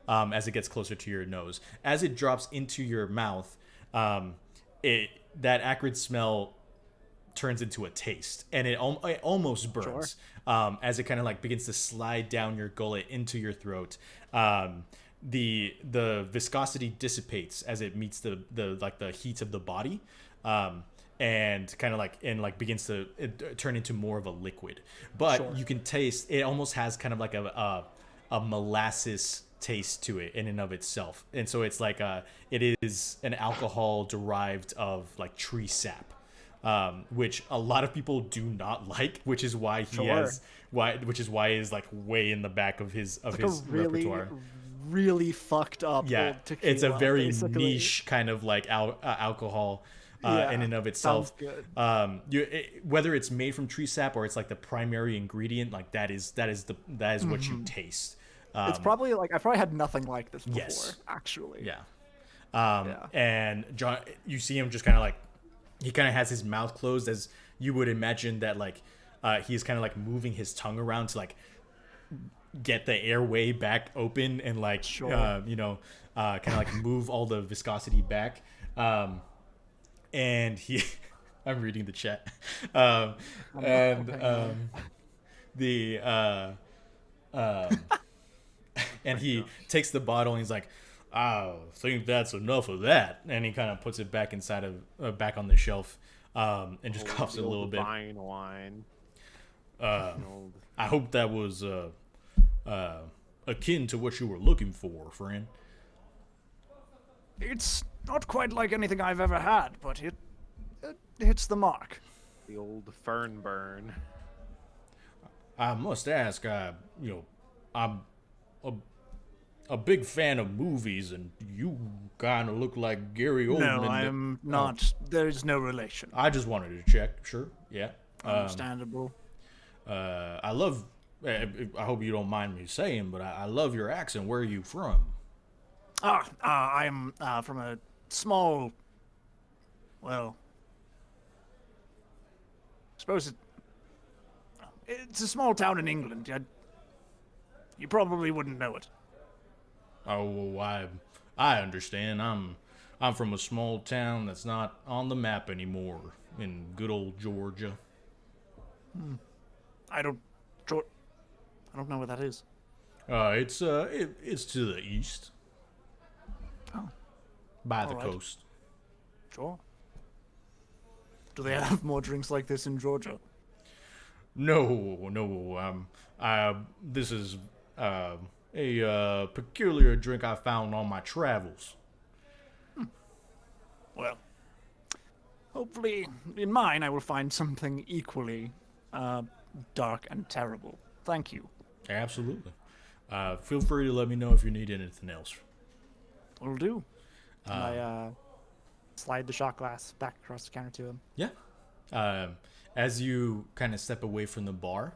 as it gets closer to your nose. As it drops into your mouth, that acrid smell turns into a taste, and it almost burns. Sure. As it kind of like begins to slide down your gullet into your throat. The viscosity dissipates as it meets the heat of the body. And kind of like begins to turn into more of a liquid, but you can taste it almost has kind of like a molasses taste to it in and of itself, and so it's like it is an alcohol derived of like tree sap, which a lot of people do not like, which is why which is why is like way in the back of his repertoire. Really fucked up. Yeah, tequila, it's a very basically. niche kind of like alcohol. In and of itself, sounds good. Whether it's made from tree sap or it's like the primary ingredient, like that is what you taste. It's probably like I've probably had nothing like this before, Yes. actually. Yeah. Yeah. And John, you see him just kind of like, he kind of has his mouth closed, as you would imagine that like he's kind of like moving his tongue around to like get the airway back open and like Sure. kind of like move all the viscosity back. And he, I'm reading the chat. And he takes the bottle and he's like, I think that's enough of that. And he kind of puts it back inside of back on the shelf, and just coughs a little bit. Fine wine. I hope that was akin to what you were looking for, friend. It's not quite like anything I've ever had, but it hits the mark. The old fern burn. I must ask, I'm a big fan of movies, and you kind of look like Gary Oldman. No, I am not. There's no relation. I just wanted to check. Sure, yeah. Understandable. I love. I hope you don't mind me saying, but I love your accent. Where are you from? I'm from a small. Well, I suppose it's a small town in England. You probably wouldn't know it. Oh, well, I understand. I'm from a small town that's not on the map anymore in good old Georgia. I don't know what that is. It's to the east. Oh. By the All right. coast. Sure. Do they have more drinks like this in Georgia? No. This is a peculiar drink I found on my travels. Well, hopefully in mine I will find something equally dark and terrible. Thank you. Absolutely. Feel free to let me know if you need anything else. Will do. I slide the shot glass back across the counter to him. Yeah. As you kind of step away from the bar,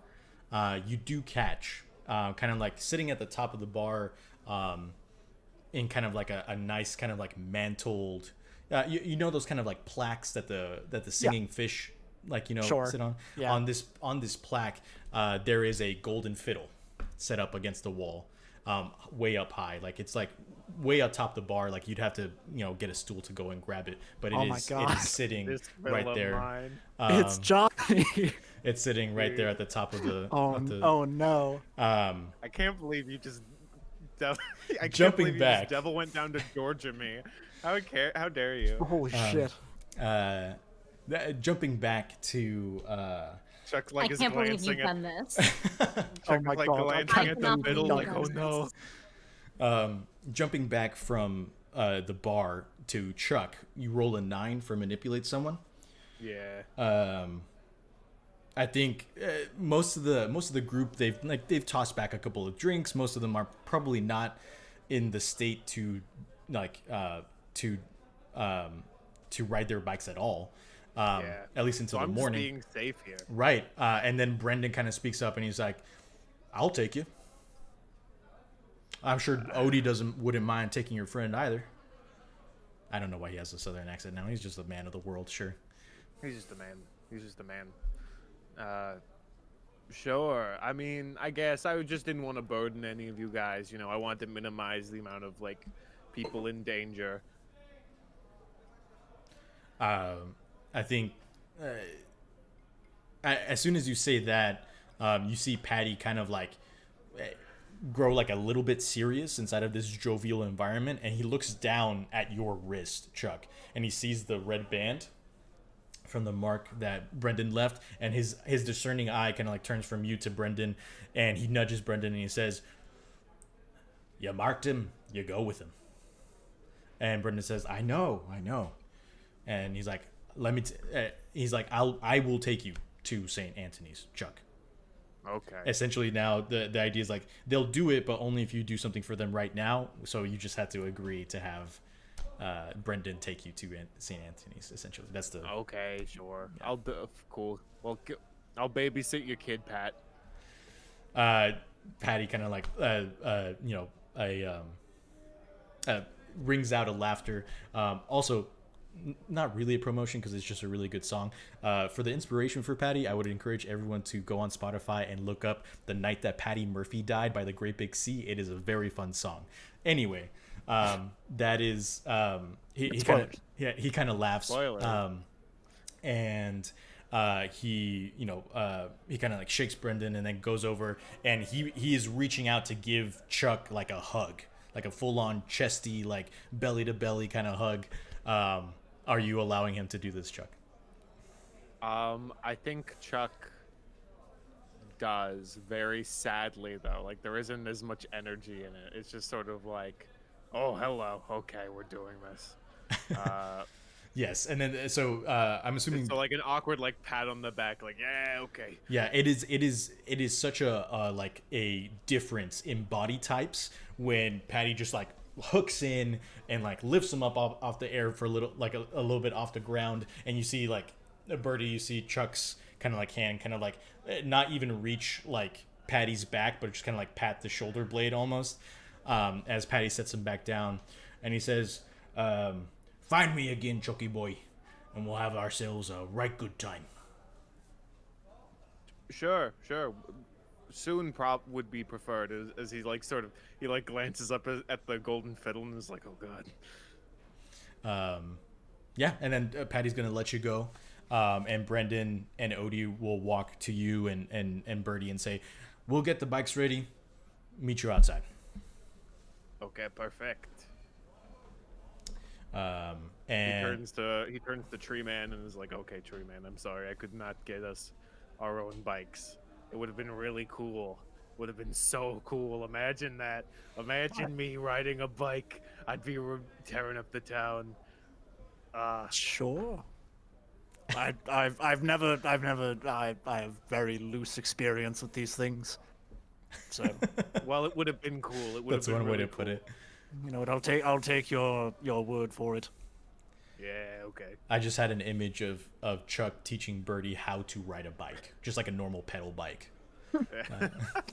you do catch, kind of like sitting at the top of the bar, in kind of like a nice kind of like mantled, you know those kind of like plaques that the singing fish Sure. sit on. Yeah. On this plaque, there is a golden fiddle set up against the wall, way up high. Like it's like way atop the bar. Like you'd have to get a stool to go and grab it, but Oh my it God. is sitting This right fiddle of there. mine. It's Johnny. It's sitting right there at the top of the. Oh, of the oh no. I can't believe you just. I can't Jumping believe you back. just devil went down to Georgia me. How dare you? Holy shit. Jumping back to Chuck's I like is can't believe glancing you've at done this. Oh Chuck's my like God. glancing I at the cannot fiddle believe like, you've oh done no. jumping back from the bar to Chuck. You roll a 9 for manipulate someone. Yeah. I think most of the group they've tossed back a couple of drinks. Most of them are probably not in the state to ride their bikes at all. Yeah. At least until So the I'm morning. just being safe here. Right. And then Brendan kind of speaks up and he's like, I'll take you. I'm sure Odie wouldn't mind taking your friend either. I don't know why he has a southern accent now. He's just a man of the world, sure. He's just a man. Sure. I mean, I guess I just didn't want to burden any of you guys. I wanted to minimize the amount of people in danger. I think as soon as you say that, you see Patty kind of grow a little bit serious inside of this jovial environment, and he looks down at your wrist, Chuck, and he sees the red band from the mark that Brendan left, and his discerning eye kind of turns from you to Brendan, and he nudges Brendan and he says, "You marked him, you go with him." And Brendan says, I know. And he's like, I will take you to St. Anthony's, Chuck. Okay. Essentially now the idea is they'll do it, but only if you do something for them right now. So you just have to agree to have Brendan take you to St. Anthony's. Essentially, that's the. Okay, sure. Yeah. Cool. Well, I'll babysit your kid, Pat. Patty kind of like rings out a laughter. Also, not really a promotion because it's just a really good song. For the inspiration for Patty, I would encourage everyone to go on Spotify and look up "The Night That Patty Murphy Died" by the Great Big Sea. It is a very fun song. Anyway, that is he kind of laughs. Spoiler. And he kind of like shakes Brendan and then goes over and he is reaching out to give Chuck like a hug, like a full-on chesty, like belly to belly kind of hug. Are you allowing him to do this, Chuck? I think Chuck does, very sadly though. Like there isn't as much energy in it. It's just sort of like, oh hello, okay, we're doing this. Yes, and then so I'm assuming So like an awkward like pat on the back, like yeah, okay. Yeah, it is such a like a difference in body types when Patty just like hooks in and like lifts him up off the air for a little, like a little bit off the ground, and you see like Birdie, you see Chuck's kind of like hand kind of like not even reach like Patty's back, but just kind of like pat the shoulder blade almost, as Patty sets him back down, and he says, "Find me again, Chucky boy, and we'll have ourselves a right good time." Sure. Soon would be preferred, as he like sort of he like glances up at the golden fiddle and is like, oh god. Yeah, and then Patty's gonna let you go, and Brendan and Odie will walk to you and Birdie and say, "We'll get the bikes ready. Meet you outside." Okay, perfect. And He turns to Tree Man and is like, okay, Tree Man, I'm sorry, I could not get us our own bikes. It would have been really cool. Would have been so cool. Imagine that. Imagine me riding a bike. I'd be tearing up the town. Sure. I have very loose experience with these things. So, Well, it would have been cool. It would that's have been one way really to put cool. it. you know what? I'll take your word for it. Yeah, okay. I just had an image of Chuck teaching Birdie how to ride a bike, just like a normal pedal bike.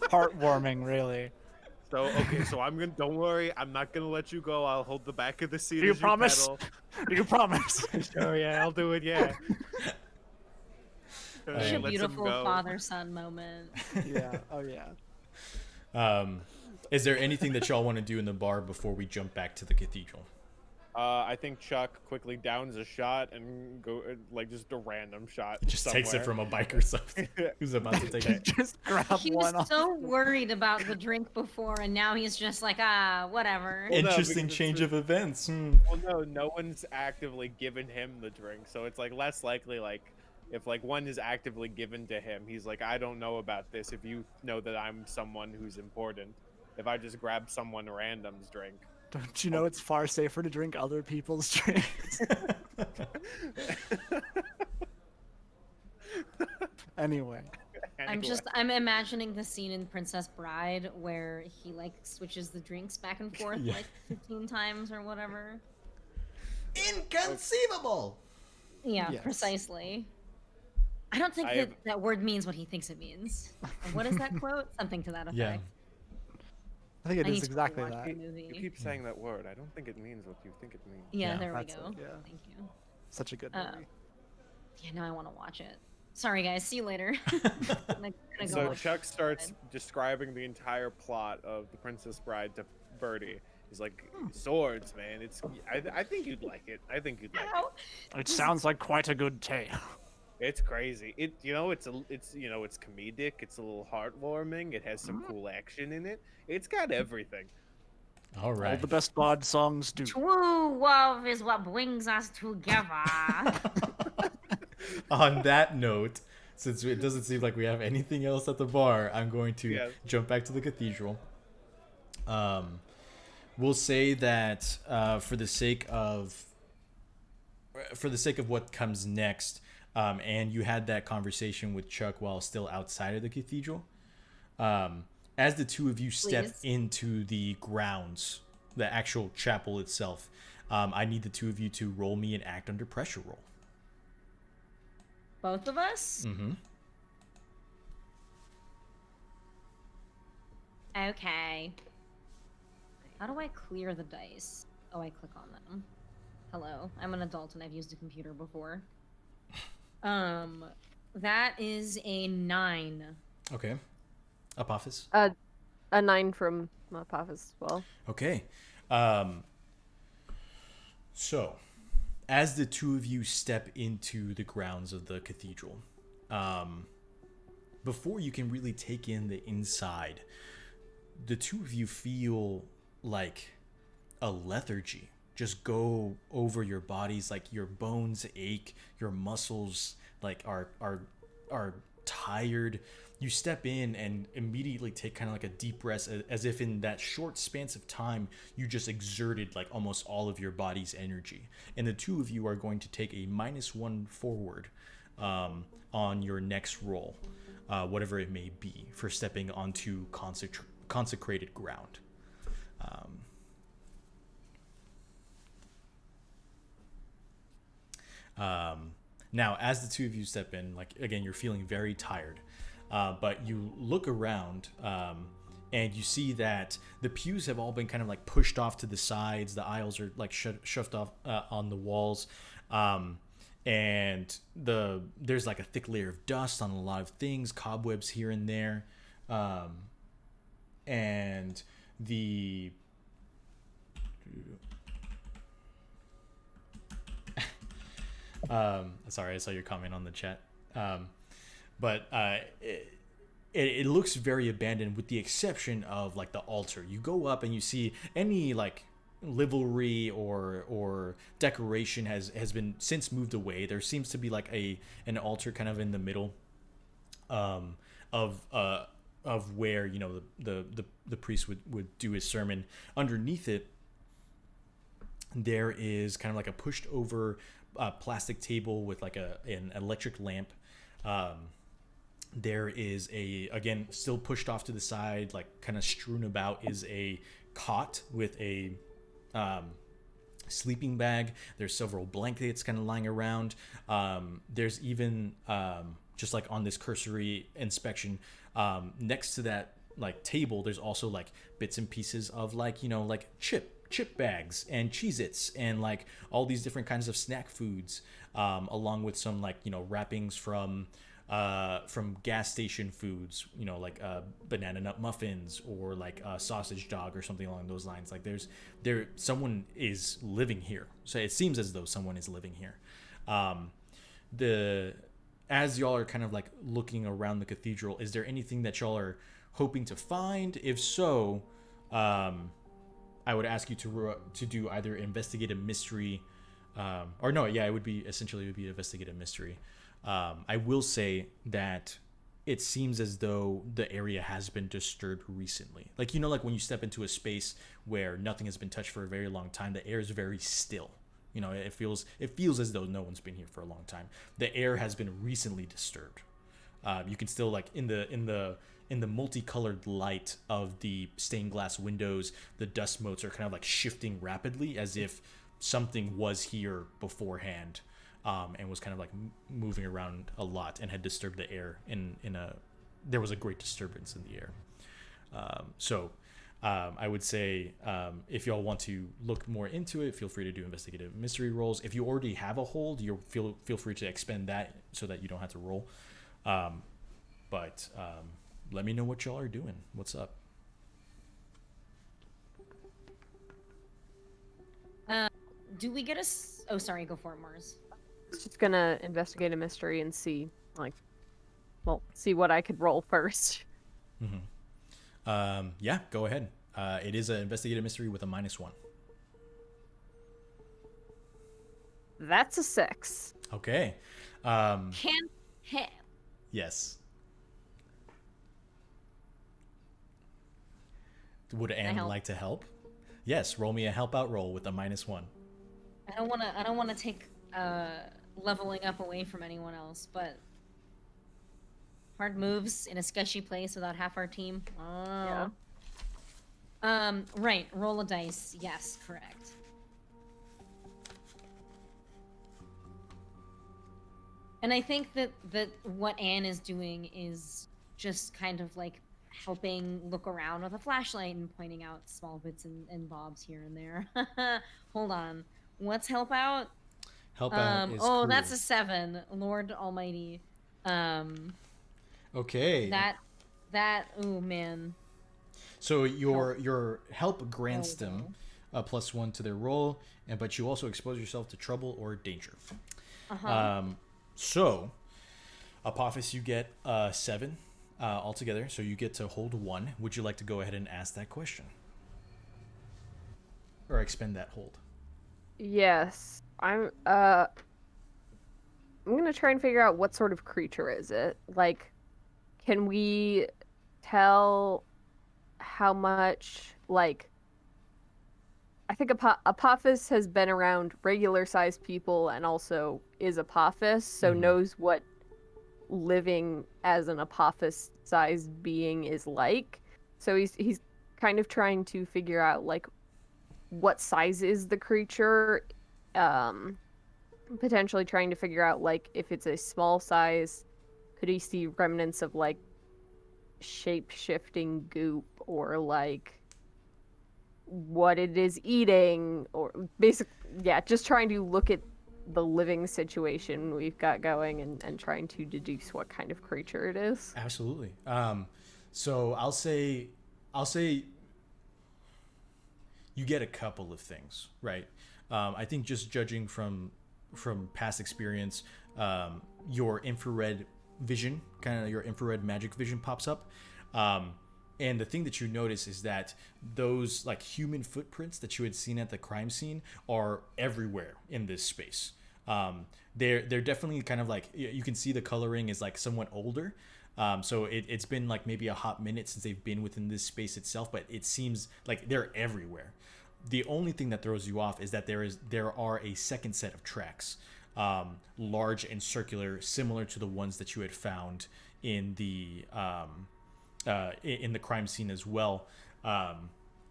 Heartwarming, really. So I'm gonna. Don't worry, I'm not gonna let you go. I'll hold the back of the seat. Do you as promise? pedal. Do you promise? Sure, yeah, I'll do it. Yeah. Such a Lets him beautiful go. father-son moment. Yeah. Oh yeah. Is there anything that y'all want to do in the bar before we jump back to the cathedral? I think Chuck quickly downs a shot and go like just a random shot. Just takes it from a bike or something. Who's about to take it? Just grab He one. was so worried about the drink before, and now he's just like, whatever. Well, no, Interesting because change it's of events. Well, no one's actively given him the drink, so it's like less likely. Like if like one is actively given to him, he's like, I don't know about this. If you know that I'm someone who's important, if I just grab someone random's drink. Don't you know it's far safer to drink other people's drinks? Anyway. I'm imagining the scene in Princess Bride where he like switches the drinks back and forth Yeah. like 15 times or whatever. Inconceivable. Yeah, Yes. precisely. I don't think that word means what he thinks it means. Or what is that quote? Something to that effect. Yeah. I think it I is need to exactly watch that. the movie. You keep saying that word. I don't think it means what you think it means. Yeah, Yeah, there we that's go. it, yeah. Thank you. Such a good Uh, movie. Yeah, now I want to watch it. Sorry, guys. See you later. Gonna go So watch Chuck it. starts describing the entire plot of The Princess Bride to Birdie. He's like, swords, man. I think you'd like it. I think you'd like it. Ow. It sounds like quite a good tale. It's crazy. It's comedic. It's a little heartwarming. It has some cool action in it. It's got everything. All All right. the best bard songs do. True love is what brings us together. On that note, since it doesn't seem like we have anything else at the bar, I'm going to jump back to the cathedral. We'll say that for the sake of what comes next, and you had that conversation with Chuck while still outside of the cathedral. As the two of you step Please. into the grounds, the actual chapel itself, I need the two of you to roll me an act under pressure roll. Both of us? Mm-hmm. Okay. How do I clear the dice? Oh, I click on them. Hello, I'm an adult and I've used a computer before. That is a 9. Okay. Apophis? A 9 from Apophis as well. Okay. So, as the two of you step into the grounds of the cathedral, before you can really take in the inside, the two of you feel like a lethargy just go over your bodies, like your bones ache, your muscles like are tired. You step in and immediately take kind of like a deep rest, as if in that short span of time you just exerted like almost all of your body's energy. And the two of you are going to take a -1 forward on your next roll, whatever it may be, for stepping onto consecrated ground. Now, as the two of you step in, like again, you're feeling very tired, but you look around and you see that the pews have all been kind of like pushed off to the sides. The aisles are like shoved off on the walls, and there's like a thick layer of dust on a lot of things, cobwebs here and there, and the sorry, I saw your comment on the chat. But it looks very abandoned, with the exception of like the altar. You go up and you see any like livery or decoration has been since moved away. There seems to be like an altar kind of in the middle of where, you know, the priest would do his sermon. Underneath it, there is kind of like a pushed over plastic table with like an electric lamp. There is again, still pushed off to the side, like kind of strewn about, is a cot with a sleeping bag. There's several blankets kind of lying around. There's even just like on this cursory inspection, next to that like table, there's also like bits and pieces of like, you know, like chip bags and Cheez-Its and like all these different kinds of snack foods, along with some like, you know, wrappings from gas station foods, you know, like banana nut muffins or like a sausage dog or something along those lines. Like someone is living here. So it seems as though someone is living here. As y'all are kind of like looking around the cathedral, is there anything that y'all are hoping to find? If so, I would ask you to do either investigate a mystery, or no, yeah, it would be investigate a mystery. I will say that it seems as though the area has been disturbed recently. Like, you know, like when you step into a space where nothing has been touched for a very long time, the air is very still. You know, it feels as though no one's been here for a long time. The air has been recently disturbed. You can still, like, in the multicolored light of the stained glass windows, the dust motes are kind of like shifting rapidly, as if something was here beforehand, and was kind of like moving around a lot and had disturbed the air there was a great disturbance in the air. I would say, if y'all want to look more into it, feel free to do investigative mystery rolls. If you already have a hold, you feel free to expend that so that you don't have to roll. Let me know what y'all are doing. What's up? Do we get oh, sorry, go for it, Mars. Just gonna investigate a mystery and see what I could roll first. Mm-hmm. Yeah, go ahead. It is an investigative mystery with a -1. That's a 6. Okay. Can hit. Yes. Would Anne like to help? Yes, roll me a help out roll with a -1. I don't wanna take leveling up away from anyone else, but hard moves in a sketchy place without half our team. Oh. Yeah. Right, roll a dice. Yes, correct. And I think that what Anne is doing is just kind of like helping look around with a flashlight and pointing out small bits and bobs here and there. Hold on. What's help out? Help out is oh, crew. that's a 7. Lord Almighty. Okay. Oh man. So your help grants them a +1 to their roll, but you also expose yourself to trouble or danger. So, Apophis, you get 7 altogether, so you get to hold 1. Would you like to go ahead and ask that question? Or expend that hold? Yes. I'm gonna try and figure out what sort of creature is it. Like, can we tell how much, like, I think Apophis has been around regular-sized people and also is Apophis, so knows what living as an Apophis-sized being is like. So he's kind of trying to figure out, like, what size is the creature, potentially trying to figure out, like, if it's a small size, could he see remnants of, like, shape-shifting goop, or, like, what it is eating, or just trying to look at the living situation we've got going and trying to deduce what kind of creature it is. Absolutely. So I'll say you get a couple of things, right? I think just judging from past experience, your infrared vision, kind of your infrared magic vision pops up. And the thing that you notice is that those like human footprints that you had seen at the crime scene are everywhere in this space. They're definitely kind of like, you can see the coloring is like somewhat older. So it's been like maybe a hot minute since they've been within this space itself, but it seems like they're everywhere. The only thing that throws you off is that there are a second set of tracks, large and circular, similar to the ones that you had found in the crime scene as well, or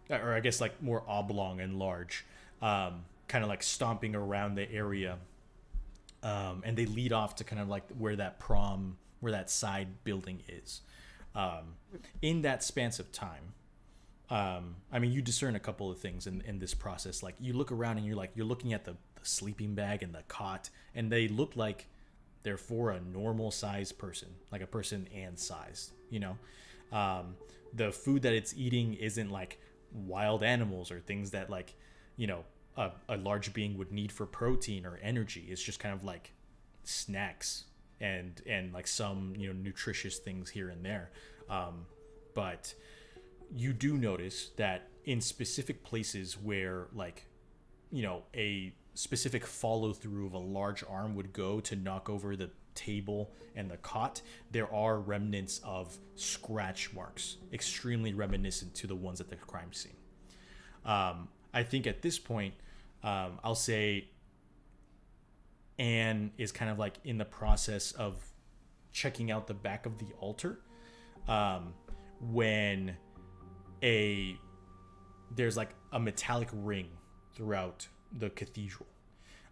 I guess like more oblong and large, kind of like stomping around the area, and they lead off to kind of like where that side building is. In that span of time, I mean, you discern a couple of things in this process. Like, you look around and you're looking at the sleeping bag and the cot, and they look like they're for a normal sized person, like a person Ann sized, you know. The food that it's eating isn't like wild animals or things that, like, you know, a large being would need for protein or energy. It's just kind of like snacks and like some, you know, nutritious things here and there. But you do notice that in specific places where, like, you know, a specific follow through of a large arm would go to knock over the table and the cot, there are remnants of scratch marks, extremely reminiscent to the ones at the crime scene. I think at this point, I'll say Anne is kind of like in the process of checking out the back of the altar, when there's like a metallic ring throughout the cathedral.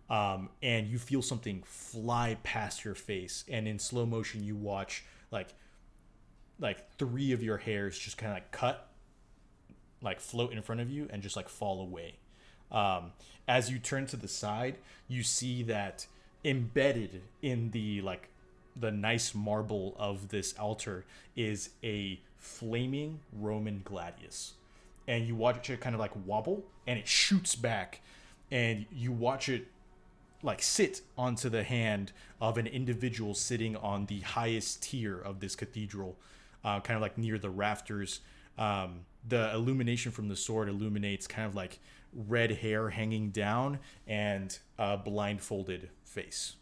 And you feel something fly past your face, and in slow motion you watch like 3 of your hairs just kind of like cut, like float in front of you and just like fall away. As you turn to the side, you see that embedded in the nice marble of this altar is a flaming Roman gladius, and you watch it kind of like wobble, and it shoots back, and you watch it like sit onto the hand of an individual sitting on the highest tier of this cathedral, kind of like near the rafters. The illumination from the sword illuminates kind of like red hair hanging down and a blindfolded face.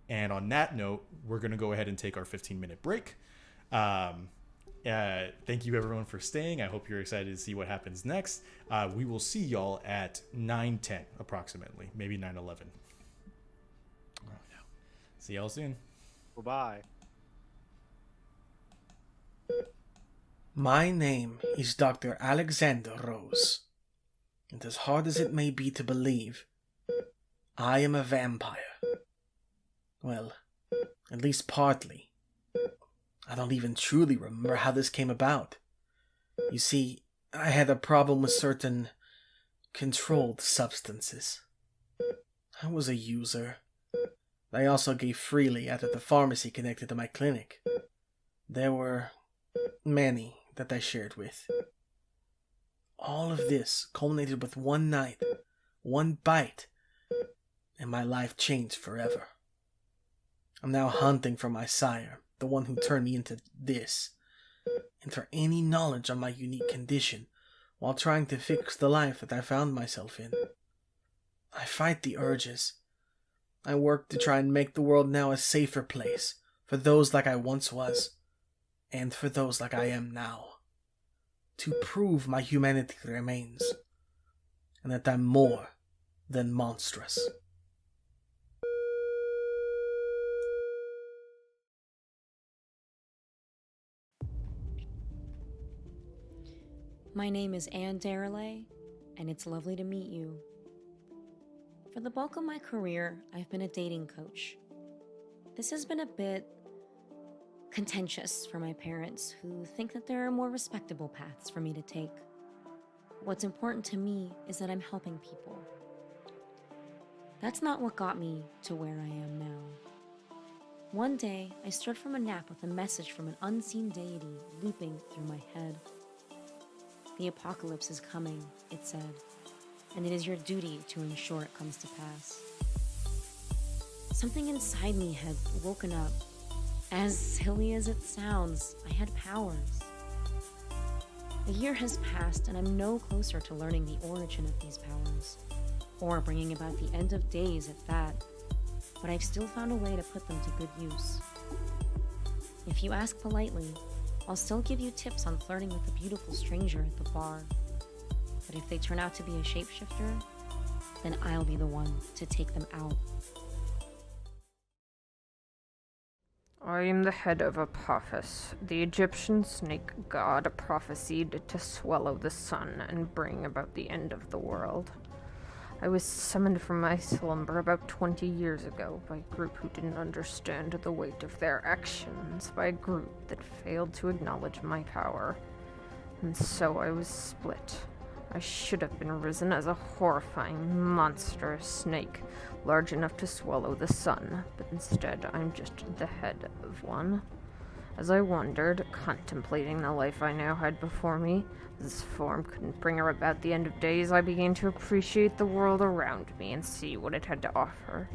And on that note, we're going to go ahead and take our 15-minute break. Thank you everyone for staying. I hope you're excited to see what happens next. We will see y'all at 9:10 approximately, maybe 9:11. See y'all soon. Bye-bye. My name is Dr. Alexander Rose, and as hard as it may be to believe, I am a vampire. Well, at least partly. I don't even truly remember how this came about. You see, I had a problem with certain controlled substances. I was a user. I also gave freely out of the pharmacy connected to my clinic. There were many that I shared with. All of this culminated with one night, one bite, and my life changed forever. I'm now hunting for my sire, the one who turned me into this, and for any knowledge on my unique condition, while trying to fix the life that I found myself in. I fight the urges. I work to try and make the world now a safer place for those like I once was, and for those like I am now. To prove my humanity remains, and that I'm more than monstrous. My name is Ann Darelay, and it's lovely to meet you. For the bulk of my career, I've been a dating coach. This has been a bit contentious for my parents, who think that there are more respectable paths for me to take. What's important to me is that I'm helping people. That's not what got me to where I am now. One day, I stirred from a nap with a message from an unseen deity looping through my head. The apocalypse is coming, it said, and it is your duty to ensure it comes to pass. Something inside me had woken up. As silly as it sounds, I had powers. A year has passed, and I'm no closer to learning the origin of these powers, or bringing about the end of days at that, but I've still found a way to put them to good use. If you ask politely, I'll still give you tips on flirting with a beautiful stranger at the bar. But if they turn out to be a shapeshifter, then I'll be the one to take them out. I am the head of Apophis, the Egyptian snake god prophesied to swallow the sun and bring about the end of the world. I was summoned from my slumber about 20 years ago by a group who didn't understand the weight of their actions, by a group that failed to acknowledge my power. And so I was split. I should have been risen as a horrifying, monstrous snake, large enough to swallow the sun, but instead I'm just the head of one. As I wondered, contemplating the life I now had before me, this form couldn't bring about the end of days, I began to appreciate the world around me and see what it had to offer.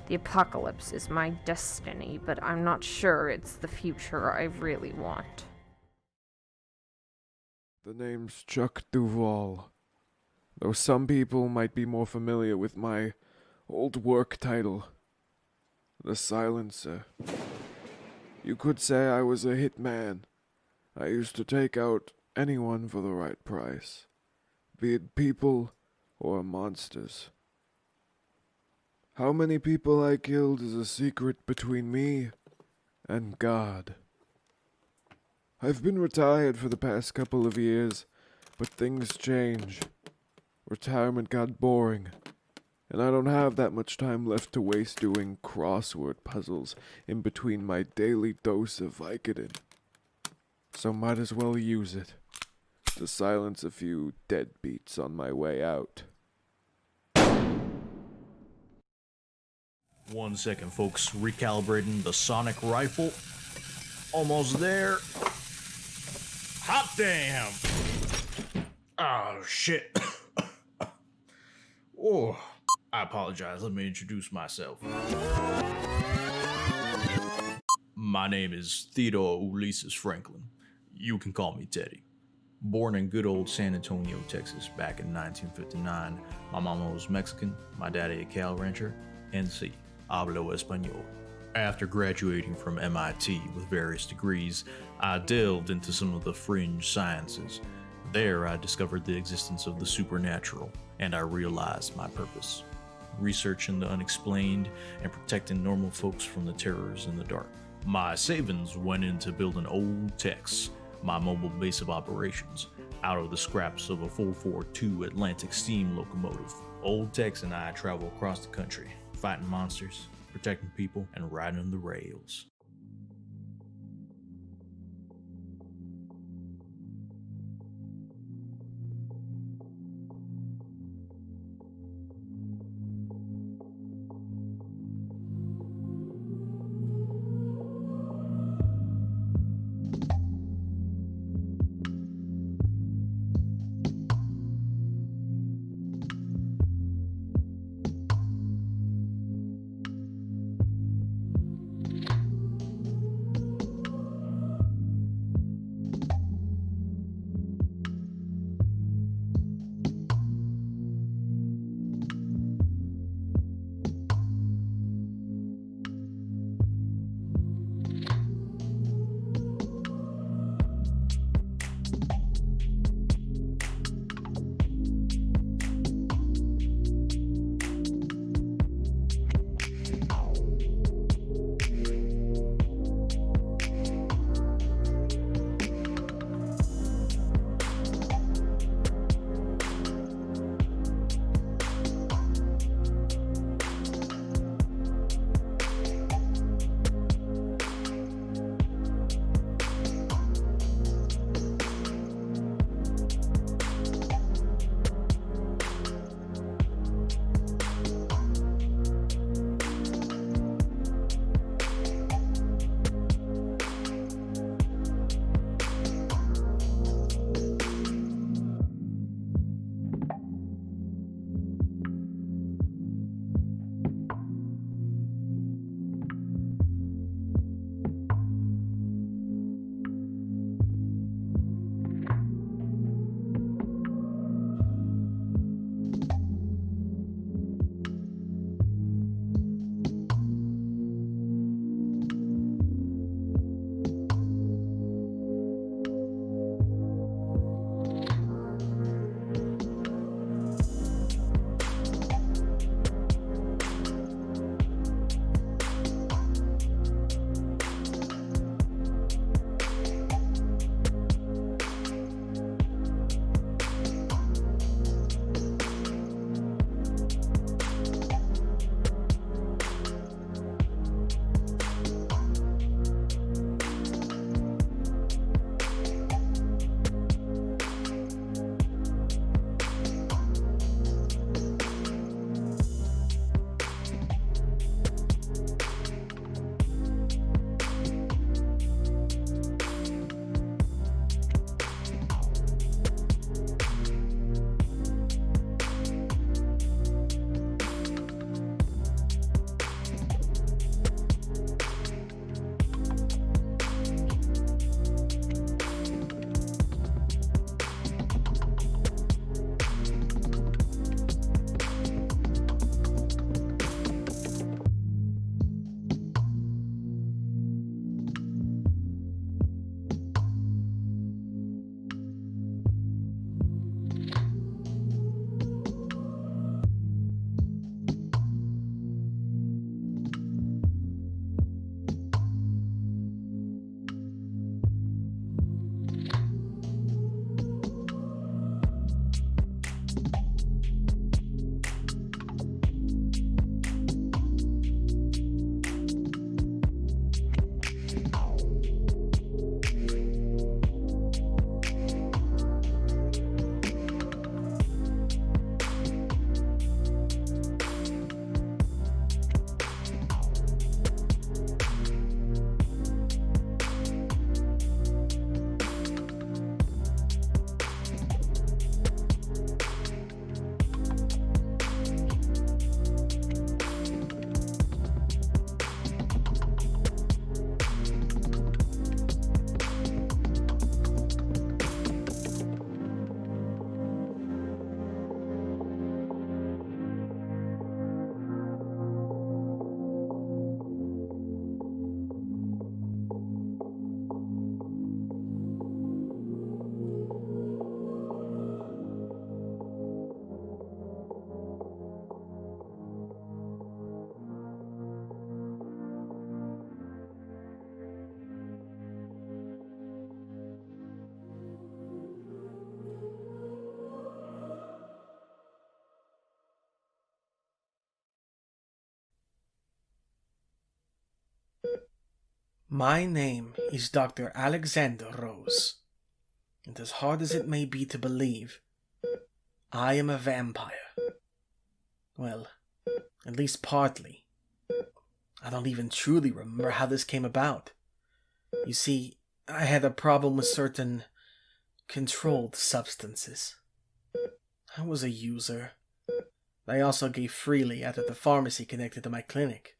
The apocalypse is my destiny, but I'm not sure it's the future I really want. The name's Chuck Duval, though some people might be more familiar with my old work title, the Silencer. You could say I was a hitman. I used to take out anyone for the right price, be it people or monsters. How many people I killed is a secret between me and God. I've been retired for the past couple of years, but things change. Retirement got boring, and I don't have that much time left to waste doing crossword puzzles in between my daily dose of Vicodin. So might as well use it to silence a few deadbeats on my way out. 1 second, folks. Recalibrating the sonic rifle. Almost there. Hot damn! Oh, shit. Oh, I apologize. Let me introduce myself. My name is Theodore Ulysses Franklin. You can call me Teddy. Born in good old San Antonio, Texas, back in 1959. My mama was Mexican, my daddy a cow rancher, and sí, hablo español. After graduating from MIT with various degrees, I delved into some of the fringe sciences. There, I discovered the existence of the supernatural, and I realized my purpose: researching the unexplained and protecting normal folks from the terrors in the dark. My savings went into building Old Tex, my mobile base of operations, out of the scraps of a 442 Atlantic steam locomotive. Old Tex and I travel across the country, fighting monsters, protecting people, and riding the rails. My name is Dr. Alexander Rose, and as hard as it may be to believe, I am a vampire. Well, at least partly. I don't even truly remember how this came about. You see, I had a problem with certain controlled substances. I was a user. I also gave freely out of the pharmacy connected to my clinic.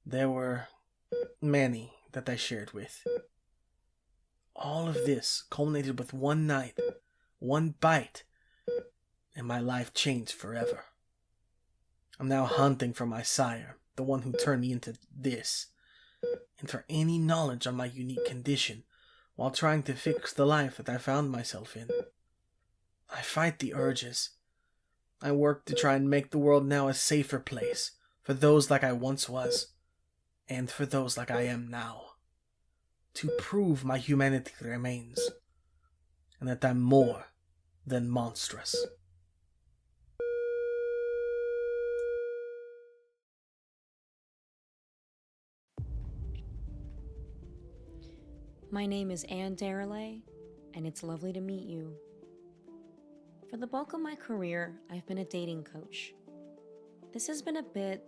There were many that I shared with. All of this culminated with one night, one bite, and my life changed forever. I'm now hunting for my sire, the one who turned me into this, and for any knowledge on my unique condition, while trying to fix the life that I found myself in. I fight the urges. I work to try and make the world now a safer place for those like I once was, and for those like I am now. To prove my humanity remains, and that I'm more than monstrous. My name is Ann Darelay, and it's lovely to meet you. For the bulk of my career, I've been a dating coach. This has been a bit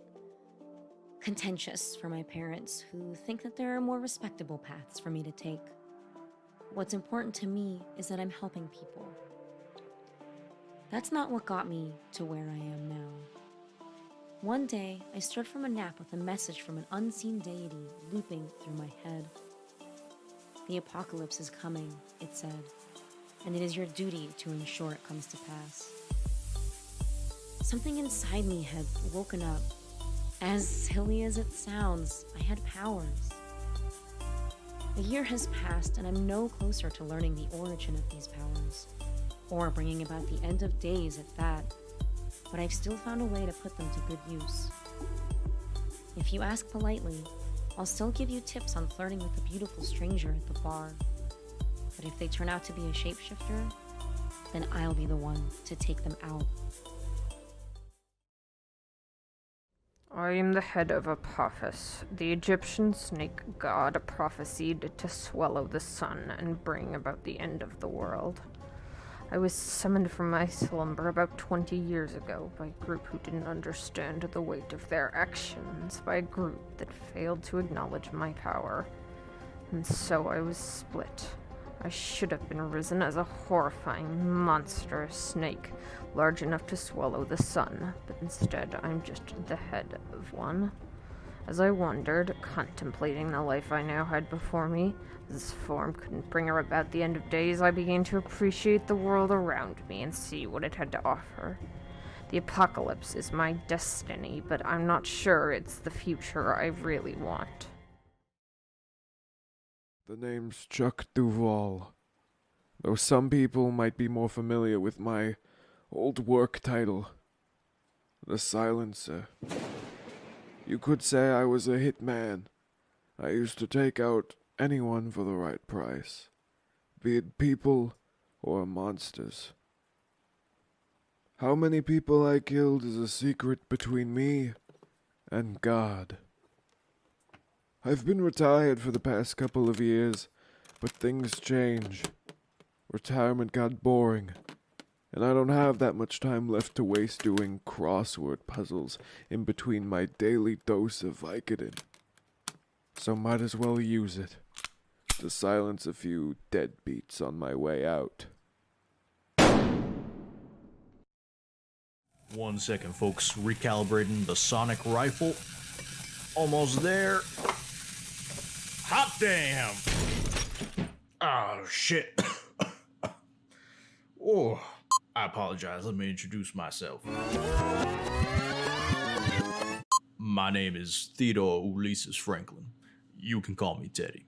contentious for my parents, who think that there are more respectable paths for me to take. What's important to me is that I'm helping people. That's not what got me to where I am now. One day, I stood from a nap with a message from an unseen deity looping through my head. The apocalypse is coming, it said, and it is your duty to ensure it comes to pass. Something inside me had woken up. As silly as it sounds, I had powers. A year has passed, and I'm no closer to learning the origin of these powers, or bringing about the end of days at that, but I've still found a way to put them to good use. If you ask politely, I'll still give you tips on flirting with the beautiful stranger at the bar. But if they turn out to be a shapeshifter, then I'll be the one to take them out. I am the head of Apophis, the Egyptian snake god prophesied to swallow the sun and bring about the end of the world. I was summoned from my slumber about 20 years ago by a group who didn't understand the weight of their actions, by a group that failed to acknowledge my power. And so I was split. I should have been risen as a horrifying, monstrous snake, large enough to swallow the sun, but instead I'm just the head of one. As I wondered, contemplating the life I now had before me, this form couldn't bring about the end of days, I began to appreciate the world around me and see what it had to offer. The apocalypse is my destiny, but I'm not sure it's the future I really want. The name's Chuck Duval, though some people might be more familiar with my old work title, the Silencer. You could say I was a hitman. I used to take out anyone for the right price, be it people or monsters. How many people I killed is a secret between me and God. I've been retired for the past couple of years, but things change. Retirement got boring, and I don't have that much time left to waste doing crossword puzzles in between my daily dose of Vicodin. So might as well use it to silence a few deadbeats on my way out. 1 second, folks. Recalibrating the sonic rifle. Almost there. Hot damn! Oh, shit. Oh, I apologize. Let me introduce myself. My name is Theodore Ulysses Franklin. You can call me Teddy.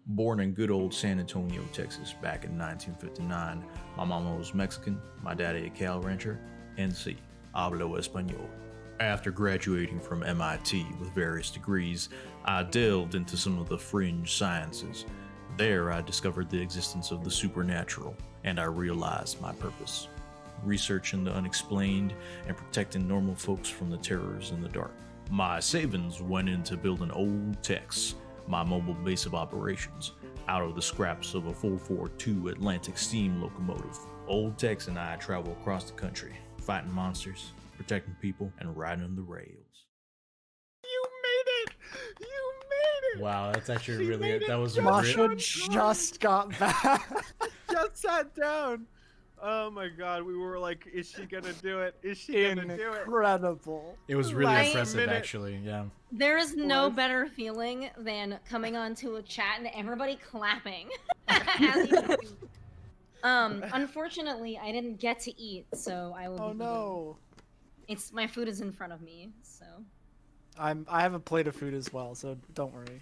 Born in good old San Antonio, Texas, back in 1959. My mama was Mexican, my daddy a cow rancher, and sí, hablo español. After graduating from MIT with various degrees, I delved into some of the fringe sciences. There, I discovered the existence of the supernatural, and I realized my purpose: researching the unexplained and protecting normal folks from the terrors in the dark. My savings went into building old techs, my mobile base of operations, out of the scraps of a 442 Atlantic steam locomotive. Old Tex and I travel across the country, fighting monsters, protecting people, and riding the rails. You made it! You made it! Wow, that's actually She really made it that was just Masha really, on just got back. Just sat down. Oh my god, we were like, is she gonna do it? Is she gonna do it? Incredible. it was really Last impressive minute. actually. Yeah. There is no Was- better feeling than coming onto a chat and everybody clapping. as you do. Unfortunately, I didn't get to eat, so I will. Oh be eating. no. It's my food is in front of me, so. I have a plate of food as well, so don't worry.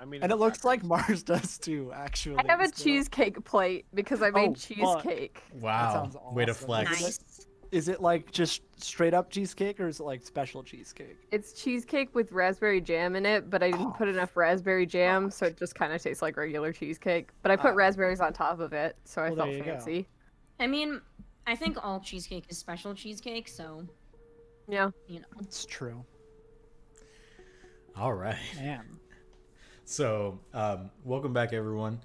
I mean, And it it's looks like crackers. Mars does too, actually. I have a so- cheesecake plate because I made Oh, fuck. cheesecake. Wow. sounds Way to awesome. flex. Nice. Is it like just straight up cheesecake or is it like special cheesecake? It's cheesecake with raspberry jam in it, but I didn't put enough raspberry jam, so it just kind of tastes like regular cheesecake. But I put Ah. raspberries on top of it, so I Well, felt there you go. fancy. I mean, I think all cheesecake is special cheesecake, so, Yeah. you know. It's true. All right. Man. So, welcome back, everyone.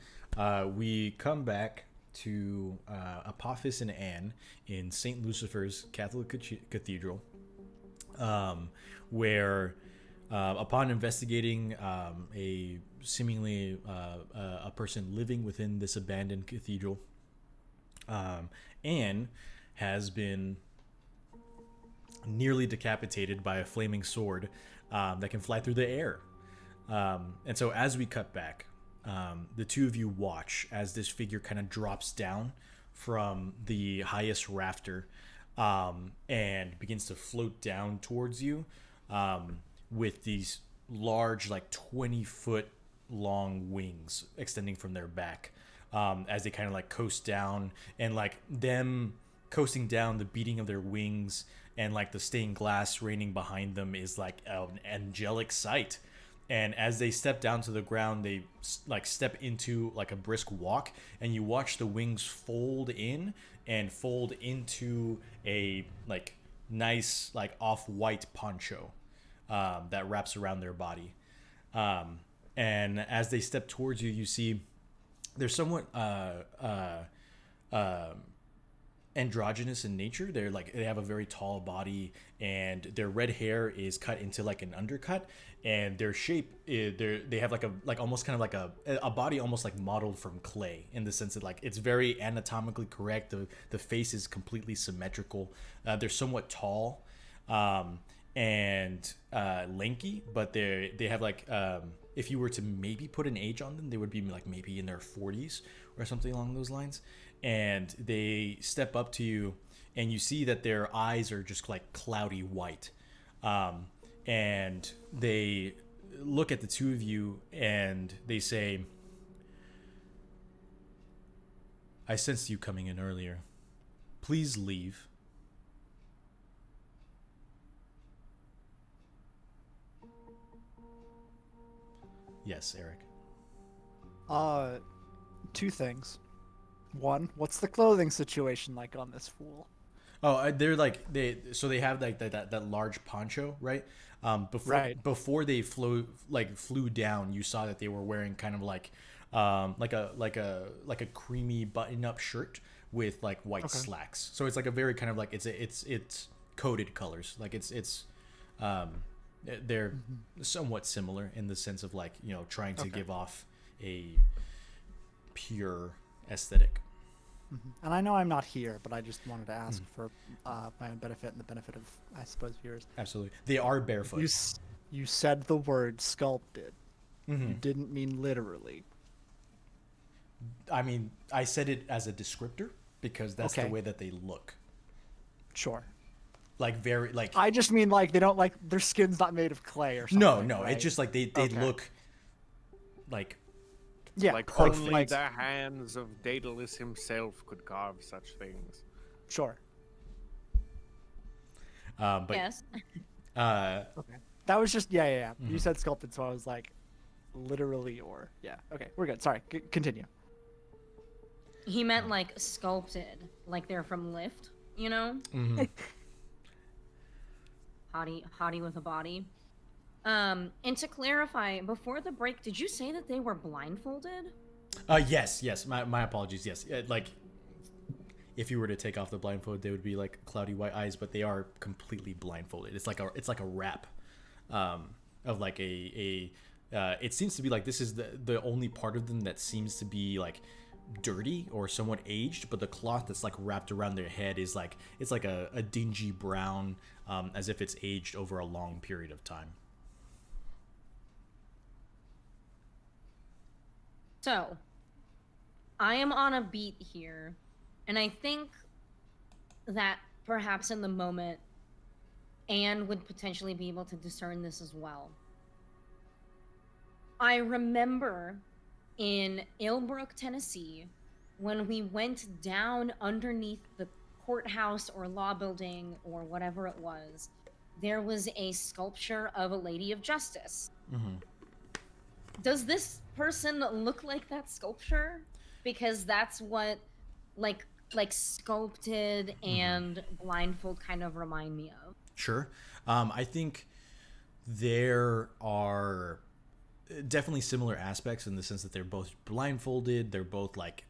We come back to Apophis and Ann in St. Lucifer's Catholic Cathedral, where, upon investigating a seemingly a person living within this abandoned cathedral, Anne has been nearly decapitated by a flaming sword that can fly through the air. And so as we cut back, the two of you watch as this figure kind of drops down from the highest rafter and begins to float down towards you with these large, like 20-foot long wings extending from their back as they kind of like coast down, and like them coasting down, the beating of their wings and like the stained glass raining behind them is like an angelic sight. And as they step down to the ground, they like step into like a brisk walk, and you watch the wings fold in and fold into a like nice like off-white poncho that wraps around their body. And as they step towards you, you see they're somewhat androgynous in nature. They're like, they have a very tall body, and their red hair is cut into like an undercut, and their shape is, they have like a almost kind of like a body almost like modeled from clay, in the sense that like it's very anatomically correct. The face is completely symmetrical. They're somewhat tall and lanky, but they have like if you were to maybe put an age on them, they would be like maybe in their 40s or something along those lines. And they step up to you, and you see that their eyes are just like cloudy white. And they look at the two of you and they say, "I sensed you coming in earlier. Please leave." Yes, Eric. Two things. One, what's the clothing situation like on this fool? Oh, they're like they have like that large poncho, right? Before they flew down, you saw that they were wearing kind of like a creamy button-up shirt with like white slacks. So it's like a very kind of like it's coded colors. Like they're somewhat similar in the sense of like, you know, trying to give off a pure aesthetic. And I know I'm not here, but I just wanted to ask for my own benefit and the benefit of, I suppose, viewers. Absolutely. They are barefoot. You said the word sculpted. Mm-hmm. You didn't mean literally. I mean, I said it as a descriptor because that's the Okay. way that they look. Sure. Like very like I just mean like they don't like their skin's not made of clay or something. no, right? it's just like they Okay. look like yeah, Like perfect. only Like, the hands of Daedalus himself could carve such things. sure. but Yes. Okay. That was just yeah. Mm-hmm. You said sculpted, so I was like, literally or yeah. Okay, we're good. Sorry. Continue. He meant like sculpted, like they're from Lift, you know? mhm. Hottie with a body. And to clarify, before the break, did you say that they were blindfolded? Yes. My apologies. Yes, like if you were to take off the blindfold, they would be like cloudy white eyes, but they are completely blindfolded. It's like a wrap, of like a. It seems to be like this is the only part of them that seems to be like dirty or somewhat aged, but the cloth that's like wrapped around their head is like it's like a dingy brown, as if it's aged over a long period of time. So, I am on a beat here, and I think that perhaps in the moment, Anne would potentially be able to discern this as well. I remember in Illbrook, Tennessee, when we went down underneath the courthouse or law building or whatever it was, there was a sculpture of a Lady of Justice. Mm-hmm. Does this person look like that sculpture? Because that's what like sculpted and blindfold kind of remind me of. Sure. I think there are definitely similar aspects in the sense that they're both blindfolded. They're both like,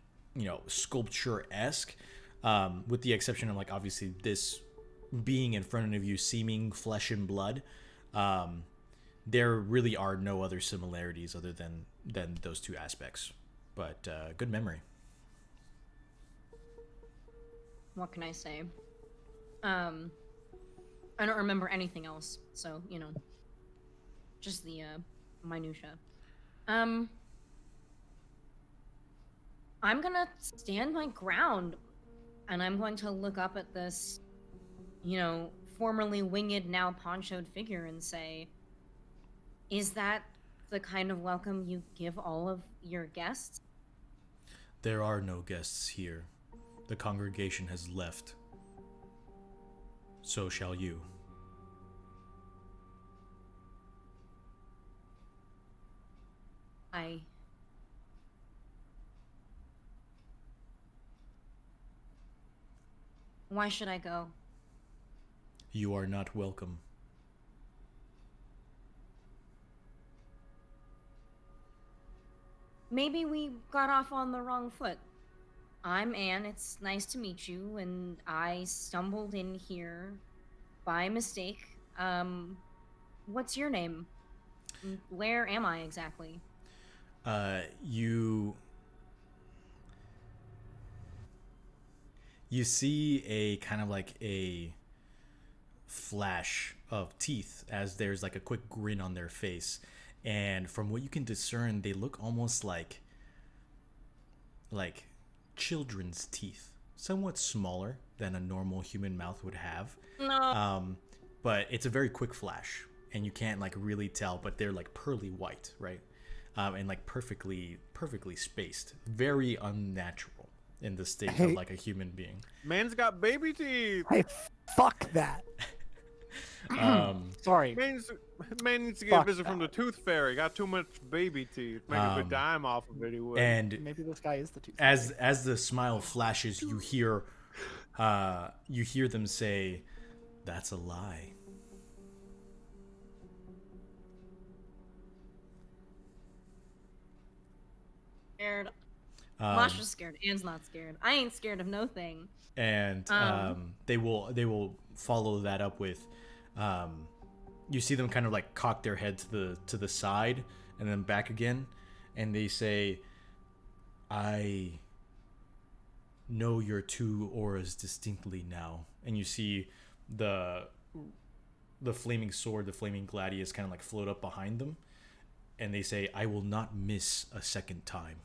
sculpture-esque, with the exception of like obviously this being in front of you seeming flesh and blood. There really are no other similarities other than those two aspects. But good memory. What can I say? I don't remember anything else, so just the minutia. I'm gonna stand my ground, and I'm going to look up at this, formerly winged, now ponchoed figure and say, is that the kind of welcome you give all of your guests? There are no guests here. The congregation has left. So shall you. Why should I go? You are not welcome. Maybe we got off on the wrong foot. I'm Anne, it's nice to meet you, and I stumbled in here by mistake. What's your name? Where am I exactly? You see a kind of like a flash of teeth as there's like a quick grin on their face. And from what you can discern, they look almost like children's teeth, somewhat smaller than a normal human mouth would have. No. But it's a very quick flash, and you can't like really tell, but they're like pearly white, right? And like perfectly spaced, very unnatural in the state of like a human being. Man's got baby teeth. Hey, fuck that. Sorry. Man needs to get a visit from the tooth fairy. Got too much baby teeth. Make a good dime off of it. He would. And maybe this guy is the tooth fairy. As the smile flashes, you hear them say, "That's a lie." Scared. Masha's scared. Anne's not scared. I ain't scared of no thing. And they will follow that up with, you see them kind of like cock their head to the side and then back again, and they say, "I know your two auras distinctly now." And you see the flaming sword, the flaming gladius kind of like float up behind them, and they say, "I will not miss a second time."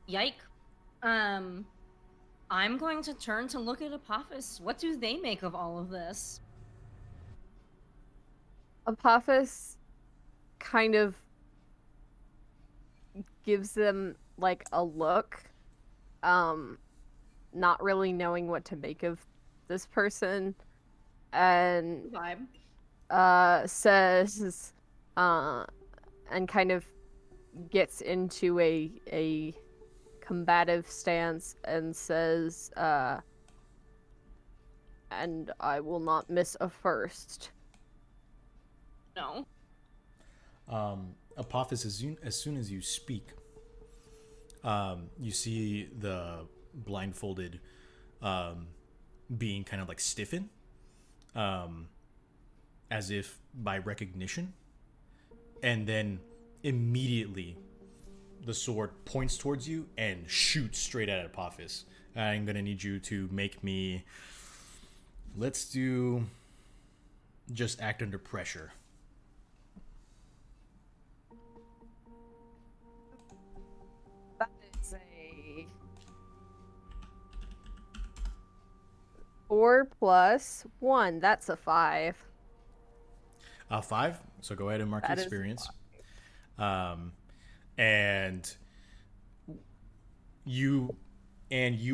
Yike. I'm going to turn to look at Apophis. What do they make of all of this? Apophis kind of gives them like a look, not really knowing what to make of this person, and Vibe. says, and kind of gets into a combative stance and says, and I will not miss a first. No. Apophis, as soon as you speak, you see the blindfolded being kind of like stiffen, as if by recognition, and then immediately the sword points towards you and shoots straight at Apophis. I'm gonna need you to make me, let's do just act under pressure. That is a 4 + 1. That's a 5. 5. So go ahead and mark That is experience. And you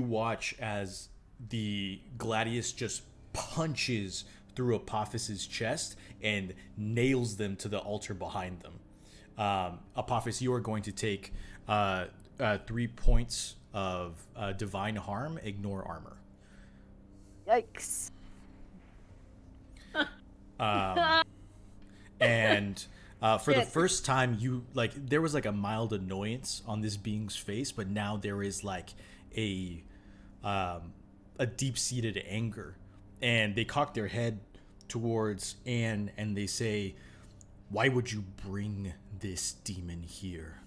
watch as the gladius just punches through Apophis's chest and nails them to the altar behind them. Apophis, you are going to take 3 points of divine harm, ignore armor. Yikes. And for the first time, you there was like a mild annoyance on this being's face, but now there is like a deep-seated anger, and they cock their head towards Anne and they say, "Why would you bring this demon here?"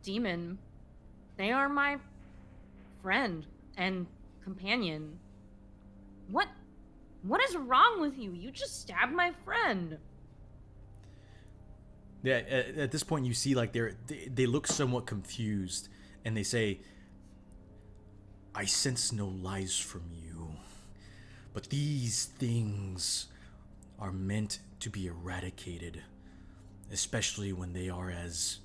Demon, they are my friend and companion. What is wrong with you? You just stabbed my friend. Yeah, at this point you see like they look somewhat confused, and they say, "I sense no lies from you, but these things are meant to be eradicated, especially when they are as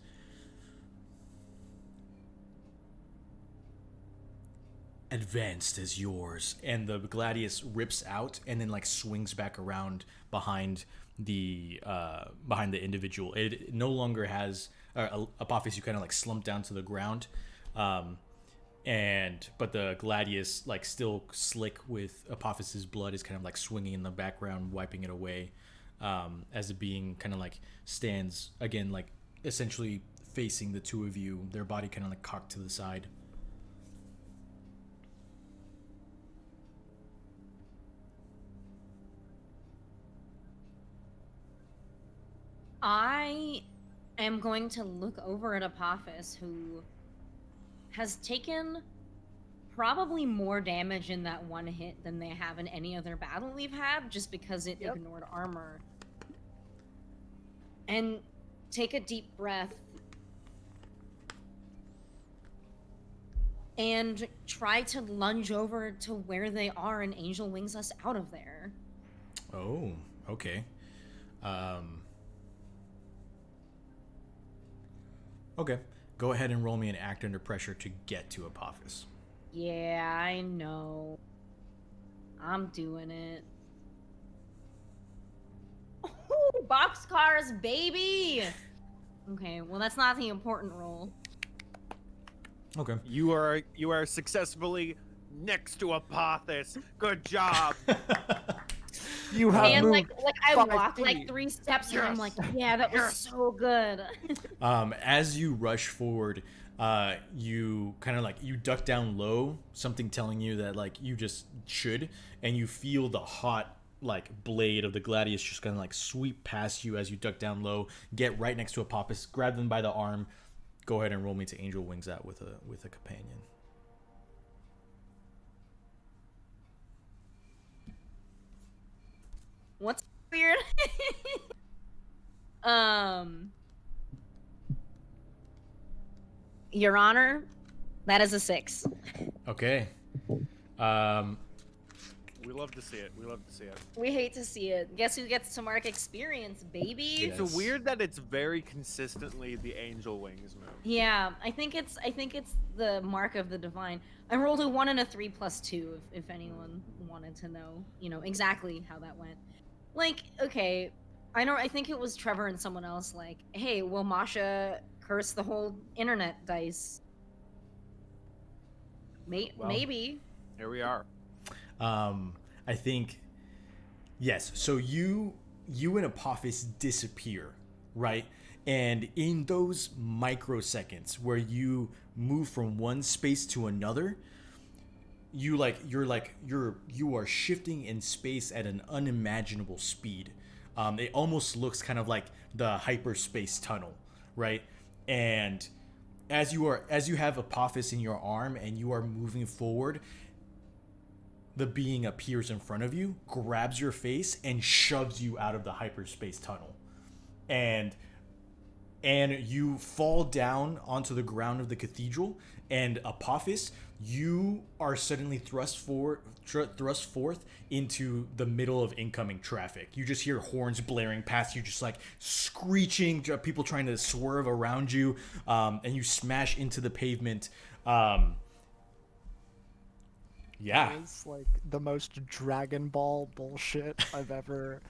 advanced as yours." And the gladius rips out and then like swings back around behind the individual. It no longer has Apophis. You kind of like slump down to the ground, but the gladius, like still slick with Apophis's blood, is kind of like swinging in the background, wiping it away, as the being kind of like stands again, like essentially facing the two of you, their body kind of like cocked to the side. I am going to look over at Apophis, who has taken probably more damage in that one hit than they have in any other battle we've had, just because it ignored armor. And take a deep breath and try to lunge over to where they are and angel wings us out of there. Oh, okay. Okay, go ahead and roll me an act under pressure to get to Apophis. Yeah, I know. I'm doing it. Oh, boxcars, baby! Okay, well that's not the important roll. Okay. You are successfully next to Apophis. Good job. You have And moved like I 5 walked feet. like 3 steps and I'm like, yeah, that was so good. As you rush forward, you kind of like you duck down low, something telling you that like you just should, and you feel the hot like blade of the gladius just kind of like sweep past you as you duck down low, get right next to Apophis, grab them by the arm. Go ahead and roll me to angel wings out with a companion. What's weird? Your Honor, that is a 6. Okay. We love to see it. We love to see it. We hate to see it. Guess who gets to mark experience, baby? Yes. It's weird that it's very consistently the angel wings move. Yeah, I think it's the mark of the divine. I rolled a 1 and a 3 plus 2 if anyone wanted to know, exactly how that went. Like, okay, I think it was Trevor and someone else like, "Hey, will Masha curse the whole internet dice?" Well, Maybe. Here we are. I think, yes. So you and Apophis disappear, right? And in those microseconds where you move from one space to another, you are shifting in space at an unimaginable speed. It almost looks kind of like the hyperspace tunnel, right? And as you have Apophis in your arm and you are moving forward, the being appears in front of you, grabs your face, and shoves you out of the hyperspace tunnel. And you fall down onto the ground of the cathedral, and Apophis, you are suddenly thrust forth into the middle of incoming traffic. You just hear horns blaring past you, just like screeching, people trying to swerve around you, and you smash into the pavement. Yeah, It's like the most Dragon Ball bullshit I've ever.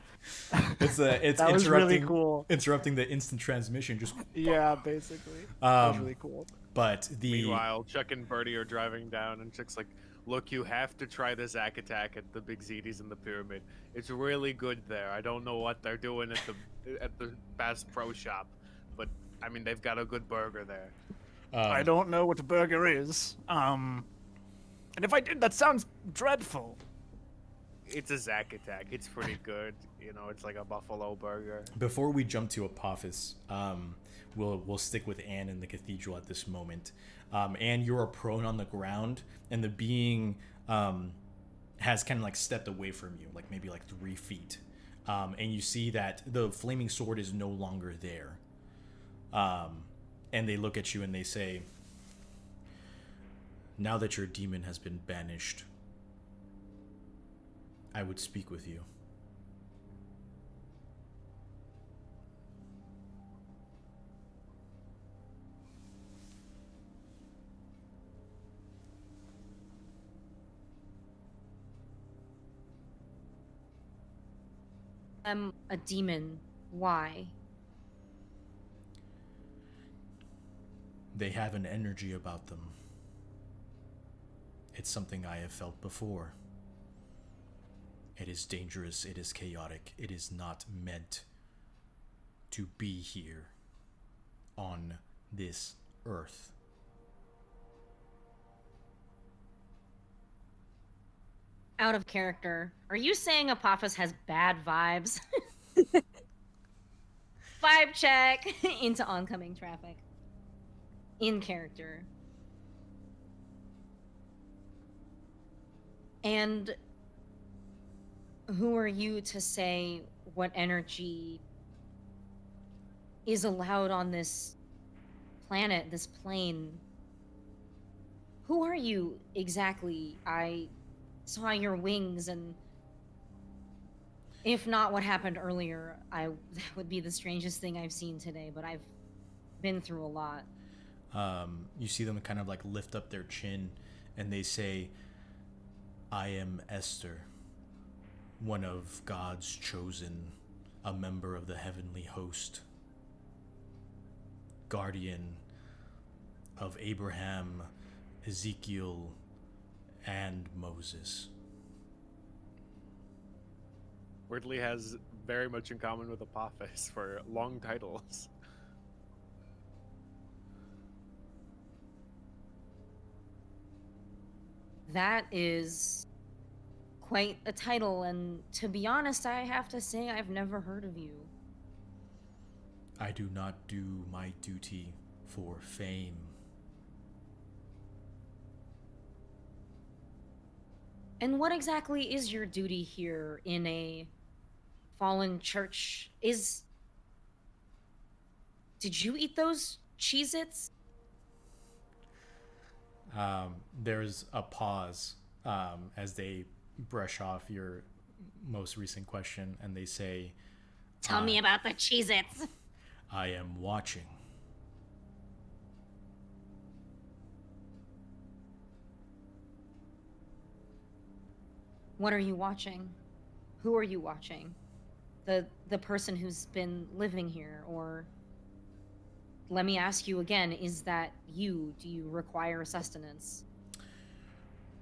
it's that was interrupting, really cool. interrupting the instant transmission. Just Yeah, basically. That was really cool. But Meanwhile, Chuck and Bertie are driving down, and Chuck's like, "Look, you have to try the Zack attack at the Big Zedis in the pyramid. It's really good there. I don't know what they're doing at the Bass Pro Shop, but I mean they've got a good burger there." I don't know what a burger is. And if I did, that sounds dreadful. It's a Zack attack. It's pretty good. It's like a buffalo burger. Before we jump to Apophis, we'll stick with Anne in the cathedral at this moment. Anne, you're prone on the ground, and the being has kind of like stepped away from you, like maybe like 3 feet. And you see that the flaming sword is no longer there. And they look at you and they say, "Now that your demon has been banished, I would speak with you." I'm a demon. Why? They have an energy about them. It's something I have felt before. It is dangerous, it is chaotic, it is not meant to be here on this earth. Out of character. Are you saying Apophis has bad vibes? Vibe check into oncoming traffic. In character. And who are you to say what energy is allowed on this planet, this plane? Who are you exactly? I saw your wings, and if not what happened earlier, that would be the strangest thing I've seen today, but I've been through a lot. You see them kind of like lift up their chin and they say, "I am Esther, one of God's chosen, a member of the heavenly host, guardian of Abraham, Ezekiel, and Moses." Weirdly has very much in common with Apophis for long titles. That is quite a title, and to be honest, I have to say I've never heard of you. I do not do my duty for fame. And what exactly is your duty here in a fallen church? Did you eat those Cheez-Its? There's a pause as they brush off your most recent question, and they say, Tell me about the Cheez-Its. I am watching. What are you watching? Who are you watching? The person who's been living here, or let me ask you again, is that you? Do you require sustenance?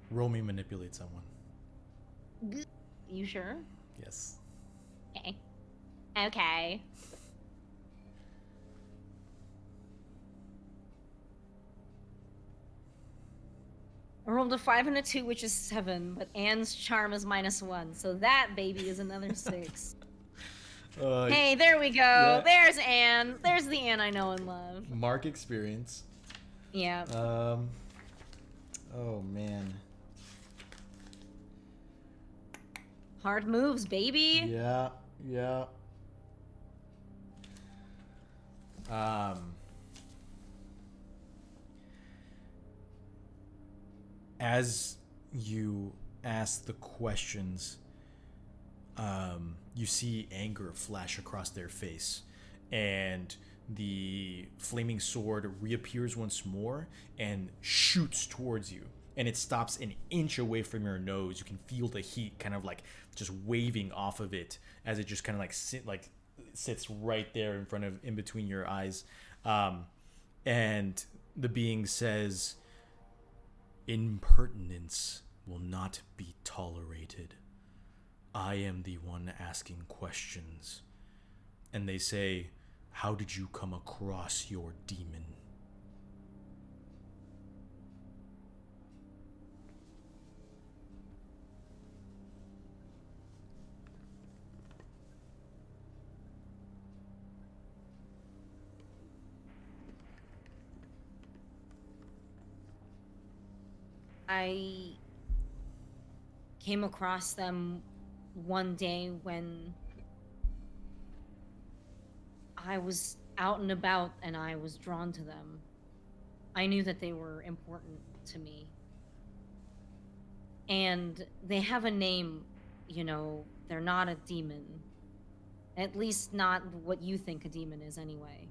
Roll me manipulate someone. You sure? Yes. Okay. Okay. I rolled a 5 and a 2, which is 7, but Anne's charm is -1, so that baby is another 6. Hey, there we go. Yeah. There's Anne. There's the Anne I know and love. Mark experience. Yeah. Oh man. Hard moves, baby. Yeah. As you ask the questions, you see anger flash across their face, and the flaming sword reappears once more and shoots towards you, and it stops an inch away from your nose. You can feel the heat kind of like just waving off of it as it just kind of like sits right there in between your eyes, and the being says, "Impertinence will not be tolerated. I am the one asking questions." And they say, "How did you come across your demon?" I came across them one day when I was out and about and I was drawn to them. I knew that they were important to me. And they have a name, you know, they're not a demon. At least not what you think a demon is anyway.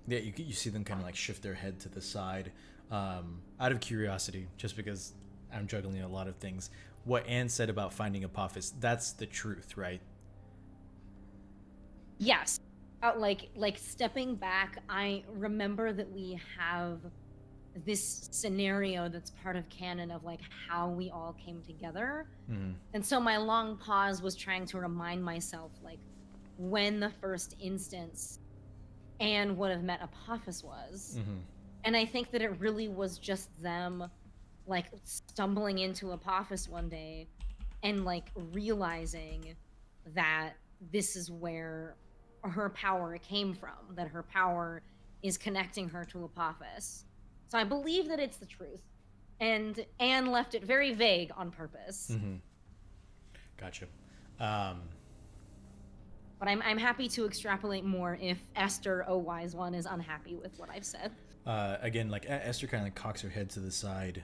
Yeah, you see them kind of like shift their head to the side, out of curiosity, just because I'm juggling a lot of things. What Anne said about finding Apophis, that's the truth, right? Yes. Like stepping back, I remember that we have this scenario that's part of canon of like how we all came together. Mm-hmm. And so my long pause was trying to remind myself like when the first instance Anne would have met Apophis was. Mm-hmm. And I think that it really was just them like stumbling into Apophis one day and like realizing that this is where her power came from, that her power is connecting her to Apophis. So I believe that it's the truth. And Anne left it very vague on purpose. Mm-hmm. Gotcha. But I'm happy to extrapolate more if Esther, oh wise one, is unhappy with what I've said. Again, like Esther kind of like cocks her head to the side,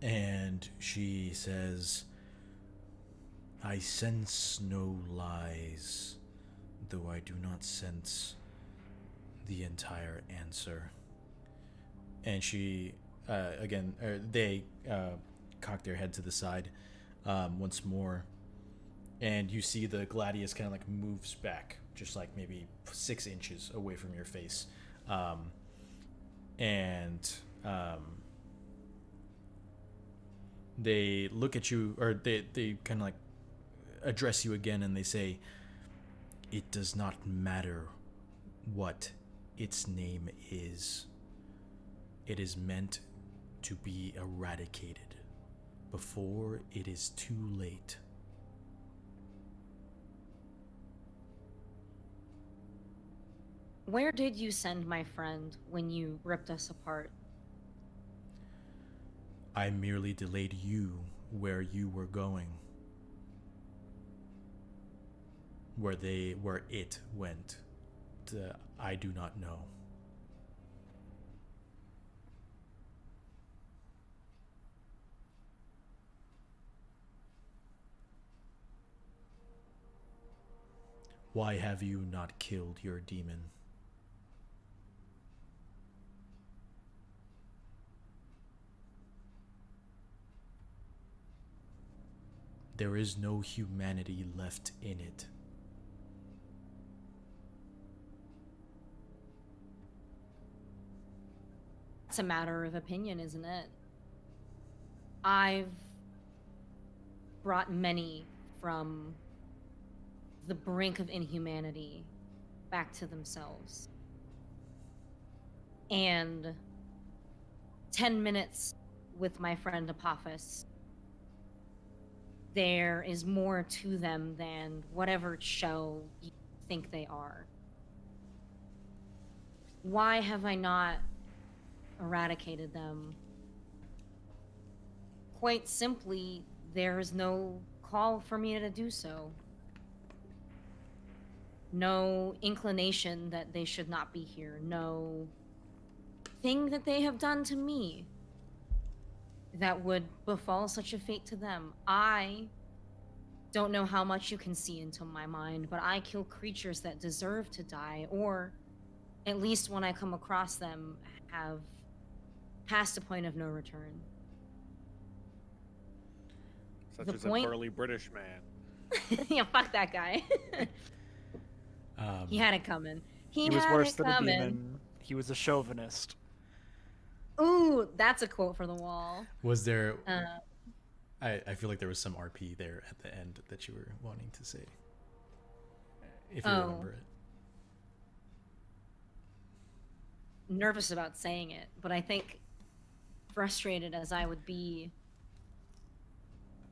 and she says, "I sense no lies, though I do not sense the entire answer." And she, they cock their head to the side once more. And you see the gladius kind of like moves back, just like maybe 6 inches away from your face. They look at you, or they kind of like address you again, and they say, "It does not matter what its name is. It is meant to be eradicated before it is too late." Where did you send my friend when you ripped us apart? I merely delayed you where you were going. Where it went, I do not know. Why have you not killed your demon? There is no humanity left in it. It's a matter of opinion, isn't it? I've brought many from the brink of inhumanity back to themselves. And 10 minutes with my friend Apophis, there is more to them than whatever shell you think they are. Why have I not eradicated them? Quite simply, there is no call for me to do so. No inclination that they should not be here. No thing that they have done to me that would befall such a fate to them. I don't know how much you can see into my mind, but I kill creatures that deserve to die, or at least when I come across them, have passed a point of no return. Such The as point- a burly British man. Yeah, fuck that guy. He had it coming. He was had worse it than a coming. demon. He was a chauvinist. Ooh, that's a quote for the wall. Was there... Uh, I feel like there was some RP there at the end that you were wanting to say. If you Oh. remember it. Nervous about saying it, but I think frustrated as I would be.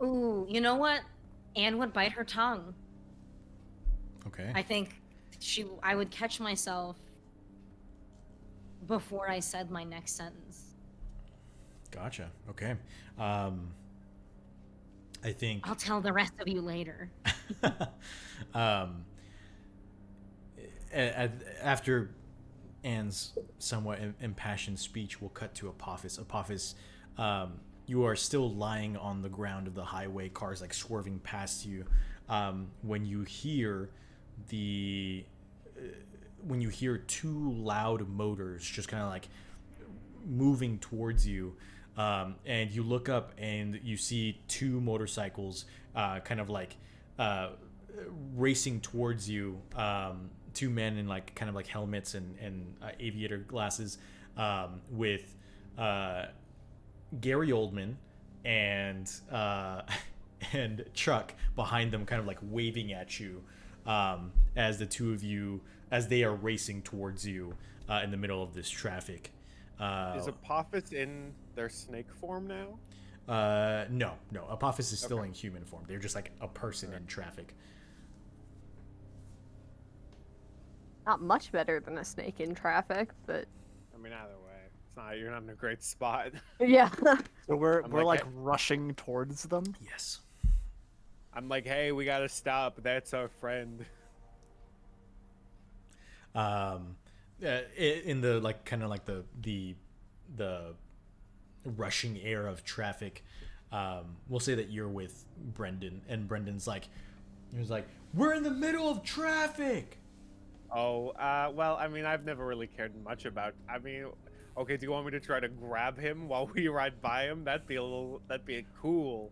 Ooh, you know what? Anne would bite her tongue. Okay. I think I would catch myself before I said my next sentence. Gotcha. Okay. I think... I'll tell the rest of you later. After Anne's somewhat impassioned speech, we'll cut to Apophis. Apophis, you are still lying on the ground of the highway, cars like swerving past you. When you hear two loud motors just kind of like moving towards you, and you look up and you see two motorcycles kind of like racing towards you. Two men in like kind of like helmets and aviator glasses, with Gary Oldman and Chuck behind them, kind of like waving at you, as the two of you, as they are racing towards you in the middle of this traffic. Is Apophis in their snake form now? No. Apophis is still Okay. in human form. They're just like a person in traffic. Not much better than a snake in traffic, but I mean, either way, it's not. You're not in a great spot. yeah. So we're I'm like like, rushing towards them. Yes. I'm like, hey, we gotta stop. That's our friend. In the like kind of like the rushing air of traffic, we'll say that you're with Brendan, and Brendan's like, he was like, we're in the middle of traffic. Oh, well, I mean, I've never really cared much about. I mean, okay, do you want me to try to grab him while we ride by him? That'd be cool.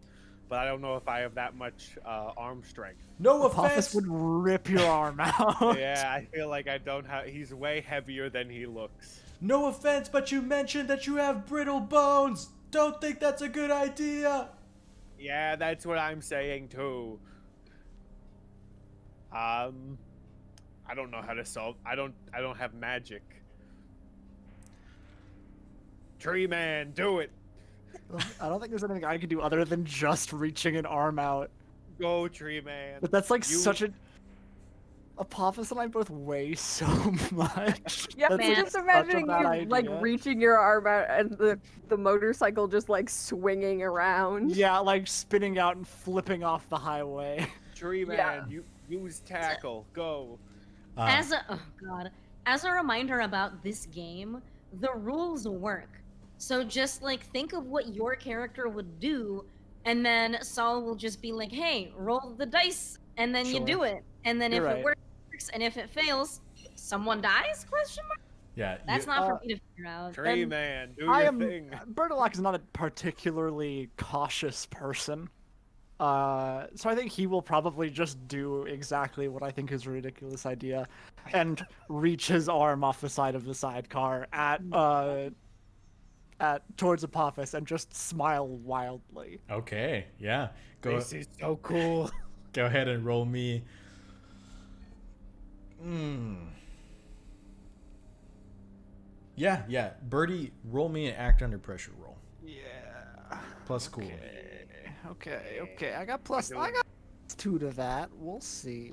But I don't know if I have that much arm strength. No Apophis offense. would rip your arm out. Yeah, I feel like I don't have. He's way heavier than he looks. No offense, but you mentioned that you have brittle bones. Don't think that's a good idea. Yeah, that's what I'm saying too. I don't know how to solve. I don't have magic. Tree man, do it. I don't think there's anything I could do other than just reaching an arm out. Go, tree man. But that's like You- such a. Apophis and I both weigh so much. Yeah, That's, I'm like, just such a imagining bad you like idea. reaching your arm out and the motorcycle just like swinging around. Yeah, like spinning out and flipping off the highway. Tree man, Yeah. you use tackle. Go. As a reminder about this game, the rules work. So just like think of what your character would do, and then Saul will just be like, "Hey, roll the dice," and then you Sure. do it. And then You're if right. it works, works, and if it fails, someone dies? Question mark. Yeah, That's not for me to figure out. Tree And man, do I your am thing. Bertilak is not a particularly cautious person. So I think he will probably just do exactly what I think is a ridiculous idea, and reach his arm off the side of the sidecar at towards Apophis and just smile wildly. Okay, yeah. This is so cool. Go ahead and roll me. Yeah. Birdie, roll me an act under pressure roll. Yeah. Plus cool. Okay. I got +2 to that. We'll see.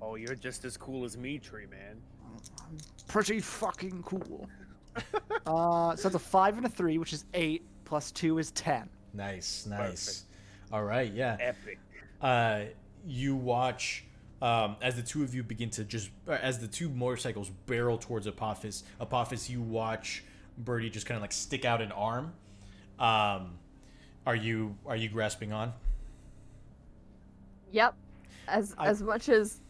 Oh, you're just as cool as me, Tree man. Pretty fucking cool. So it's a 5 and a 3, which is 8, +2 is 10. Nice. Perfect. All right, yeah. Epic. You watch as the two of you begin to as the two motorcycles barrel towards Apophis. You watch Birdie just kind of like stick out an arm. Are you grasping on? Yep. As much as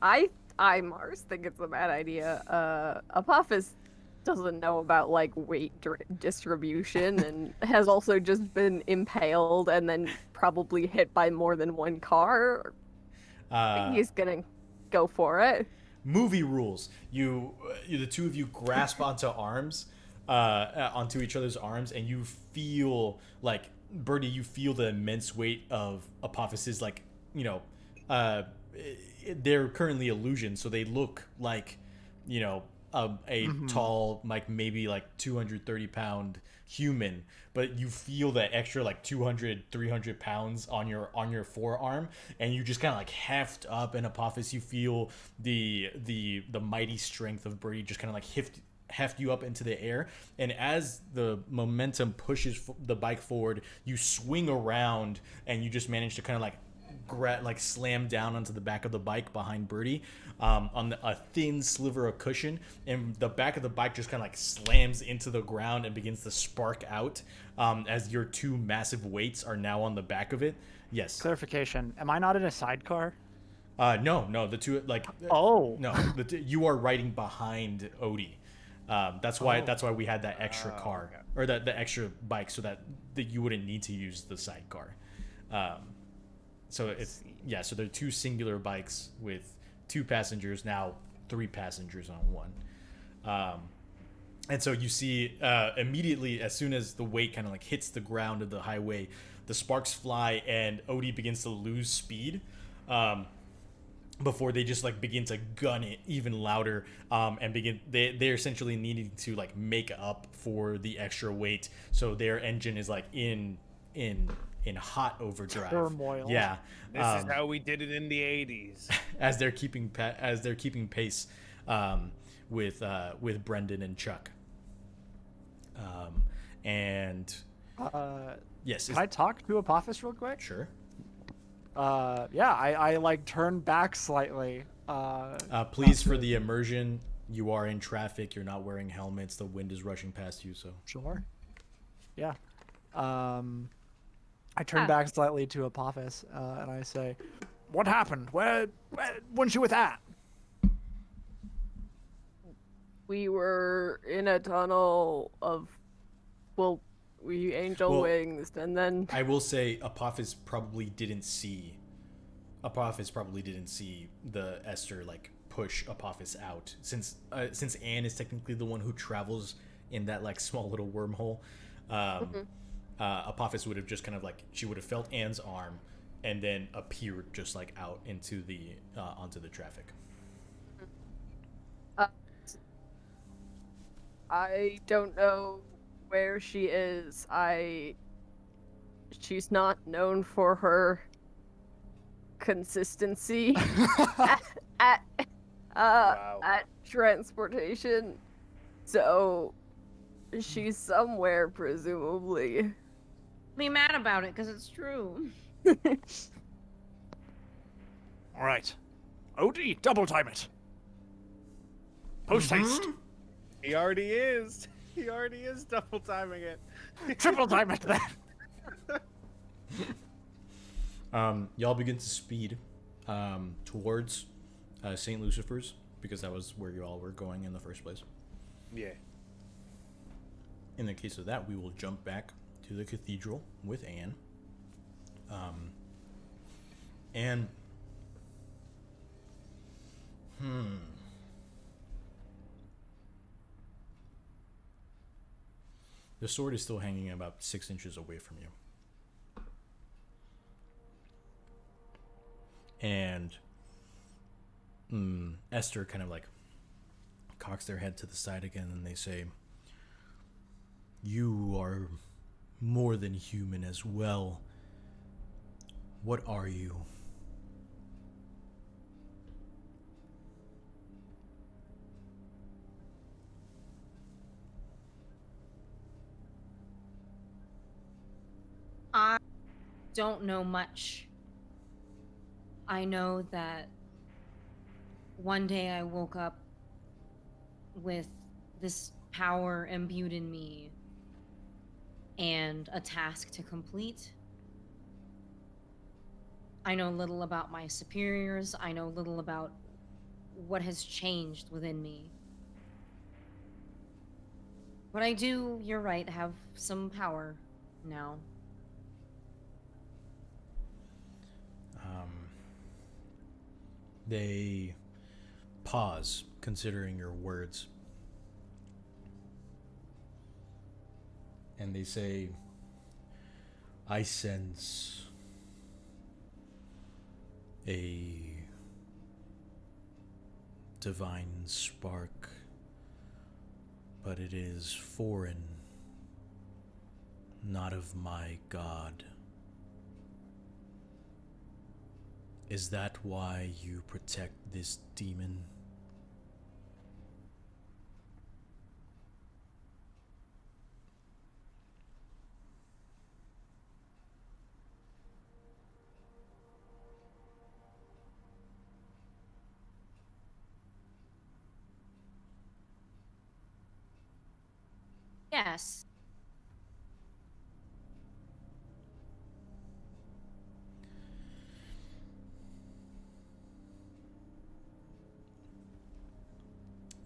I Mars think it's a bad idea, Apophis doesn't know about like weight distribution and has also just been impaled and then probably hit by more than one car. I think he's gonna go for it. Movie rules. You the two of you grasp onto each other's arms, and you feel like Birdie. You feel the immense weight of Apophis's, like, they're currently illusions, so they look like, a tall, like maybe like 230-pound human, but you feel that extra like 200-300 pounds on your forearm, and you just kind of like heft up. And Apophis, you feel the mighty strength of Birdie just kind of like heft you up into the air. And as the momentum pushes the bike forward, you swing around, and you just manage to kind of like slam down onto the back of the bike behind Birdie, on a thin sliver of cushion, and the back of the bike just kind of like slams into the ground and begins to spark out, as your two massive weights are now on the back of it. Yes. Clarification: am I not in a sidecar? No, the two you are riding behind Odie. That's why we had that extra car, or the extra bike, so that you wouldn't need to use the sidecar. So so they're two singular bikes with 2 passengers, now 3 passengers on one. And so you see, immediately, as soon as the weight kind of like hits the ground of the highway, the sparks fly, and Odie begins to lose speed, before they just like begin to gun it even louder, and they're essentially needing to like make up for the extra weight. So their engine is like in hot overdrive. Turmoil. Yeah. This is how we did it in the 80s. as they're keeping pace with Brendan and Chuck. Yes. Can I talk to Apophis real quick? Sure. I like turn back slightly. Please, for the immersion, you are in traffic. You're not wearing helmets. The wind is rushing past you. So sure. Yeah. I turn back slightly to Apophis, and I say, "What happened? Where weren't you with that?" We were in a tunnel of, we angel wings, and then I will say Apophis probably didn't see the Esther like push Apophis out, since Anne is technically the one who travels in that like small little wormhole. Apophis would have just kind of like, she would have felt Anne's arm and then appeared just like out into the onto the traffic. I don't know where she is. She's not known for her consistency at transportation, so she's somewhere, presumably. Be mad about it because it's true. All right. Odie, double time it. Post haste. He already is. He already is double timing it. Triple time it then. Y'all begin to speed towards St. Lucifer's, because that was where you all were going in the first place. Yeah. In the case of that, we will jump back to the cathedral with Anne. And the sword is still hanging about 6 inches away from you. And Esther kind of like cocks their head to the side again, and they say, "You are more than human as well. What are you?" I don't know much. I know that one day I woke up with this power imbued in me and a task to complete. I know little about my superiors. I know little about what has changed within me. But I do, you're right, have some power now. They pause, considering your words. And they say, "I sense a divine spark, but it is foreign, not of my God. Is that why you protect this demon?" Yes.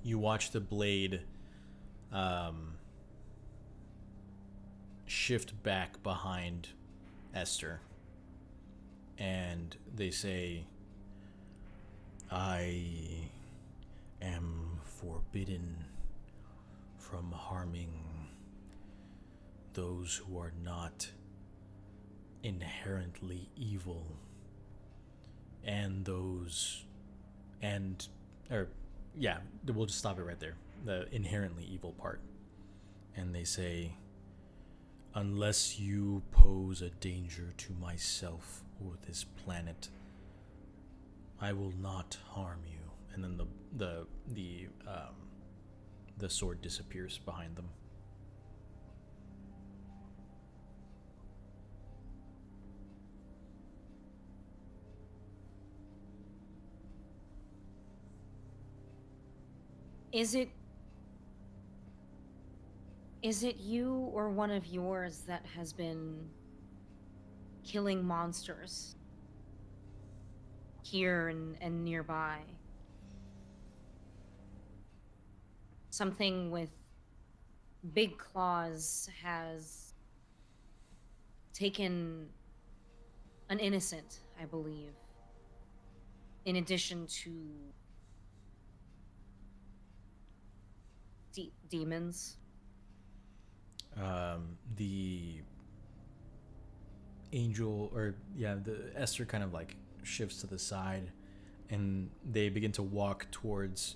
You watch the blade shift back behind Esther, and they say, "I am forbidden from harming those who are not inherently evil, and those, and, or, yeah, we'll just stop it right there. The inherently evil part." And they say, "Unless you pose a danger to myself or this planet, I will not harm you." And then the sword disappears behind them. Is it you or one of yours that has been killing monsters here and nearby? Something with big claws has taken an innocent, I believe, in addition to demons. The angel, or yeah, the Esther kind of like shifts to the side, and they begin to walk towards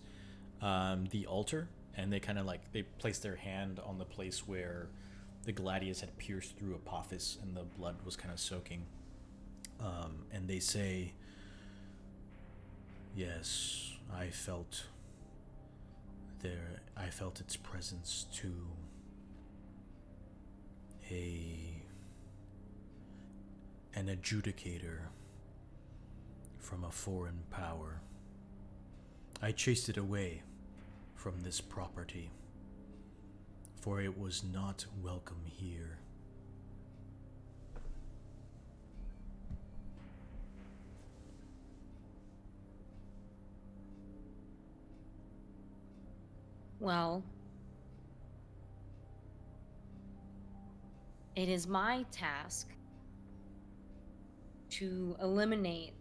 the altar, and they kind of like, they place their hand on the place where the gladius had pierced through Apophis and the blood was kind of soaking, and they say, "Yes, I felt its presence too. An adjudicator from a foreign power. I chased it away from this property, for it was not welcome here." Well, it is my task to eliminate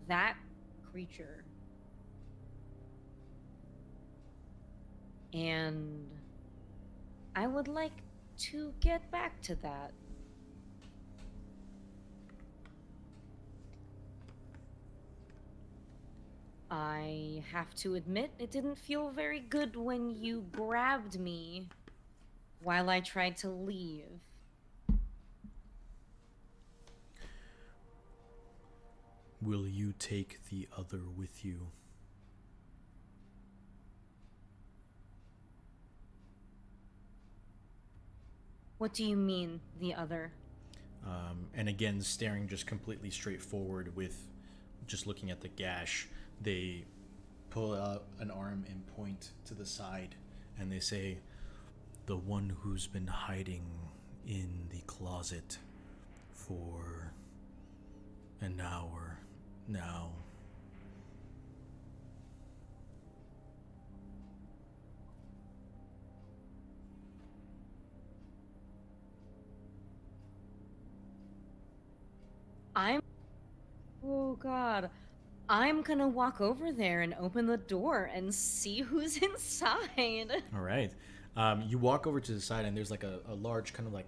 that creature. And I would like to get back to that. I have to admit, it didn't feel very good when you grabbed me while I tried to leave. Will you take the other with you? What do you mean, the other? And again, staring just completely straight forward with just looking at the gash, they pull out an arm and point to the side, and they say, "The one who's been hiding in the closet for an hour now." Oh god. I'm gonna walk over there and open the door and see who's inside. All right. You walk over to the side, and there's like a large kind of like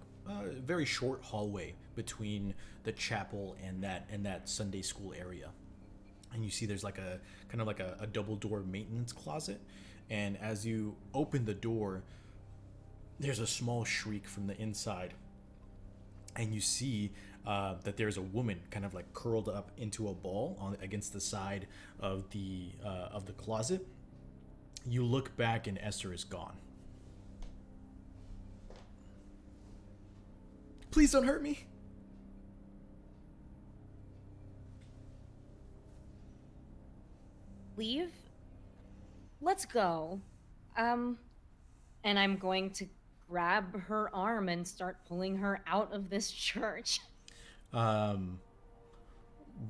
very short hallway between the chapel and that Sunday school area. And you see there's like a kind of like a double door maintenance closet. And as you open the door, there's a small shriek from the inside. And you see that there's a woman kind of like curled up into a ball against the side of the closet. You look back, and Esther is gone. Please don't hurt me. Leave? Let's go. And I'm going to grab her arm and start pulling her out of this church.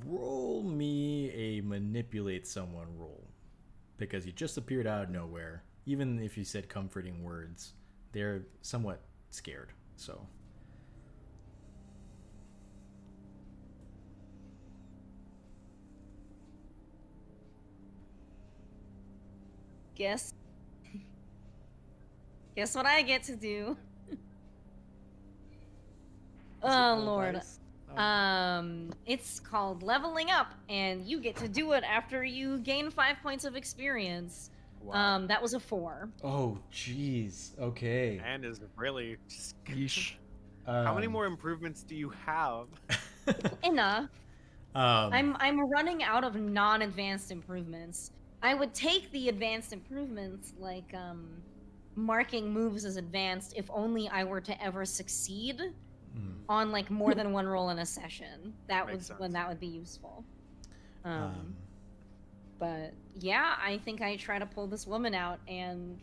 Roll me a manipulate someone roll, because you just appeared out of nowhere. Even if you said comforting words, they're somewhat scared. So Guess what I get to do? Oh lord. Dice? It's called leveling up, and you get to do it after you gain 5 points of experience. Wow. That was a 4. oh jeez, okay. And is really just. Yeesh. How many more improvements do you have? Enough. I'm I'm running out of non-advanced improvements. I would take the advanced improvements, like marking moves as advanced, if only I were to ever succeed on like more than one roll in a session. That Makes was sense. when that would be useful. But yeah, I think I try to pull this woman out, and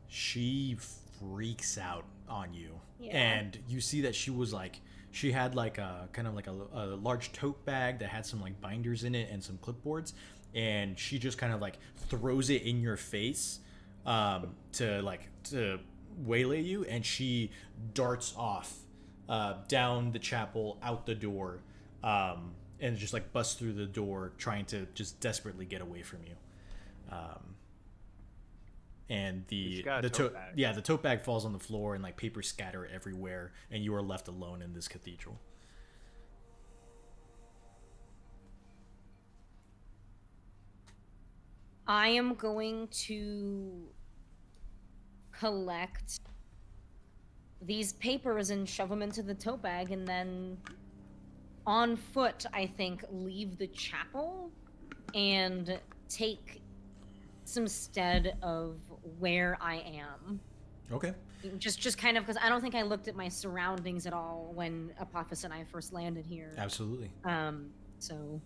she freaks out on you. Yeah. And you see that she had like a kind of like a large tote bag that had some like binders in it and some clipboards, and she just kind of like throws it in your face to waylay you, and she darts off down the chapel, out the door, and just like busts through the door, trying to just desperately get away from you. And She got a tote bag. the tote bag falls on the floor, and like papers scatter everywhere, and you are left alone in this cathedral. I am going to collect these papers and shove them into the tote bag, and then on foot, I think, leave the chapel and take some stead of where I am. Okay. Just kind of, because I don't think I looked at my surroundings at all when Apophis and I first landed here. Absolutely. So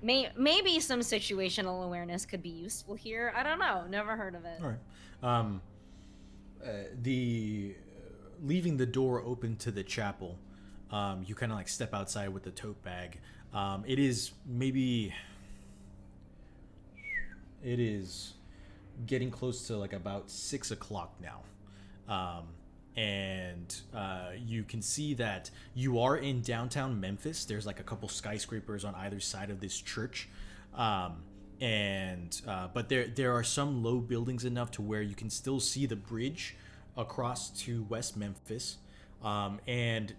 maybe some situational awareness could be useful here. I don't know. Never heard of it. All right. The leaving the door open to the chapel, you kind of like step outside with the tote bag. It is getting close to like about 6 o'clock now. And you can see that you are in downtown Memphis. There's like a couple skyscrapers on either side of this church. But there are some low buildings enough to where you can still see the bridge across to West Memphis. And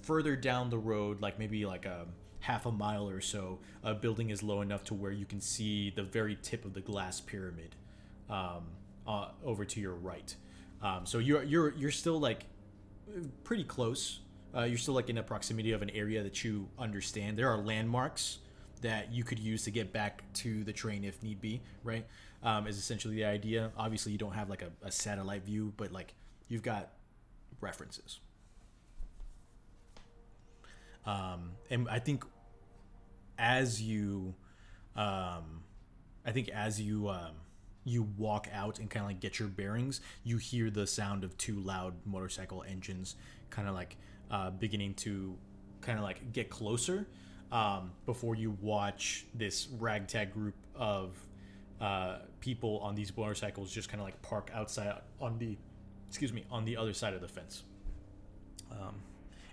further down the road, like maybe like a half a mile or so, a building is low enough to where you can see the very tip of the glass pyramid over to your right. So you're still like pretty close. You're still like in the proximity of an area that you understand. There are landmarks that you could use to get back to the train if need be, right? Is essentially the idea. Obviously, you don't have like a satellite view, but like you've got references. And I think as you you walk out and kind of like get your bearings, you hear the sound of two loud motorcycle engines kind of like beginning to kind of like get closer before you watch this ragtag group of people on these motorcycles just kind of like park outside on the other side of the fence.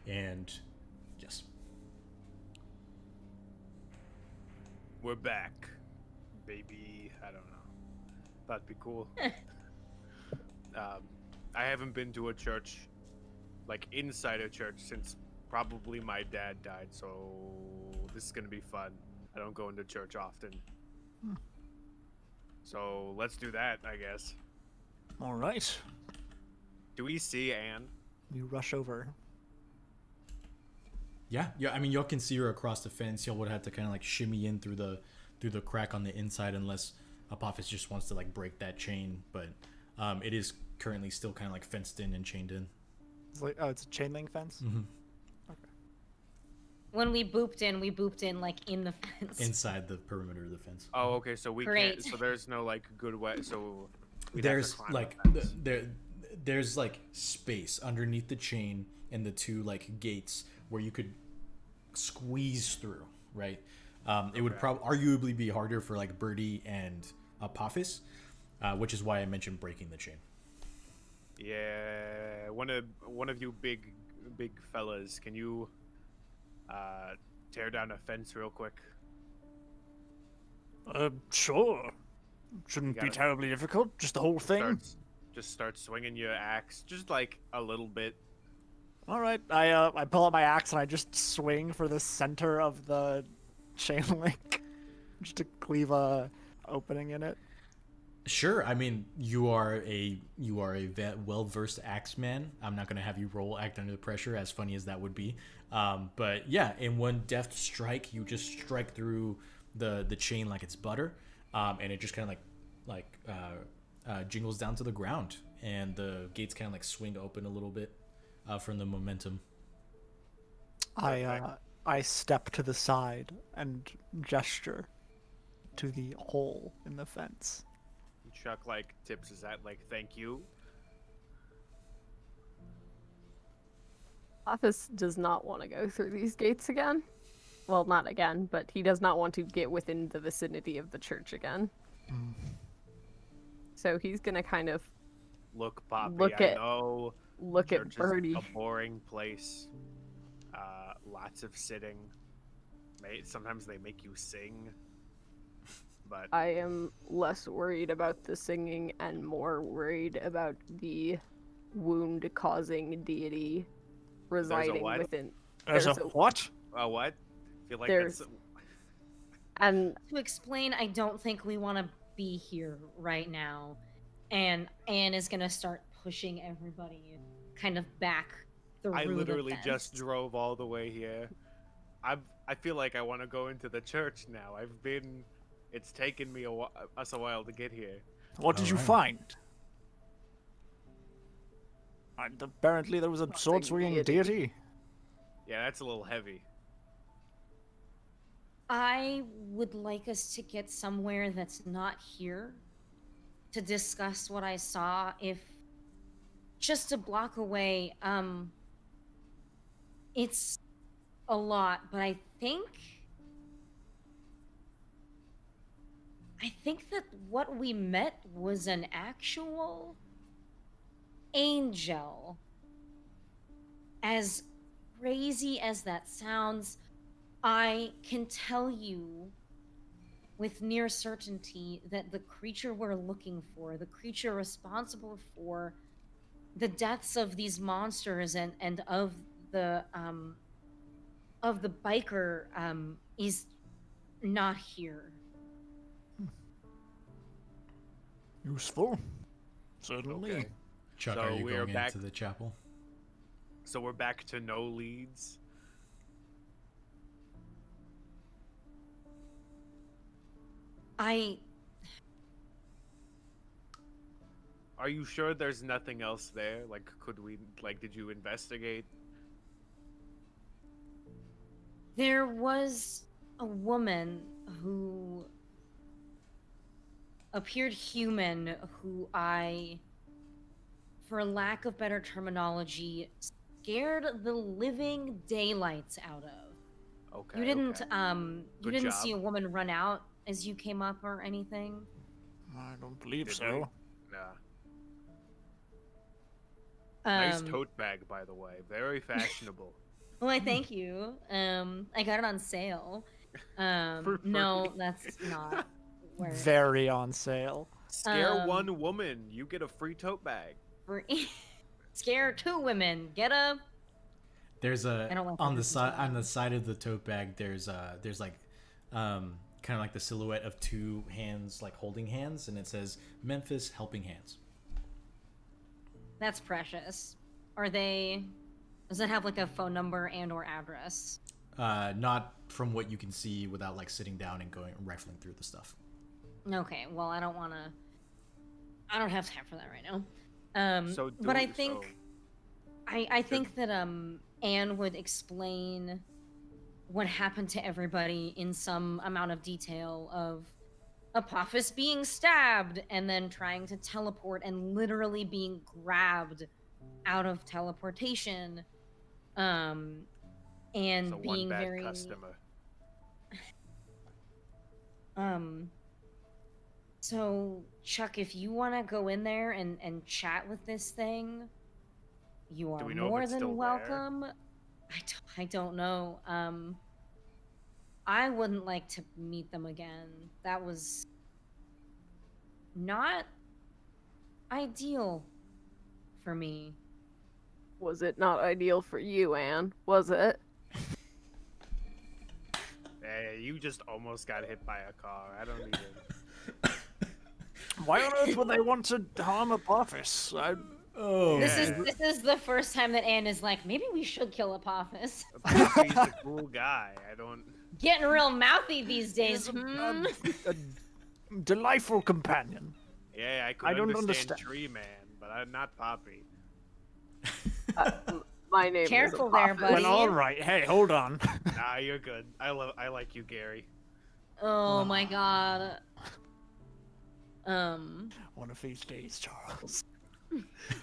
And yes, We're back, baby. I don't know. That'd be cool. I haven't been to a church, like inside a church, since probably my dad died, so this is gonna be fun. I don't go into church often. So let's do that, I guess. All right. Do we see Anne? We rush over. yeah. I mean, y'all can see her across the fence. Y'all would have to kind of like shimmy in through the crack on the inside, unless Apophis just wants to like break that chain. But it is currently still kind of like fenced in and chained in. It's like, oh, it's a chain link fence? Mm-hmm. Okay. When we booped in like in the fence. Inside the perimeter of the fence. Oh, okay. So we Great. can't. So there's no like good way. So we'd have to There's climb like the fence. there's like space underneath the chain and the two like gates where you could squeeze through, right? It would arguably be harder for like Birdie and Apophis, which is why I mentioned breaking the chain. Yeah, one of you big fellas, can you tear down a fence real quick? Sure. Shouldn't You be gotta- terribly difficult. Just the whole thing. Just start swinging your axe, just like a little bit. All right. I pull out my axe and I just swing for the center of the chain link, just to cleave a opening in it. Sure. I mean, you are a well-versed axeman. I'm not going to have you roll act under the pressure, as funny as that would be. But yeah, in one deft strike, you just strike through the chain like it's butter, and it just kind of like jingles down to the ground, and the gates kind of like swing open a little bit from the momentum. I step to the side and gesture to the hole in the fence. Chuck like tips his hat like thank you. Apophis does not want to go through these gates again. Well, not again, but he does not want to get within the vicinity of the church again. So he's gonna kind of Look, Poppy, Look I at- know look at church is Birdie. a boring place. Lots of sitting. Sometimes they make you sing. But I am less worried about the singing and more worried about the wound-causing deity residing what? within. There's a there's a- what? what? I feel like There's- that's And To explain, I don't think we want to be here right now. And Anne is going to start pushing everybody kind of back through I the literally fence. just drove all the way here. I feel like I want to go into the church now. It's taken me us a while to get here. What did you Alright. find? Apparently there was a sword swinging deity. deity. Yeah, that's a little heavy. I would like us to get somewhere that's not here to discuss what I saw. If just a block away, it's a lot, but I think I think that what we met was an actual angel. As crazy as that sounds, I can tell you with near certainty that the creature we're looking for, the creature responsible for the deaths of these monsters and of the biker is not here. Useful. Certainly. Okay. Chuck, So are you we are going back- into the chapel? So we're back to no leads. Are you sure there's nothing else there? Like, did you investigate? There was a woman who appeared human who I, for lack of better terminology, scared the living daylights out of. Okay. You didn't okay. you Good didn't job. see a woman run out as you came up or anything? I don't believe Did so. we? Nah. Nice Um, tote bag, by the way. Very fashionable. Well, I thank you. I got it on sale. For No, free. that's not where Very on sale. Scare one woman, you get a free tote bag. Scare 2 women. Get a There's I don't like on that the side sentence. on the side of the tote bag. There's like kind of like the silhouette of 2 hands like holding hands, and it says Memphis helping hands. That's precious. Are they? Does it have like a phone number and or address? Not from what you can see without like sitting down and going rifling through the stuff. Okay. Well, I don't have time for that right now. So but I think I think that Anne would explain what happened to everybody in some amount of detail of Apophis being stabbed and then trying to teleport and literally being grabbed out of teleportation, and so being one bad very customer. So Chuck, if you want to go in there and chat with this thing, you are Do we know if more it's than still there? welcome. I don't know. I wouldn't like to meet them again. That was not ideal for me. Was it not ideal for you, Anne? Was it? Hey, you just almost got hit by a car. I don't even. Why on earth would they want to harm Apophis? Oh, This Yeah. is the first time that Anne is like, maybe we should kill Apophis. He's a cool guy. I don't. Getting real mouthy these days. He's Hmm? a delightful companion. Yeah, I could I don't understand understand. Tree Man, but I'm not Poppy. My name Careful is there, Apophis. buddy. Well, all right. Hey, hold on. Nah, you're good. I like you, Gary. Oh my god. One of these days, Charles.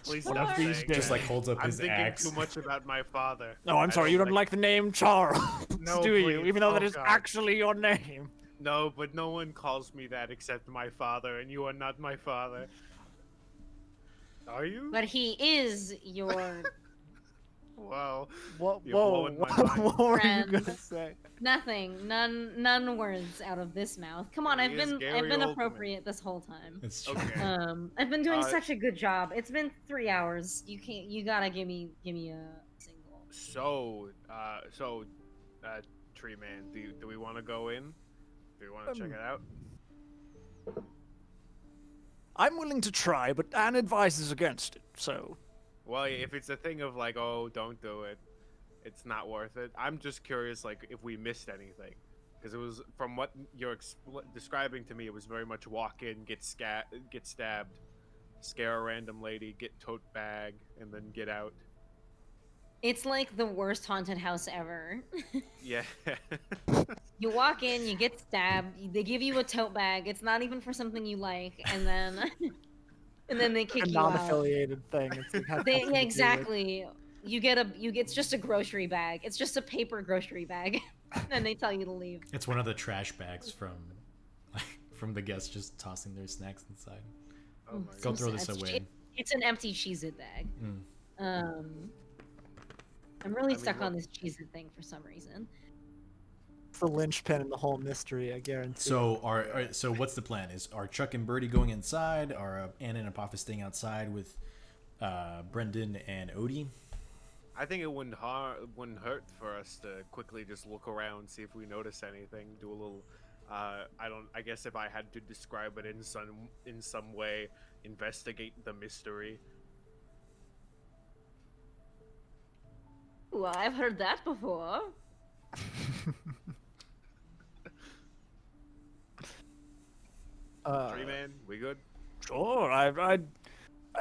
Please One stop of these saying days. just like holds up I'm his thinking axe. too much about my father. No, I'm I sorry. You don't like the name Charles, No, do you? please. Even though Oh, that is God. actually your name. No, but no one calls me that except my father, and you are not my father. Are you? But he is your Wow. Whoa, You're whoa, blowing my mind. what were you Friend. gonna say? nothing. None words out of this mouth. Come on, He I've is been Gary Oldman. appropriate this whole time. It's true. Okay. I've been doing Uh, such a good job. It's been 3 hours. You gotta give me a single. So, Tree Man, do we want to go in? Do we want to check it out? I'm willing to try, but Anne advises against it. So, Well, if it's a thing of like, oh, don't do it, it's not worth it. I'm just curious, like, if we missed anything, because it was from what you're describing to me, it was very much walk in, get stabbed, scare a random lady, get tote bag, and then get out. It's like the worst haunted house ever. Yeah. You walk in, you get stabbed, they give you a tote bag. It's not even for something you like, and then they kick a you out. non-affiliated thing. It's like, has nothing to do with- Exactly. It's just a grocery bag. It's just a paper grocery bag, and they tell you to leave. It's one of the trash bags from the guests just tossing their snacks inside. Oh my Go God. throw this It's away. It's an empty Cheez-It bag. Mm. I'm really I mean, stuck what- on this Cheez-It thing for some reason. It's the linchpin in the whole mystery, I guarantee. So so what's the plan? Are Chuck and Bertie going inside? Are Ann and Apophis staying outside with Brendan and Odie? I think it wouldn't hurt for us to quickly just look around, see if we notice anything, do a little. I guess if I had to describe it in some way, investigate the mystery. Well, I've heard that before. Tree man, we good? Sure, I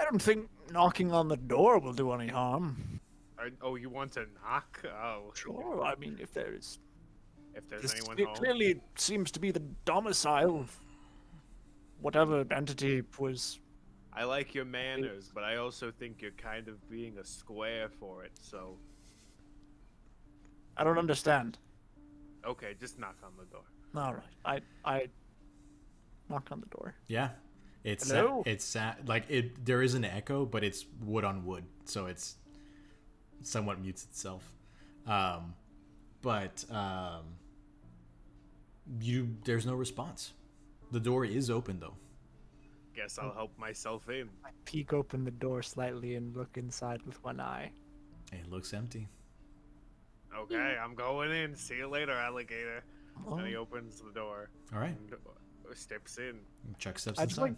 don't think knocking on the door will do any harm. Oh, you want to knock? Oh, Sure, I mean, if there's If anyone it home. clearly seems to be the domicile of whatever entity was. I like your manners, but I also think you're kind of being a square for it. So, I don't understand. okay, just knock on the door. All right, I knock on the door. Yeah, it's Hello? like there is an echo, but it's wood on wood, so it's somewhat mutes itself. But there's no response. The door is open though. Guess I'll help myself in. I peek open the door slightly and look inside with one eye. It looks empty. Okay, I'm going in. See you later, alligator. Oh, And he opens the door All right, and steps in. Chuck steps I just inside.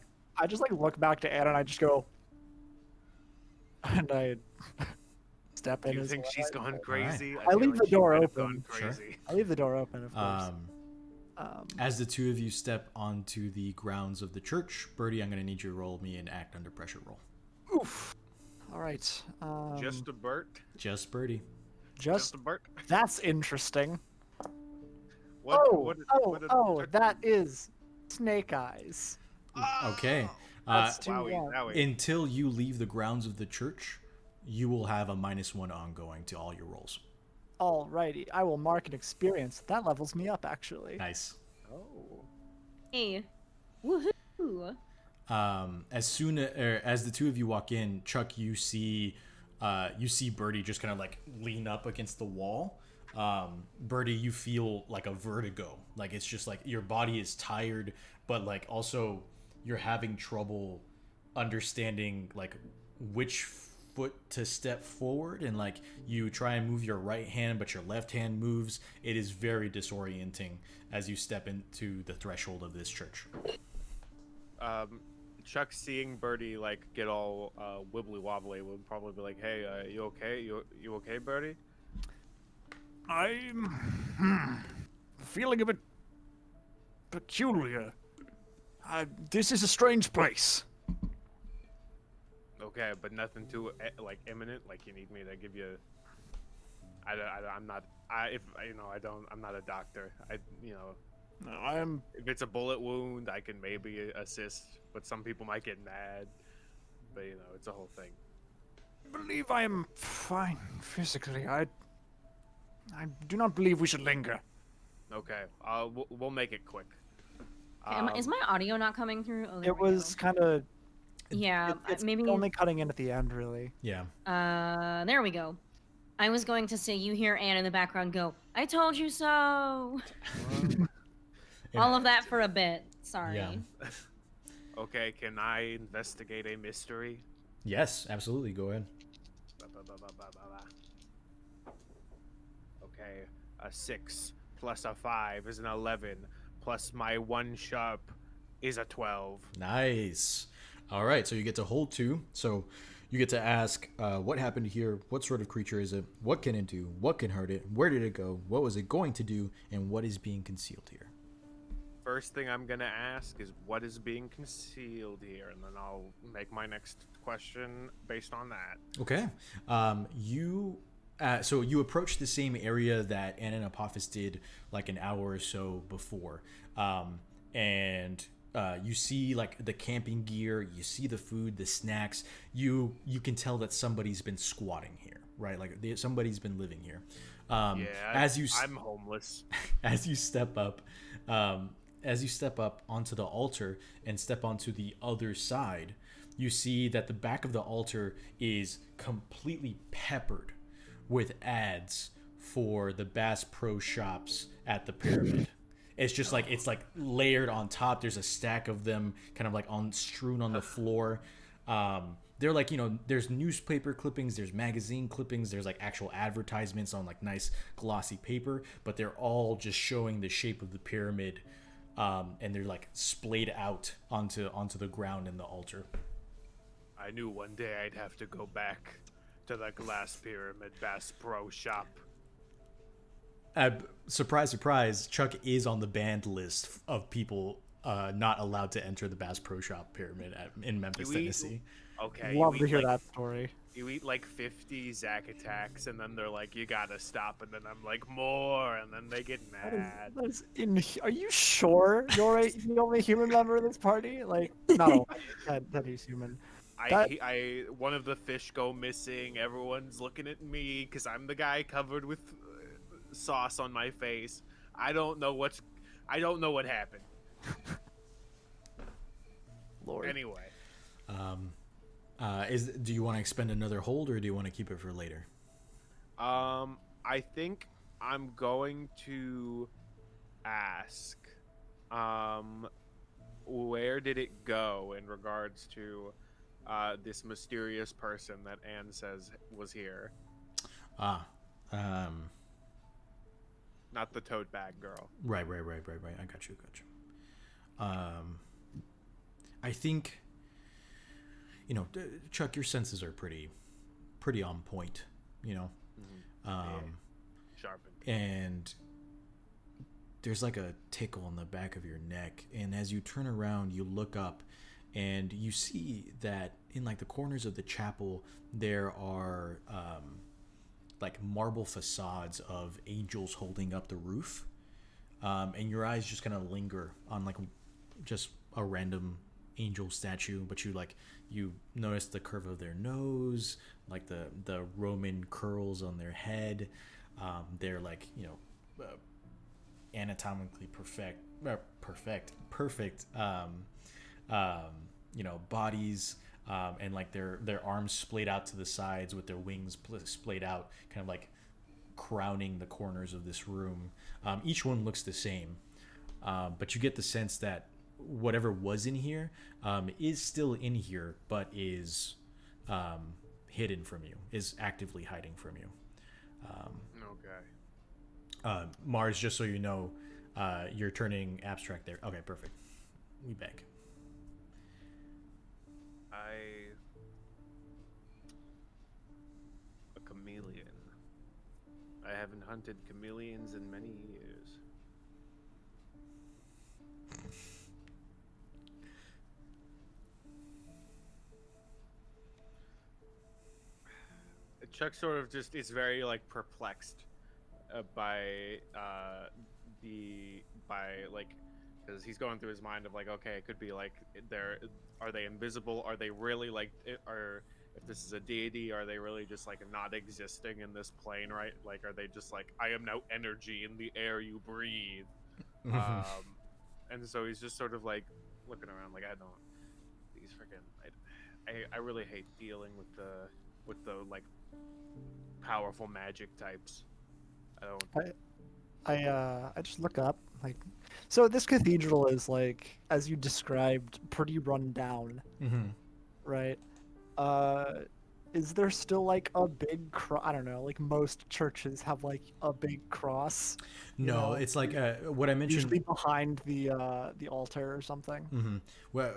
like look back to Anna and I just go, and I step Do in. you as think well. she's gone crazy? I feel leave like the she door might have open. gone Sure. crazy. I leave the door open, of course. As the two of you step onto the grounds of the church, Bertie, I'm going to need you to roll me an act under pressure roll. Oof. All right. Just a Bert. Just Bertie. just a Bert. that's interesting. What, oh, what, oh, what did- oh, that is Snake Eyes. Okay. That's too Wowie, young. wowie. Until you leave the grounds of the church, you will have a -1 ongoing to all your rolls. Alrighty, I will mark an experience. That levels me up, actually. Nice. Oh. Hey, woohoo! As the two of you walk in, Chuck, you see Bertie just kind of like lean up against the wall. Bertie, you feel like a vertigo. Like it's just like your body is tired, but like also you're having trouble understanding like which foot to step forward, and like you try and move your right hand but your left hand moves. It is very disorienting as you step into the threshold of this church. Chuck seeing Bertie like get all wibbly wobbly would probably be like, "Hey, you okay? You okay, Bertie?" I'm feeling a bit peculiar. This is a strange place. Okay, but nothing too like imminent. Like you need me to give you. I'm not. I'm not a doctor. No, I am. If it's a bullet wound, I can maybe assist, but some people might get mad. But it's a whole thing. I believe I am fine physically. I do not believe we should linger. Okay, we'll make it quick. Is my audio not coming through? Oh, there It we was go. kind of. Yeah, It's maybe. only cutting in at the end, really. Yeah. There we go. I was going to say you hear Anne in the background go, "I told you so." All of that for a bit. Sorry. Yeah. Okay, can I investigate a mystery? Yes, absolutely. Go ahead. Okay, a 6 plus a 5 is an 11, plus my 1 sharp is a 12. Nice. All right, so you get to hold 2. So you get to ask, what happened here? What sort of creature is it? What can it do? What can hurt it? Where did it go? What was it going to do? And what is being concealed here? First thing I'm gonna ask is what is being concealed here, and then I'll make my next question based on that. Okay. So you approach the same area that Ann and Apophis did like an hour or so before. And you see like the camping gear, you see the food, the snacks. You can tell that somebody's been squatting here, right? Like somebody's been living here. I'm homeless. As you step up, as you step up onto the altar and step onto the other side, you see that the back of the altar is completely peppered with ads for the Bass Pro Shops at the pyramid. It's just like, it's like layered on top. There's a stack of them kind of like strewn on the floor. They're like, there's newspaper clippings, there's magazine clippings, there's like actual advertisements on like nice glossy paper, but they're all just showing the shape of the pyramid, and they're like splayed out onto the ground in the altar. I knew one day I'd have to go back to the glass pyramid Bass Pro Shop. Surprise, surprise, Chuck is on the banned list of people not allowed to enter the Bass Pro Shop pyramid in Memphis, Tennessee. Okay. Love to hear that story. You eat like 50 Zack attacks, and then they're like, you gotta stop, and then I'm like, more, and then they get mad. Are you sure you're the only human member of this party? Like, no, that he's human. One of the fish go missing. Everyone's looking at me because I'm the guy covered with sauce on my face. I don't know what happened. Lord. Anyway. Do you want to expend another hold, or do you want to keep it for later? I think I'm going to ask, where did it go in regards to this mysterious person that Anne says was here? Not the tote bag girl. Right. I got you. I think, Chuck, your senses are pretty on point, Sharpened. And there's like a tickle on the back of your neck, and as you turn around, you look up and you see that in like the corners of the chapel there are like marble facades of angels holding up the roof, and your eyes just kind of linger on like just a random angel statue, but you notice the curve of their nose, like the Roman curls on their head. They're like, anatomically perfect bodies, and like their arms splayed out to the sides with their wings splayed out, kind of like crowning the corners of this room. Each one looks the same, but you get the sense that whatever was in here is still in here, but is hidden from you, is actively hiding from you. Okay. Mars, just so you know, you're turning abstract there. Okay, perfect. We back. A chameleon. I haven't hunted chameleons in many years. Chuck sort of just is very like perplexed by because he's going through his mind of like, okay, it could be like, are they invisible? Are they really like, or if this is a deity, are they really just like not existing in this plane, right? Like, are they just like, I am now energy in the air you breathe? And so he's just sort of like looking around like, these freaking, I really hate dealing with the like powerful magic types. I just look up, like, so this cathedral is like, as you described, pretty run down, right? Is there still like a big cross? I don't know, like most churches have like a big cross. No, it's like what I mentioned, usually behind the altar or something. Well,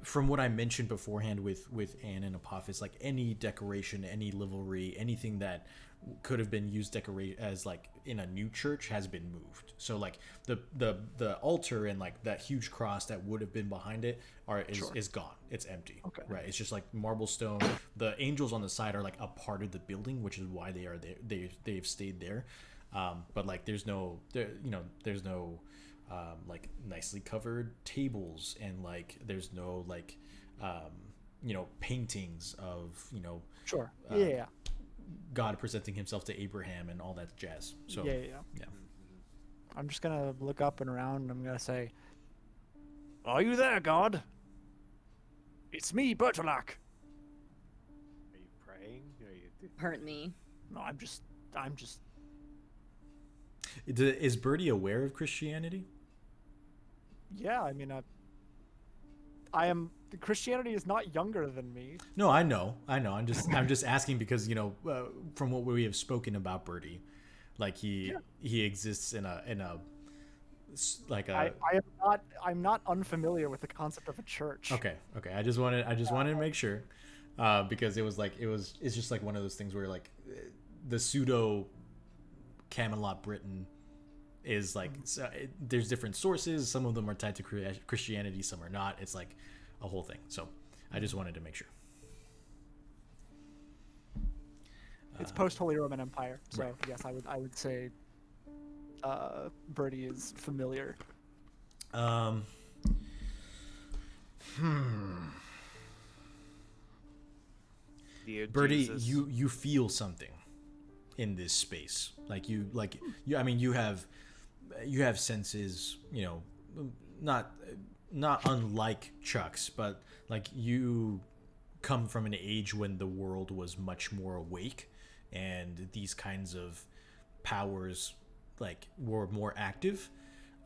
from what I mentioned beforehand with Anne and Apophis, like any decoration, any livery, anything that could have been used as like in a new church has been moved. So like the altar and like that huge cross that would have been behind it is gone. It's empty. Okay. Right. It's just like marble stone. The angels on the side are like a part of the building, which is why they are there. They've stayed there. But like there's no like nicely covered tables, and like there's no like paintings of Sure. God presenting himself to Abraham and all that jazz. So yeah. I'm just gonna look up and around, and I'm gonna say, "Are you there, God? It's me, Bertilak." Are you praying? Are you... Hurt me. No, I'm just. Is Birdie aware of Christianity? Yeah, I mean, I am. Christianity is not younger than me. No, I know. I'm just asking because from what we have spoken about Birdie, like he exists in a like a. I'm not unfamiliar with the concept of a church. Okay. I just wanted to make sure, because it's just like one of those things where like the pseudo Camelot Britain is like there's different sources. Some of them are tied to Christianity, some are not. It's like a whole thing. So I just wanted to make sure. It's post Holy Roman Empire, so right. yes, I would say Birdie is familiar. Dear Birdie, Jesus. you feel something in this space. I mean, you have senses, not unlike Chuck's, but like you come from an age when the world was much more awake and these kinds of powers like were more active.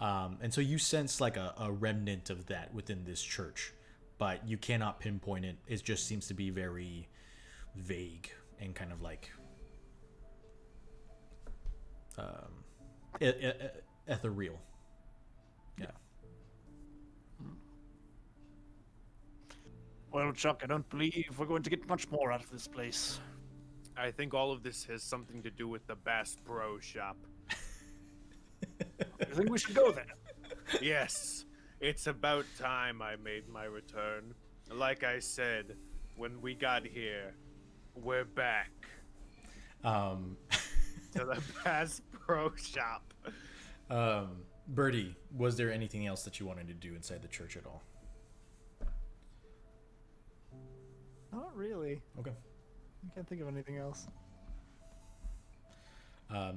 And so you sense like a remnant of that within this church, but you cannot pinpoint it. It just seems to be very vague and kind of like ethereal. Yeah. Well, Chuck, I don't believe we're going to get much more out of this place. I think all of this has something to do with the Bass Pro Shop. You think we should go there? Yes, it's about time I made my return. Like I said, when we got here, we're back to the Bass Pro Shop. Birdie, was there anything else that you wanted to do inside the church at all? Not really. Okay. I can't think of anything else.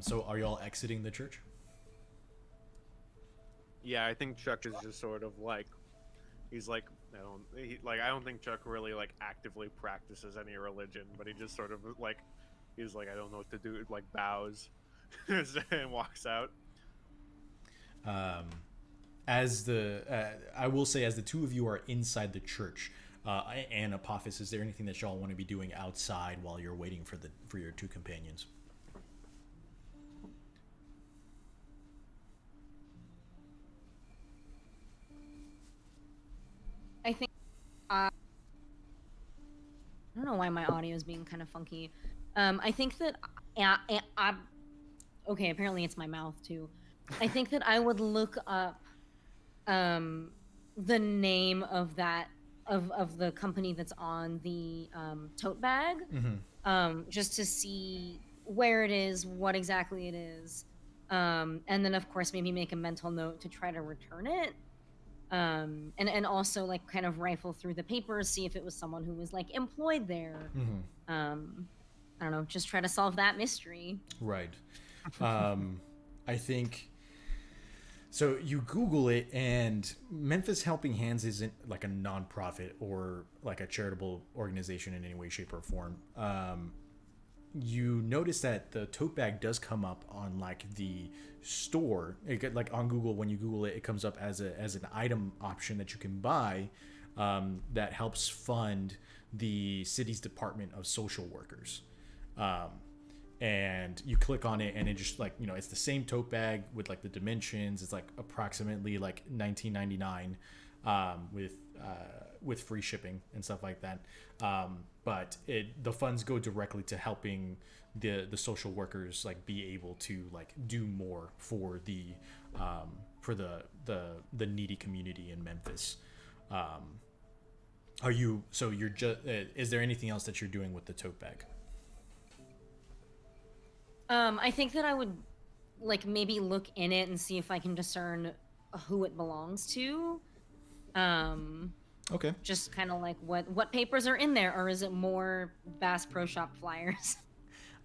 So are you all exiting the church? Yeah, I think Chuck is just sort of like, he's like, I don't think Chuck really like actively practices any religion, but he just sort of like, he's like, I don't know what to do, like bows and walks out. I will say, as the two of you are inside the church, and Apophis, is there anything that y'all want to be doing outside while you're waiting for your two companions? I think I don't know why my audio is being kind of funky. I think that okay, apparently it's my mouth too. I think that I would look up the name of that of the company that's on the tote bag, just to see where it is, what exactly it is, and then of course maybe make a mental note to try to return it. And also like kind of rifle through the papers, see if it was someone who was like employed there. I don't know, just try to solve that mystery. Right. I think so. You Google it, and Memphis Helping Hands isn't like a nonprofit or like a charitable organization in any way, shape, or form. You notice that the tote bag does come up on like the store, like on Google. When you Google it, it comes up as an item option that you can buy, that helps fund the city's Department of Social Workers. And you click on it, and it just like, it's the same tote bag with like the dimensions. It's like approximately like $19.99, with free shipping and stuff like that. But the funds go directly to helping the social workers like be able to like do more for the needy community in Memphis. Is there anything else that you're doing with the tote bag? I think that I would like maybe look in it and see if I can discern who it belongs to. Okay. Just kind of like what papers are in there, or is it more Bass Pro Shop flyers?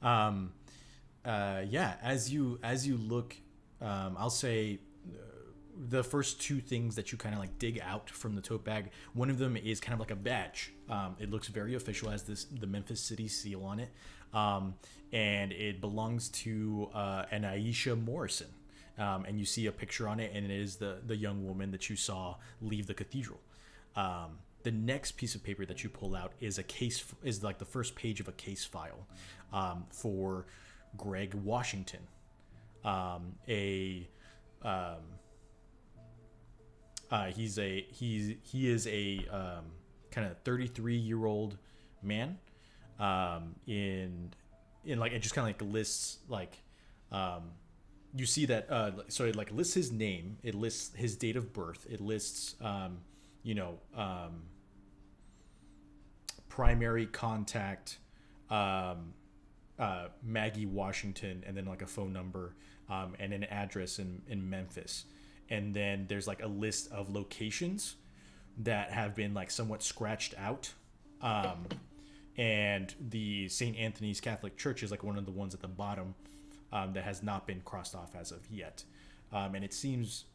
Yeah. As you look I'll say the first two things that you kind of like dig out from the tote bag. One of them is kind of like a badge. It looks very official, has the Memphis city seal on it, and it belongs to an Aisha Morrison. And you see a picture on it, and it is the young woman that you saw leave the cathedral. The next piece of paper that you pull out is like the first page of a case file for Greg Washington, he is a kind of 33-year-old man, in like, it just kind of like lists like, you see that so it like lists his name, it lists his date of birth, it lists primary contact, Maggie Washington, and then like a phone number, and an address in Memphis. And then there's like a list of locations that have been like somewhat scratched out. And the St. Anthony's Catholic Church is like one of the ones at the bottom, that has not been crossed off as of yet. And it seems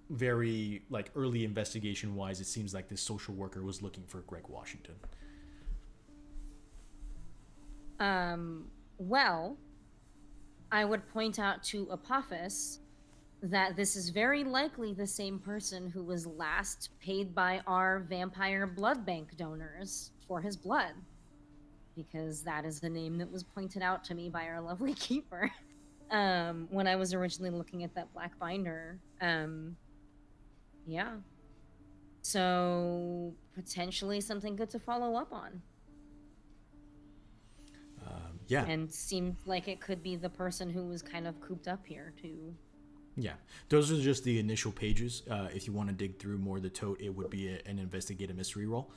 very like early investigation wise, it seems like this social worker was looking for Greg Washington. Well, I would point out to Apophis that this is very likely the same person who was last paid by our vampire blood bank donors for his blood, because that is the name that was pointed out to me by our lovely keeper when I was originally looking at that black binder. Yeah. So potentially something good to follow up on. Yeah. And seemed like it could be the person who was kind of cooped up here too. Yeah, those are just the initial pages. If you want to dig through more of the tote, it would be an investigative mystery roll.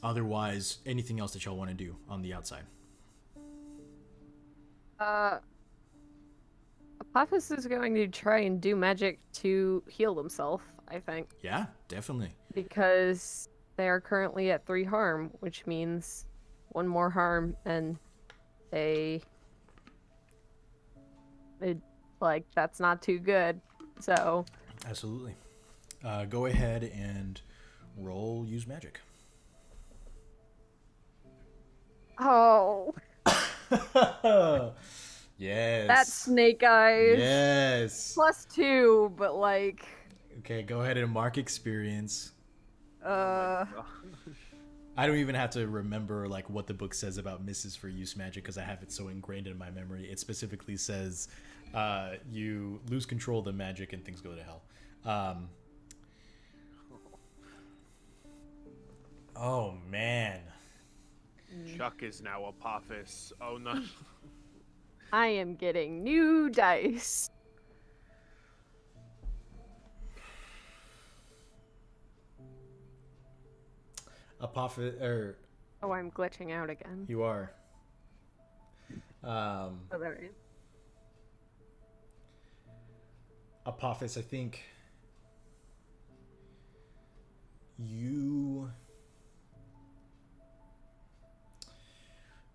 Otherwise, anything else that y'all want to do on the outside? Apophis is going to try and do magic to heal himself, I think. Yeah, definitely. Because they are currently at 3 harm, which means 1 more harm, and that's not too good. So Absolutely. Go ahead and roll use magic. oh, Yes. that's snake eyes. Yes. +2, but like Okay, go ahead and mark experience. uh I don't even have to remember like what the book says about misses for use magic because I have it so ingrained in my memory. It specifically says you lose control of the magic and things go to hell. Oh man. Chuck is now Apophis. Oh no. I am getting new dice. Apophis, Oh, I'm glitching out again. you are. Oh, there it is. Apophis, I think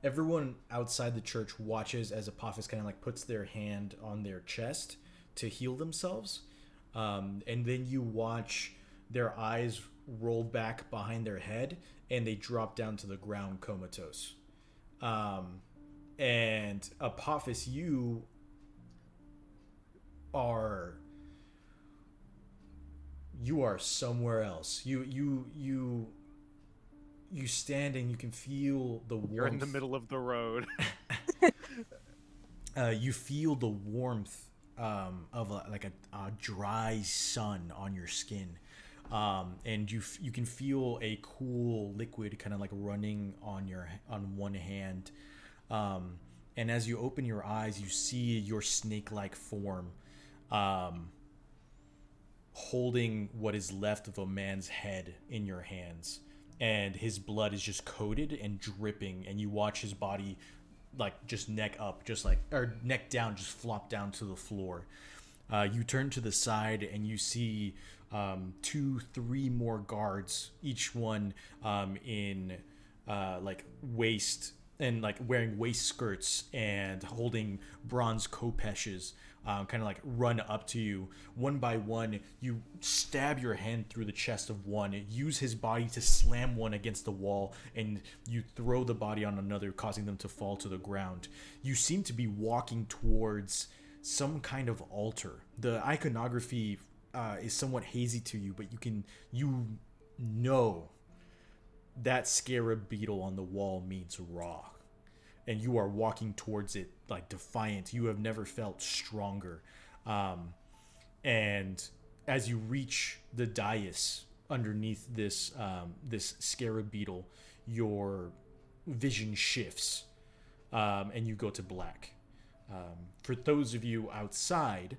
everyone outside the church watches as Apophis kind of like puts their hand on their chest to heal themselves, and then you watch their eyes roll back behind their head and they drop down to the ground comatose. And Apophis, you are somewhere else. You stand and you can feel the warmth. You're in the middle of the road. You feel the warmth of a dry sun on your skin, and you can feel a cool liquid kind of like running on one hand, and as you open your eyes, you see your snake-like form holding what is left of a man's head in your hands, and his blood is just coated and dripping, and you watch his body like just neck down just flop down to the floor. You turn to the side and you see 2-3 more guards, each one in like waist and like wearing waist skirts and holding bronze kopeshes, kind of like run up to you. One by one, you stab your hand through the chest of one, use his body to slam one against the wall, and you throw the body on another, causing them to fall to the ground. You seem to be walking towards some kind of altar. The iconography is somewhat hazy to you, but you know that scarab beetle on the wall means Ra, and you are walking towards it like defiant. You have never felt stronger. And as you reach the dais underneath this this scarab beetle, your vision shifts, and you go to black. For those of you outside,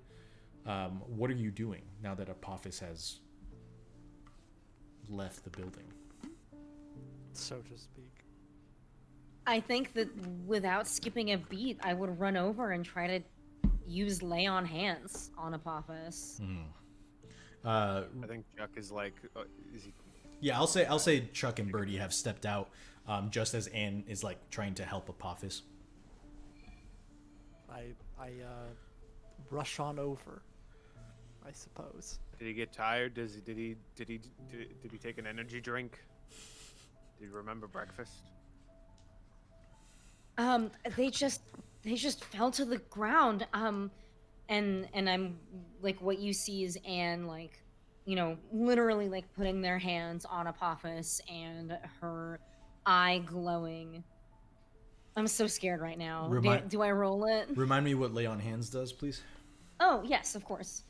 what are you doing now that Apophis has left the building? So to speak. I think that without skipping a beat, I would run over and try to use lay on hands on Apophis. I think Chuck is like, is he? Yeah, I'll say Chuck and Birdie have stepped out, just as Ann is like trying to help Apophis. I rush on over, I suppose. Did he get tired? Did he take an energy drink? Do you remember breakfast? They just fell to the ground. And I'm like, what you see is Anne, like, you know, literally like putting their hands on Apophis and her eye glowing. I'm so scared right now. Do I roll it? Remind me what lay on hands does, please. Oh yes, of course.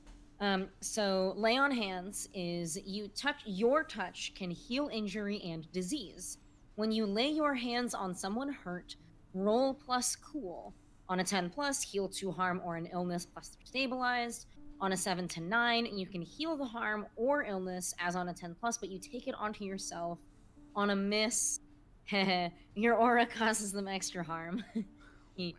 So lay on hands is your touch can heal injury and disease. When you lay your hands on someone hurt, roll plus cool. On a 10 plus, heal 2 harm or an illness plus 3 stabilized. On a 7 to 9, you can heal the harm or illness as on a 10 plus, but you take it onto yourself. On a miss, your aura causes them extra harm. We're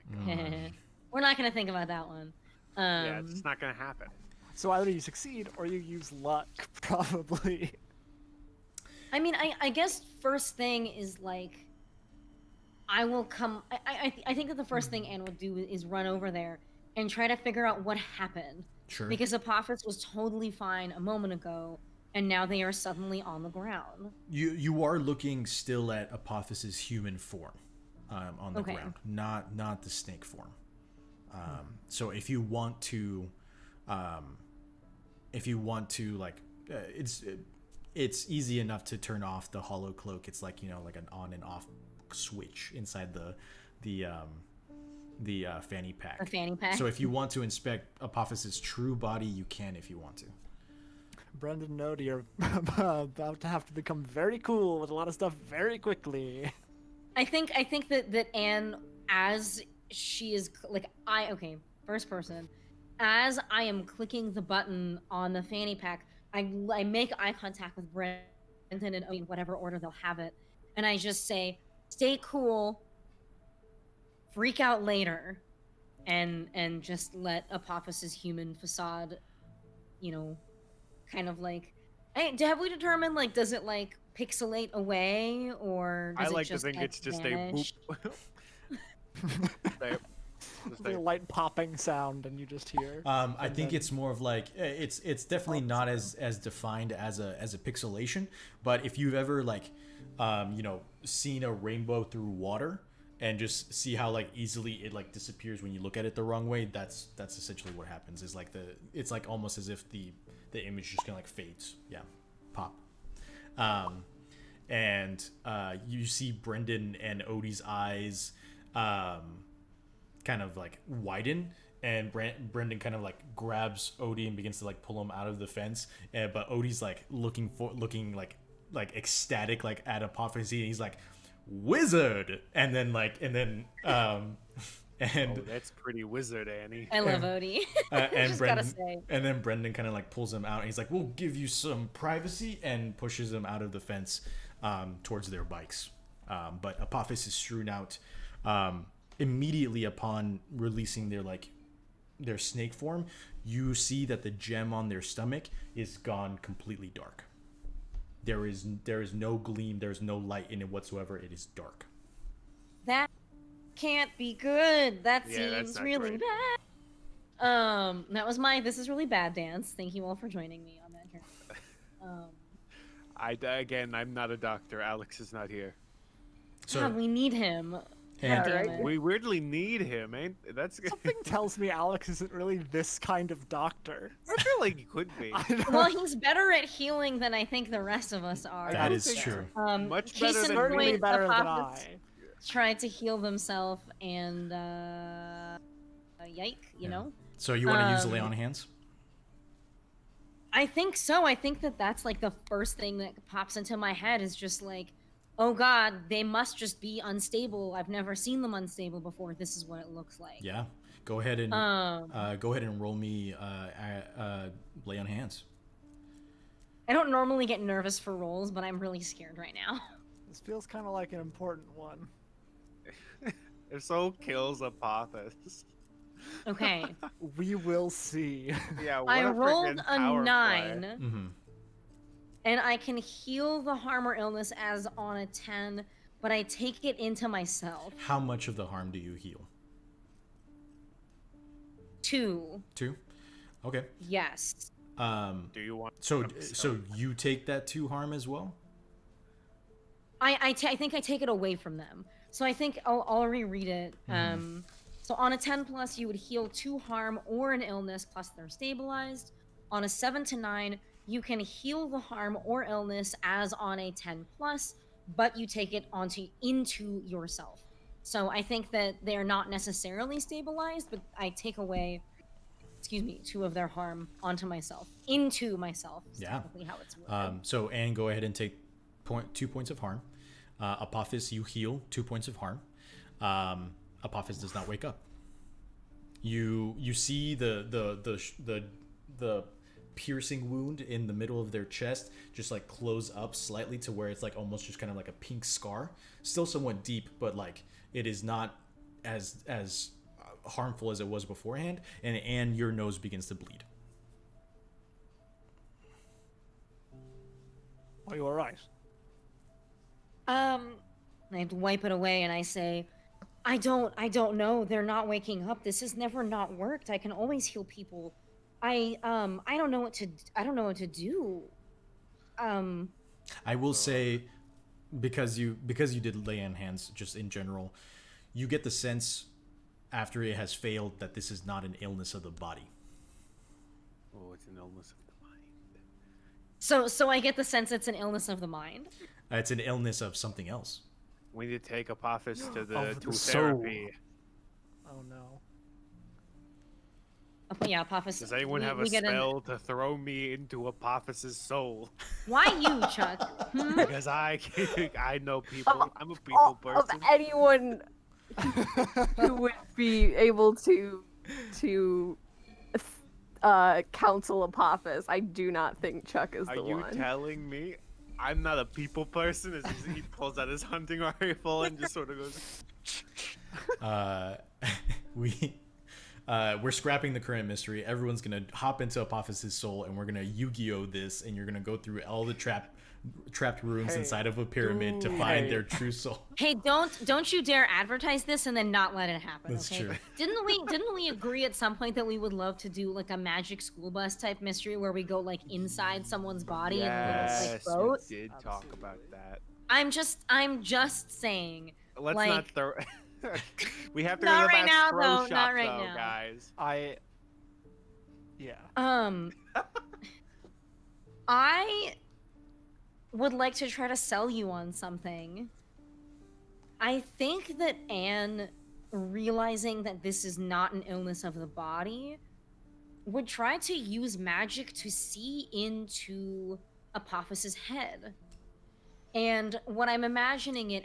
not going to think about that one. Yeah, it's not going to happen. So either you succeed or you use luck, probably. I mean, I guess first thing is like, I will come. I think that the first thing Anne will do is run over there and try to figure out what happened. Sure. Because Apophis was totally fine a moment ago, and now they are suddenly on the ground. You are looking still at Apophis's human form, on the ground, not the snake form. So if you want to, like, it's easy enough to turn off the hollow cloak. It's like, you know, like an on and off switch inside the fanny pack. The fanny pack. So if you want to inspect Apophis's true body, you can if you want to. Brendan and Odie are about to have to become very cool with a lot of stuff very quickly. I think that Anne, as she is like, first person, as I am clicking the button on the fanny pack, I make eye contact with Brendan and Odie in whatever order they'll have it, and I just say, stay cool, freak out later, and just let Apophis's human facade, you know, kind of like, have we determined, like, does it like pixelate away, or does I like it just, to think like, it's just vanish? a boop. The light popping sound, and you just hear. I think it's more of like, it's definitely not as defined as a pixelation, but if you've ever like, you know, seen a rainbow through water and just see how like easily it like disappears when you look at it the wrong way, that's essentially what happens. Is like it's like almost as if the image just kind of like fades. Yeah, pop. And you see Brendan and Odie's eyes kind of like widen, and Brendan kind of like grabs Odie and begins to like pull him out of the fence, but Odie's like looking like ecstatic like at Apophis, and he's like, wizard, and then Oh, that's pretty wizard, Annie. I love Odie. and Just Brendan, gotta say. and then Brendan kind of like pulls him out, and he's like, we'll give you some privacy, and pushes him out of the fence towards their bikes. But Apophis is strewn out immediately upon releasing their snake form. You see that the gem on their stomach is gone completely dark. There is no gleam, there's no light in it whatsoever. It is dark. That can't be good. That Yeah, that's seems not really great. bad. That was my This Is Really Bad dance. Thank you all for joining me on that journey. Again, I'm not a doctor. Alex is not here. So God, we need him. And- God damn Alright. it. We weirdly need him, ain't that's? Something tells me Alex isn't really this kind of doctor. I feel like he could be. I don't- Well, he's better at healing than I think the rest of us are. that don't is think so. true. Much Case better in than certainly point, better than Apophis I. tried to heal themselves and yike, you Yeah. know. So you want to use Um, lay on hands? I think so. I think that that's like the first thing that pops into my head is just like, oh God, they must just be unstable. I've never seen them unstable before. This is what it looks like. Yeah. Go ahead and roll me lay on hands. I don't normally get nervous for rolls, but I'm really scared right now. This feels kind of like an important one. If so kills Apophis. Okay. We will see. Yeah, what I a rolled freaking a power 9. play. Mm-hmm. And I can heal the harm or illness as on a 10, but I take it into myself. How much of the harm do you heal? 2. 2. Okay. Yes. Do you want? So you take that 2 harm as well? I think I take it away from them. So I think I'll reread it. So on a 10 plus, you would heal 2 harm or an illness plus they're stabilized. On a 7 to 9, you can heal the harm or illness as on a 10 plus, but you take it into yourself. So I think that they're not necessarily stabilized, but I take away, 2 of their harm onto myself, into myself. Is Yeah. technically how it's worded. So Anne, go ahead and take 2 points of harm. Apophis, you heal 2 points of harm. Apophis does not wake up. You see the piercing wound in the middle of their chest just like close up slightly to where it's like almost just kind of like a pink scar, still somewhat deep, but like it is not as harmful as it was beforehand. And your nose begins to bleed. Are you alright? I wipe it away and I say, I don't know. They're not waking up. This has never not worked. I can always heal people. I don't know what to do. I will say, because you did lay on hands, just in general, you get the sense after it has failed that this is not an illness of the body. Oh, it's an illness of the mind. So I get the sense it's an illness of the mind. It's an illness of something else. We need to take Apophis to Of the to soul. therapy. Oh no. Yeah, Apophis. Does anyone have a we get spell to throw me into Apophis's soul? Why you, Chuck? Hmm? Because I know people. I'm a people Of person. anyone who would be able to counsel Apophis, I do not think Chuck is Are the you one. telling me I'm not a people person? As he pulls out his hunting rifle and just sort of goes. We're scrapping the current mystery. Everyone's gonna hop into Apophis's soul, and we're gonna Yu-Gi-Oh this, and you're gonna go through all the trapped rooms inside of a pyramid to find their true soul. Hey, don't you dare advertise this and then not let it happen. That's okay? true. Didn't we agree at some point that we would love to do like a magic school bus type mystery where we go like inside someone's body in a little like Yes, boat? we did talk about that. I'm just saying. Let's like, not throw. We have to Not go to the right back now, throw though, shop, not right though, now. guys. Yeah. I would like to try to sell you on something. I think that Anne, realizing that this is not an illness of the body, would try to use magic to see into Apophis's head. And what I'm imagining it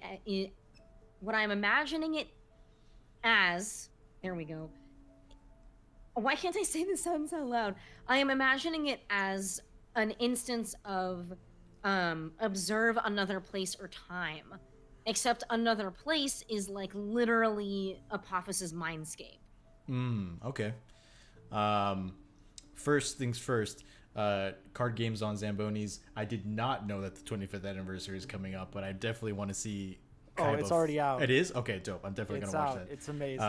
as, there we go. Why can't I say this sentence out loud? I am imagining it as an instance of observe another place or time. Except another place is like literally Apophis's mindscape. Okay. First things first, card games on Zambonis. I did not know that the 25th anniversary is coming up, but I definitely want to see Oh, it's already out. It is? Okay, dope. I'm definitely It's gonna watch out. that. It's amazing.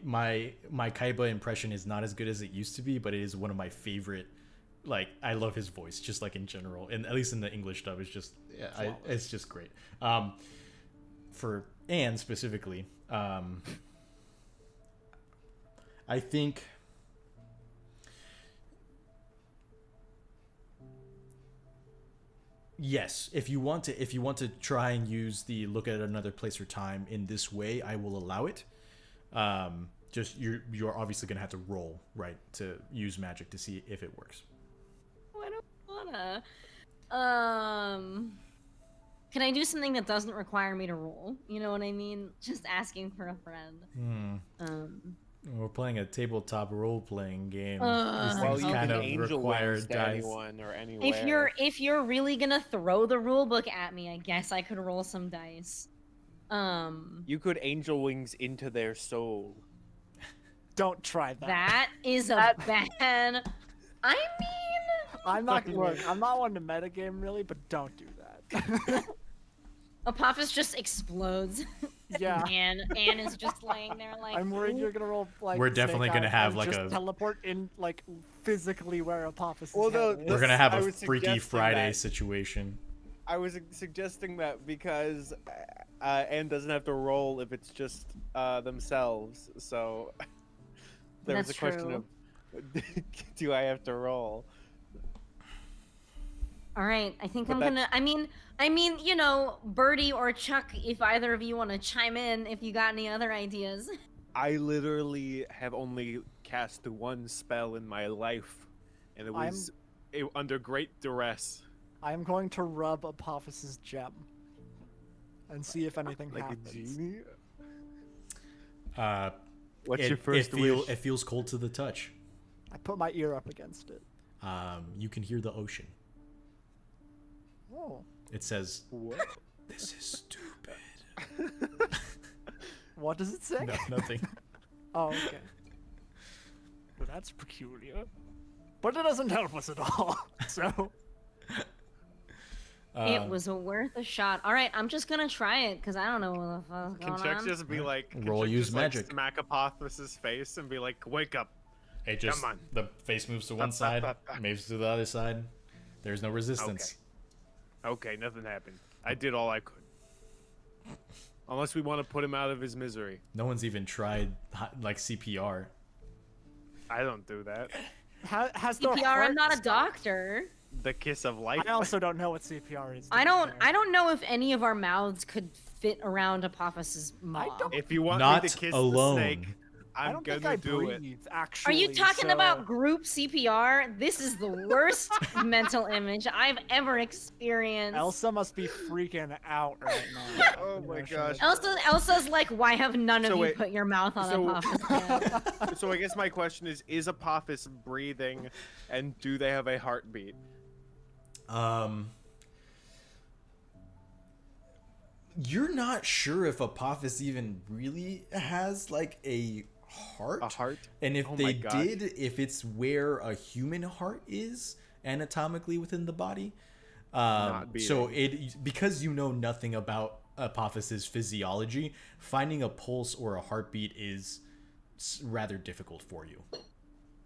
My Kaiba impression is not as good as it used to be, but it is one of my favorite. Like, I love his voice, just like in general, and at least in the English dub, it's just it's just great. For Anne specifically, I think. Yes, if you want to try and use the look at another place or time in this way, I will allow it. Just you're obviously gonna have to roll, right, to use magic to see if it works. I don't wanna. Can I do something that doesn't require me to roll? You know what I mean? Just asking for a friend. We're playing a tabletop role-playing game. These Well, things you kind can of angel require wings to dice. anyone or anywhere. If you're really gonna throw the rule book at me, I guess I could roll some dice. You could angel wings into their soul. Don't try that. That is a bad. I mean, I'm not one to metagame really, but don't do that. Apophis just explodes. Yeah. And Anne is just laying there like. I'm worried you're gonna roll like. We're definitely Snake gonna Eyes have, and like, just a- teleport in like physically where Apophis is. Well, no, headed. We're gonna have I a was Freaky suggesting Friday that. situation. I was suggesting that because Anne doesn't have to roll if it's just themselves. So there was That's a question of, do I have to roll? All right, I think But I'm gonna. I mean, you know, Birdie or Chuck, if either of you want to chime in, if you got any other ideas. I literally have only cast one spell in my life, and it was under great duress. I'm going to rub Apophis's gem and see if anything Like happens. a genie. What's your first wish? It feels cold to the touch. I put my ear up against it. You can hear the ocean. Oh. It says, What? "This is stupid." What does it say? No, nothing. Oh, okay. Well, that's peculiar. But it doesn't help us at all. So. It was worth a shot. All right, I'm just gonna try it because I don't know what the fuck's Can going Chuck on. just be like, can Roll Chuck use just, magic. Like, smack Apophis's face and be like, wake up. It just Come on. the face moves to one side, moves to the other side. There's no resistance. Okay, nothing happened. I did all I could. Unless we want to put him out of his misery. No one's even tried like CPR. I don't do that. Has the CPR. heart I'm not a doctor. The kiss of life. I also don't know what CPR is. I don't know if any of our mouths could fit around Apophis's mouth. If you want Not me to kiss alone. the snake, I I'm don't think gonna I do it. breathe, Are actually. you talking so- about group CPR? This is the worst mental image I've ever experienced. Elsa must be freaking out right now. Oh my gosh. Elsa's like, why have none of So you wait, put your mouth on so- Apophis yet? So I guess my question is Apophis breathing, and do they have a heartbeat? You're not sure if Apophis even really has like a heart. A heart? And if Oh my they gosh. did, if it's where a human heart is anatomically within the body. Not So because you know nothing about Apophis's physiology, finding a pulse or a heartbeat is rather difficult for you.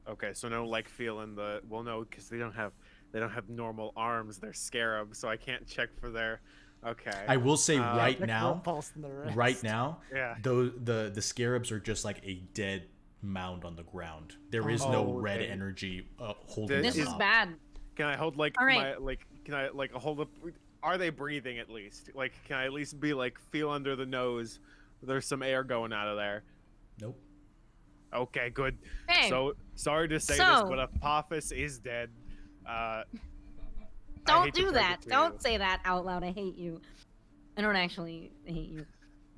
Okay, so no like feeling the no, because they don't have normal arms. They're scarabs, so I can't check for their. Okay. I will say right Pick now, one pulse in the wrist. right now, Yeah. the scarabs are just like a dead mound on the ground. There is no Oh, red okay. energy holding This them is up. bad. Can I hold like All right. can I like hold up? Are they breathing at least? Like, can I at least be like feel under the nose? There's some air going out of there. Nope. Okay, good. Hey, So sorry to say this, so- but Apophis is dead. I don't hate to do break that. it to Don't you. say that out loud. I hate you. I don't actually hate you.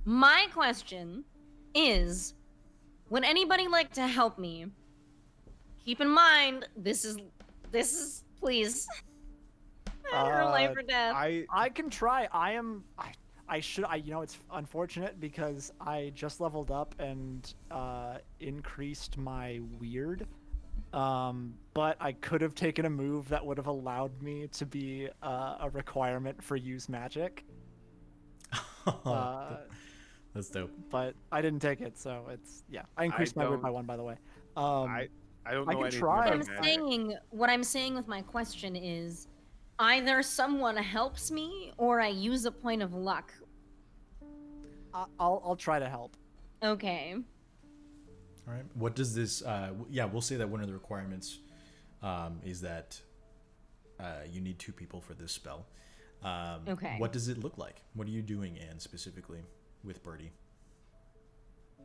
My question is, would anybody like to help me? Keep in mind, this is please. Matter of life or death. I can try. I should. You know, it's unfortunate because I just leveled up and increased my weird. But I could have taken a move that would have allowed me to be a requirement for use magic. That's dope. But I didn't take it, so it's I increased my wit by 1, by the way. I don't I know can anything try. about What I'm magic. saying, what I'm saying with my question is, either someone helps me or I use a point of luck. I'll try to help. Okay. All right. What does this? We'll say that one of the requirements is that you need 2 people for this spell. Okay. What does it look like? What are you doing, Anne, specifically with Birdie?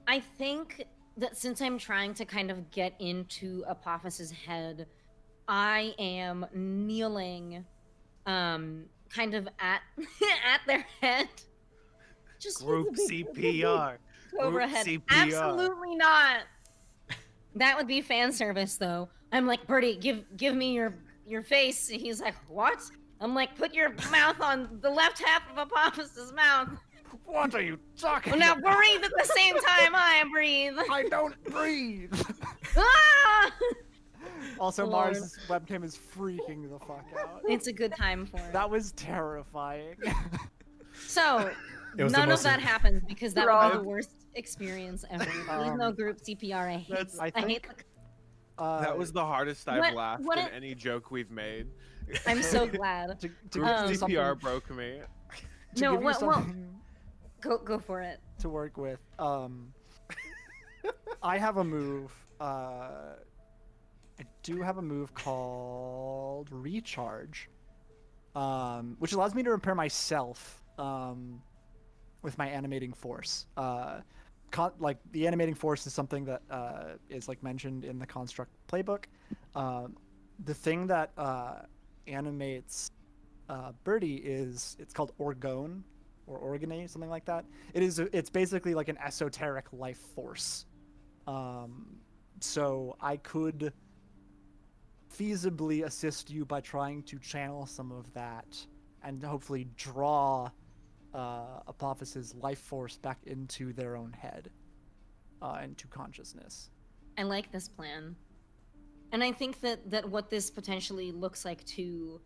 I think that since I'm trying to kind of get into Apophis's head, I am kneeling, kind of at at their head. Just Group CPR. Cobra Group head. CPR. Absolutely not. That would be fan service, though. I'm like, Birdie, give me your face. And he's like, what? I'm like, put your mouth on the left half of Apophis's mouth. What are you talking Well, now about? breathe at the same time I breathe. I don't breathe. Ah! Also, Lord. Mars' webcam is freaking the fuck out. It's a good time for it. That was terrifying. So, It was the none of most- that happens because that would be Rob. the worst experience ever. Please no group CPR. I hate. That's- I I hate. think- Uh, That was the hardest I've what- laughed what in it- any joke we've made. I'm so glad. to Group give you CPR something, broke me. to No, give you well, something go for it. to work with. I have a move. I do have a move called Recharge, which allows me to repair myself with my animating force. Like the animating force is something that is like mentioned in the construct playbook. The thing that animates Birdie it's called Orgone or Organe, something like that. It's basically like an esoteric life force. So I could feasibly assist you by trying to channel some of that and hopefully draw Apophis's life force back into their own head, into consciousness. I like this plan. And I think that what this potentially looks like too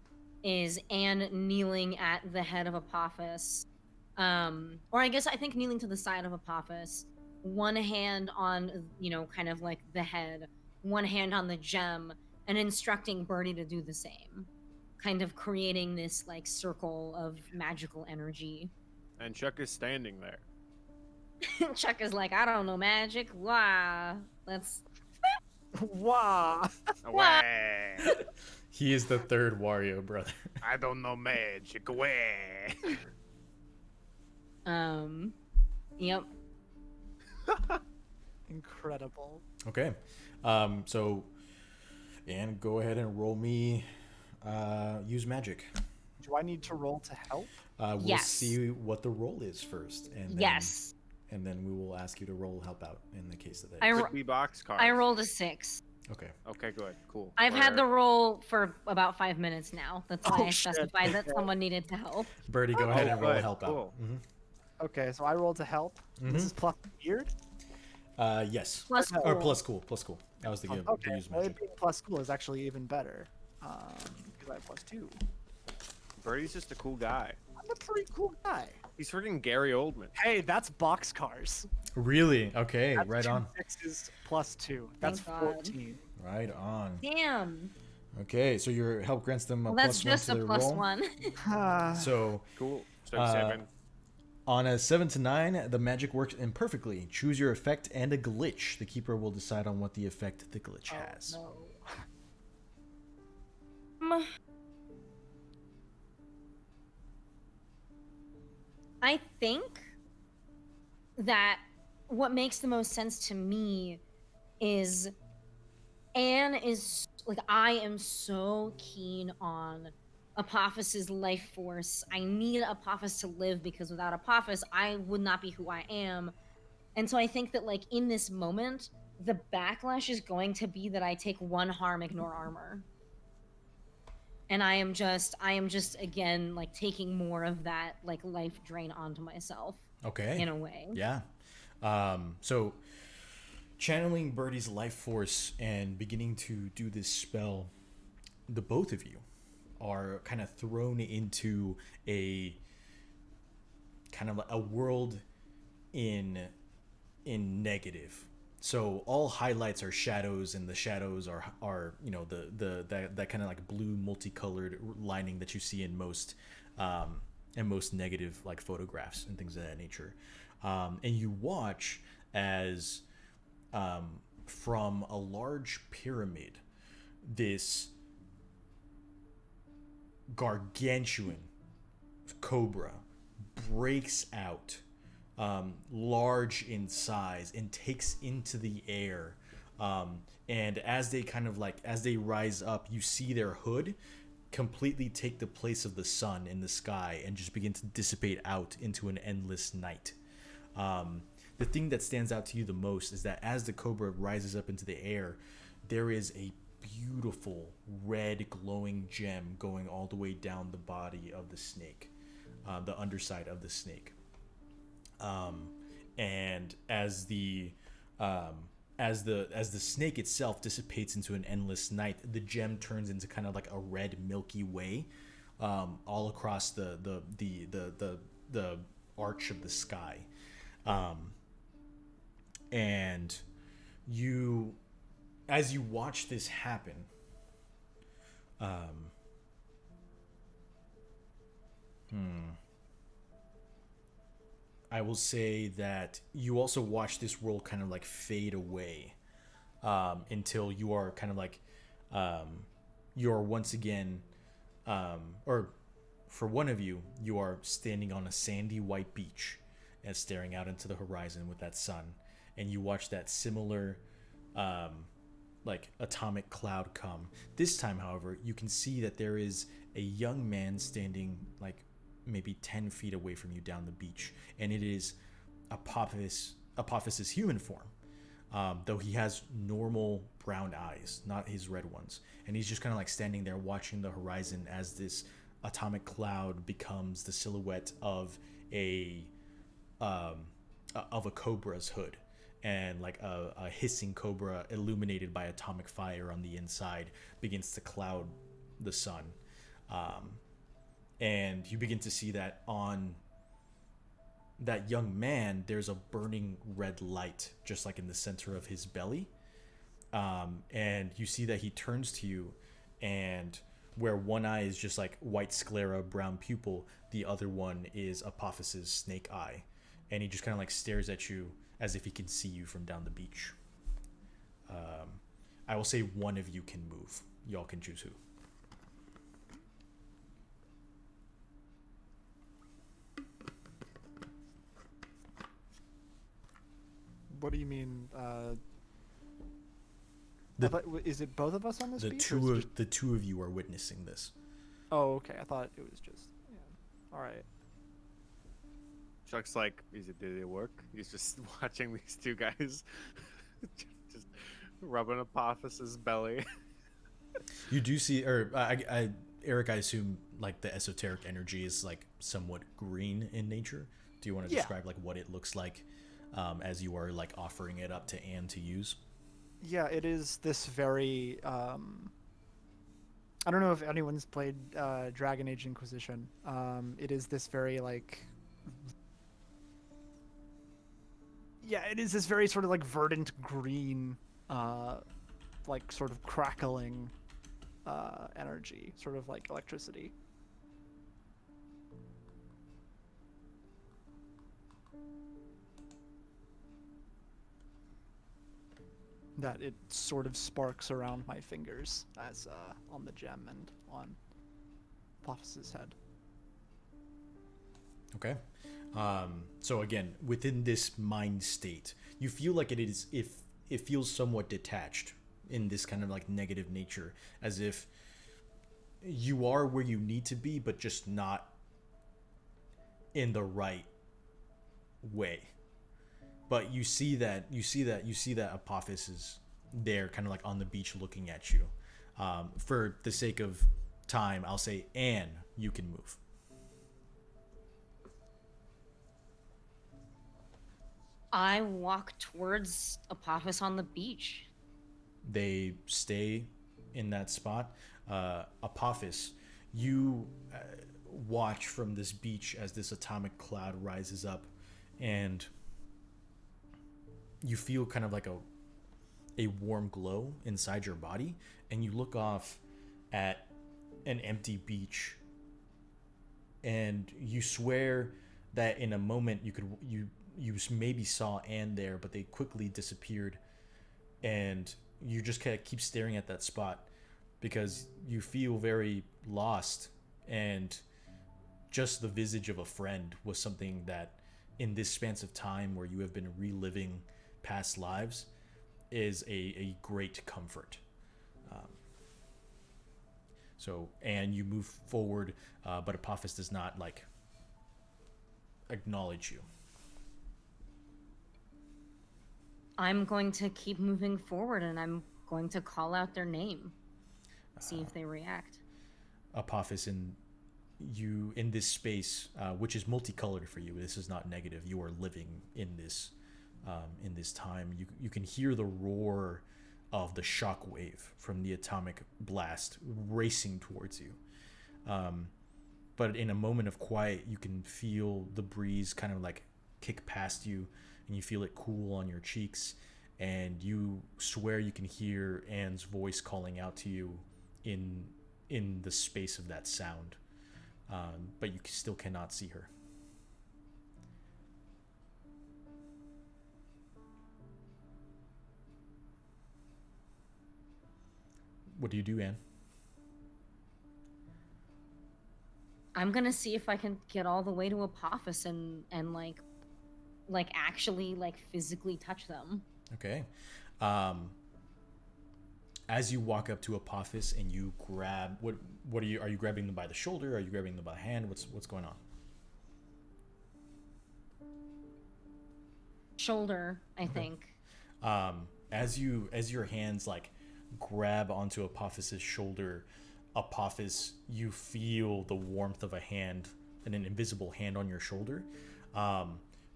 is Anne kneeling at the head of Apophis. Or I guess I think kneeling to the side of Apophis. One hand on, kind of like the head, one hand on the gem, and instructing Birdie to do the same. Kind of creating this like circle of magical energy. And Chuck is standing there. Chuck is like, I don't know magic. Wow. That's Wow. Away. He is the 3rd Wario brother. I don't know magic. Away. Yep. Incredible. Okay. So, Anne, go ahead and roll me use magic. Do I need to roll to help? We'll Yes. see what the roll is first, and then, Yes. and then we will ask you to roll help out in the case that I it is. ro- Could be box cards. I rolled a 6. Okay. Okay, good. Cool. I've had the Where- roll for about 5 minutes now. That's why Oh, I shit. specified that someone needed to help. Birdie, go ahead and roll good. help Cool. out. Okay, so I rolled to help. This is plus weird. Yes. Plus Or cool. plus cool. Plus cool. That was the give. Okay, To use well, magic. being plus cool is actually even better. Because I have plus 2. Birdie's just a cool guy. I'm a pretty cool guy. He's freaking Gary Oldman. Hey, that's boxcars. Really? Okay. That's Right 2 on. 6s plus 2. That's Thank God. 14. Right on. Damn. Okay. So your help grants them a Well, that's plus just one a to their plus roll. 1. So Cool. So Uh, 7. on a 7 to 9, the magic works imperfectly. Choose your effect and a glitch. The keeper will decide on what the effect the glitch has. No. I think that what makes the most sense to me is Anne is like, I am so keen on Apophis's life force. I need Apophis to live because without Apophis, I would not be who I am. And so I think that like in this moment, the backlash is going to be that I take 1 harm, ignore armor. And I am just again like taking more of that like life drain onto myself Okay. in a way. Yeah. So channeling Birdie's life force and beginning to do this spell, the both of you are kind of thrown into a kind of a world in negative. So all highlights are shadows, and the shadows are you know that kind of like blue multicolored lining that you see in most negative like photographs and things of that nature. And you watch as from a large pyramid, this gargantuan cobra breaks out, large in size, and takes into the air. And as they rise up, you see their hood completely take the place of the sun in the sky and just begin to dissipate out into an endless night. The thing that stands out to you the most is that as the cobra rises up into the air, there is a beautiful red glowing gem going all the way down the body of the snake, the underside of the snake. And as the snake itself dissipates into an endless night, the gem turns into kind of like a red Milky Way, all across the arch of the sky. And as you watch this happen, I will say that you also watch this world kind of like fade away, until you are kind of like, you're once again, or for one of you, you are standing on a sandy white beach and staring out into the horizon with that sun, and you watch that similar like atomic cloud come. This time, however, you can see that there is a young man standing like maybe 10 feet away from you down the beach, and it is Apophis's human form, though he has normal brown eyes, not his red ones, and he's just kind of like standing there watching the horizon as this atomic cloud becomes the silhouette of a cobra's hood, and like a hissing cobra illuminated by atomic fire on the inside begins to cloud the sun. And you begin to see that on that young man, there's a burning red light just like in the center of his belly. And you see that he turns to you, and where one eye is just like white sclera, brown pupil, the other one is Apophis's snake eye. And he just kind of like stares at you as if he can see you from down the beach. I will say one of you can move. Y'all can choose who. What do you mean? Is it both of us on this beach? The two of you are witnessing this. Oh, okay. I thought it was just. Yeah. All right. Chuck's like, did it work? He's just watching these two guys just rubbing Apophis's belly. You do see, or Eric, I assume like the esoteric energy is like somewhat green in nature. Do you want to describe like what it looks like as you are like offering it up to Anne to use? Yeah, it is this very. I don't know if anyone's played Dragon Age Inquisition. It is this very like. Yeah, it is this very sort of like verdant green, like sort of crackling energy, sort of like electricity. That it sort of sparks around my fingers as on the gem and on Apophis's head. Okay. So again, within this mind state, you feel like it feels somewhat detached in this kind of like negative nature, as if you are where you need to be, but just not in the right way. But you see that Apophis is there, kind of like on the beach looking at you. For the sake of time, I'll say, Anne, you can move. I walk towards Apophis on the beach. They stay in that spot. Apophis, you, watch from this beach as this atomic cloud rises up, and you feel kind of like a warm glow inside your body, and you look off at an empty beach, and you swear that in a moment you maybe saw Anne there, but they quickly disappeared, and you just kind of keep staring at that spot because you feel very lost, and just the visage of a friend was something that in this span of time where you have been reliving past lives is a great comfort. And you move forward, but Apophis does not acknowledge you. I'm going to keep moving forward, and I'm going to call out their name, see if they react. Apophis, and you in this space, which is multicolored for you. This is not negative. You are living in this time. You can hear the roar of the shock wave from the atomic blast racing towards you. But in a moment of quiet, you can feel the breeze kind of kick past you, and you feel it cool on your cheeks, and you swear you can hear Anne's voice calling out to you in the space of that sound. But you still cannot see her. What do you do, Anne? I'm gonna see if I can get all the way to Apophis and actually physically touch them. Okay. As you walk up to Apophis and you grab what are you grabbing them by the shoulder? Are you grabbing them by the hand? What's going on? Shoulder, I think. As your hands grab onto Apophis's shoulder, Apophis, you feel the warmth of a hand and an invisible hand on your shoulder,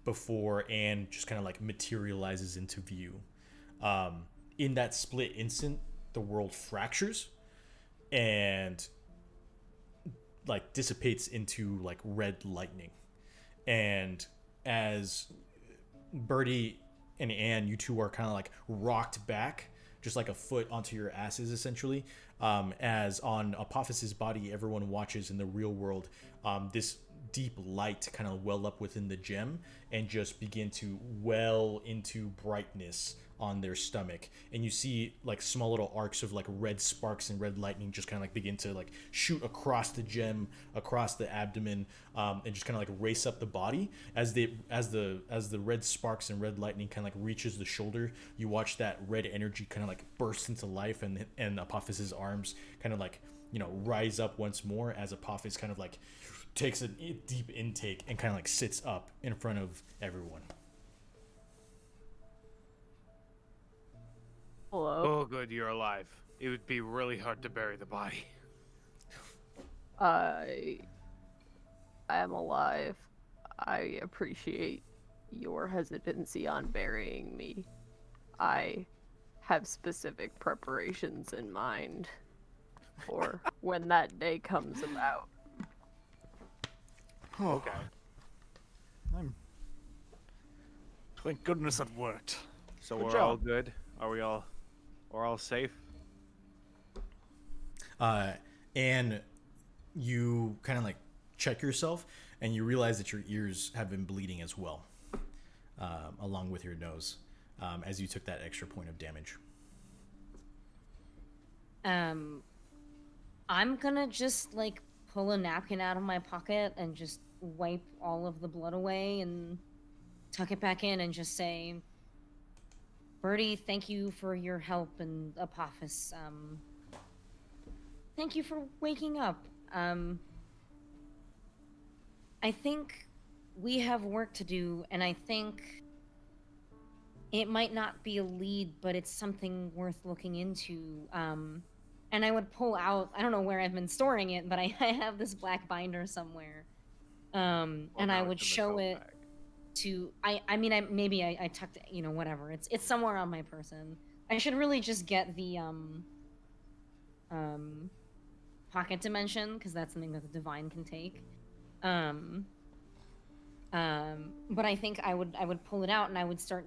before Anne just kind of materializes into view. In that split instant, the world fractures and dissipates into red lightning. And as Bertie and Anne, you two are kind of rocked back, just a foot onto your asses, essentially. As on Apophis's body, everyone watches in the real world, this deep light kind of well up within the gem and just begin to well into brightness on their stomach, and you see small little arcs of red sparks and red lightning just kind of begin to shoot across the gem, across the abdomen, and just kind of race up the body. As the red sparks and red lightning kind of reaches the shoulder, you watch that red energy kind of burst into life, and Apophis's arms kind of rise up once more as Apophis kind of takes a deep intake and kind of sits up in front of everyone. Hello. Oh, good, you're alive. It would be really hard to bury the body. I am alive. I appreciate your hesitancy on burying me. I have specific preparations in mind for when that day comes about. Okay. Thank goodness that worked. So Good we're job. all good? We're all safe? And you kind of check yourself, and you realize that your ears have been bleeding as well, along with your nose, as you took that extra point of damage. I'm gonna just pull a napkin out of my pocket and just wipe all of the blood away and tuck it back in and just say, Bertie, thank you for your help, and Apophis, thank you for waking up. I think we have work to do, and I think it might not be a lead, but it's something worth looking into. And I would pull out, I don't know where I've been storing it, but I have this black binder somewhere. And I would show it to, I tucked it, whatever. It's somewhere on my person. I should really just get the pocket dimension because that's something that the divine can take. But I think I would pull it out and I would start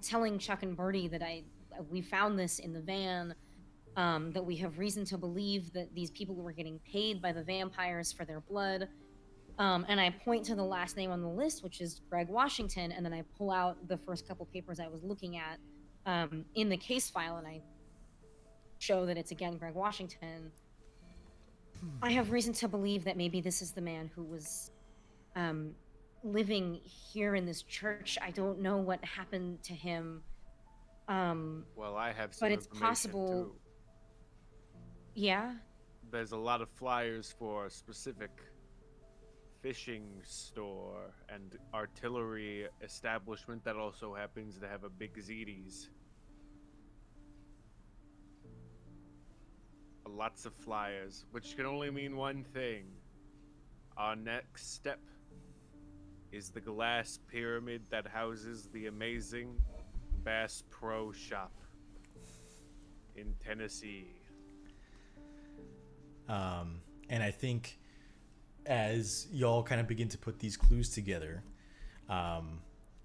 telling Chuck and Bertie that we found this in the van, that we have reason to believe that these people were getting paid by the vampires for their blood. And I point to the last name on the list, which is Greg Washington, and then I pull out the first couple papers I was looking at in the case file, and I show that it's again Greg Washington. I have reason to believe that maybe this is the man who was living here in this church. I don't know what happened to him. Well, I have some but it's information, possible. too. Yeah. There's a lot of flyers for a specific fishing store and artillery establishment that also happens to have a big Zedis. Lots of flyers, which can only mean one thing. Our next step is the glass pyramid that houses the amazing Bass Pro Shop in Tennessee. And I think as y'all kind of begin to put these clues together,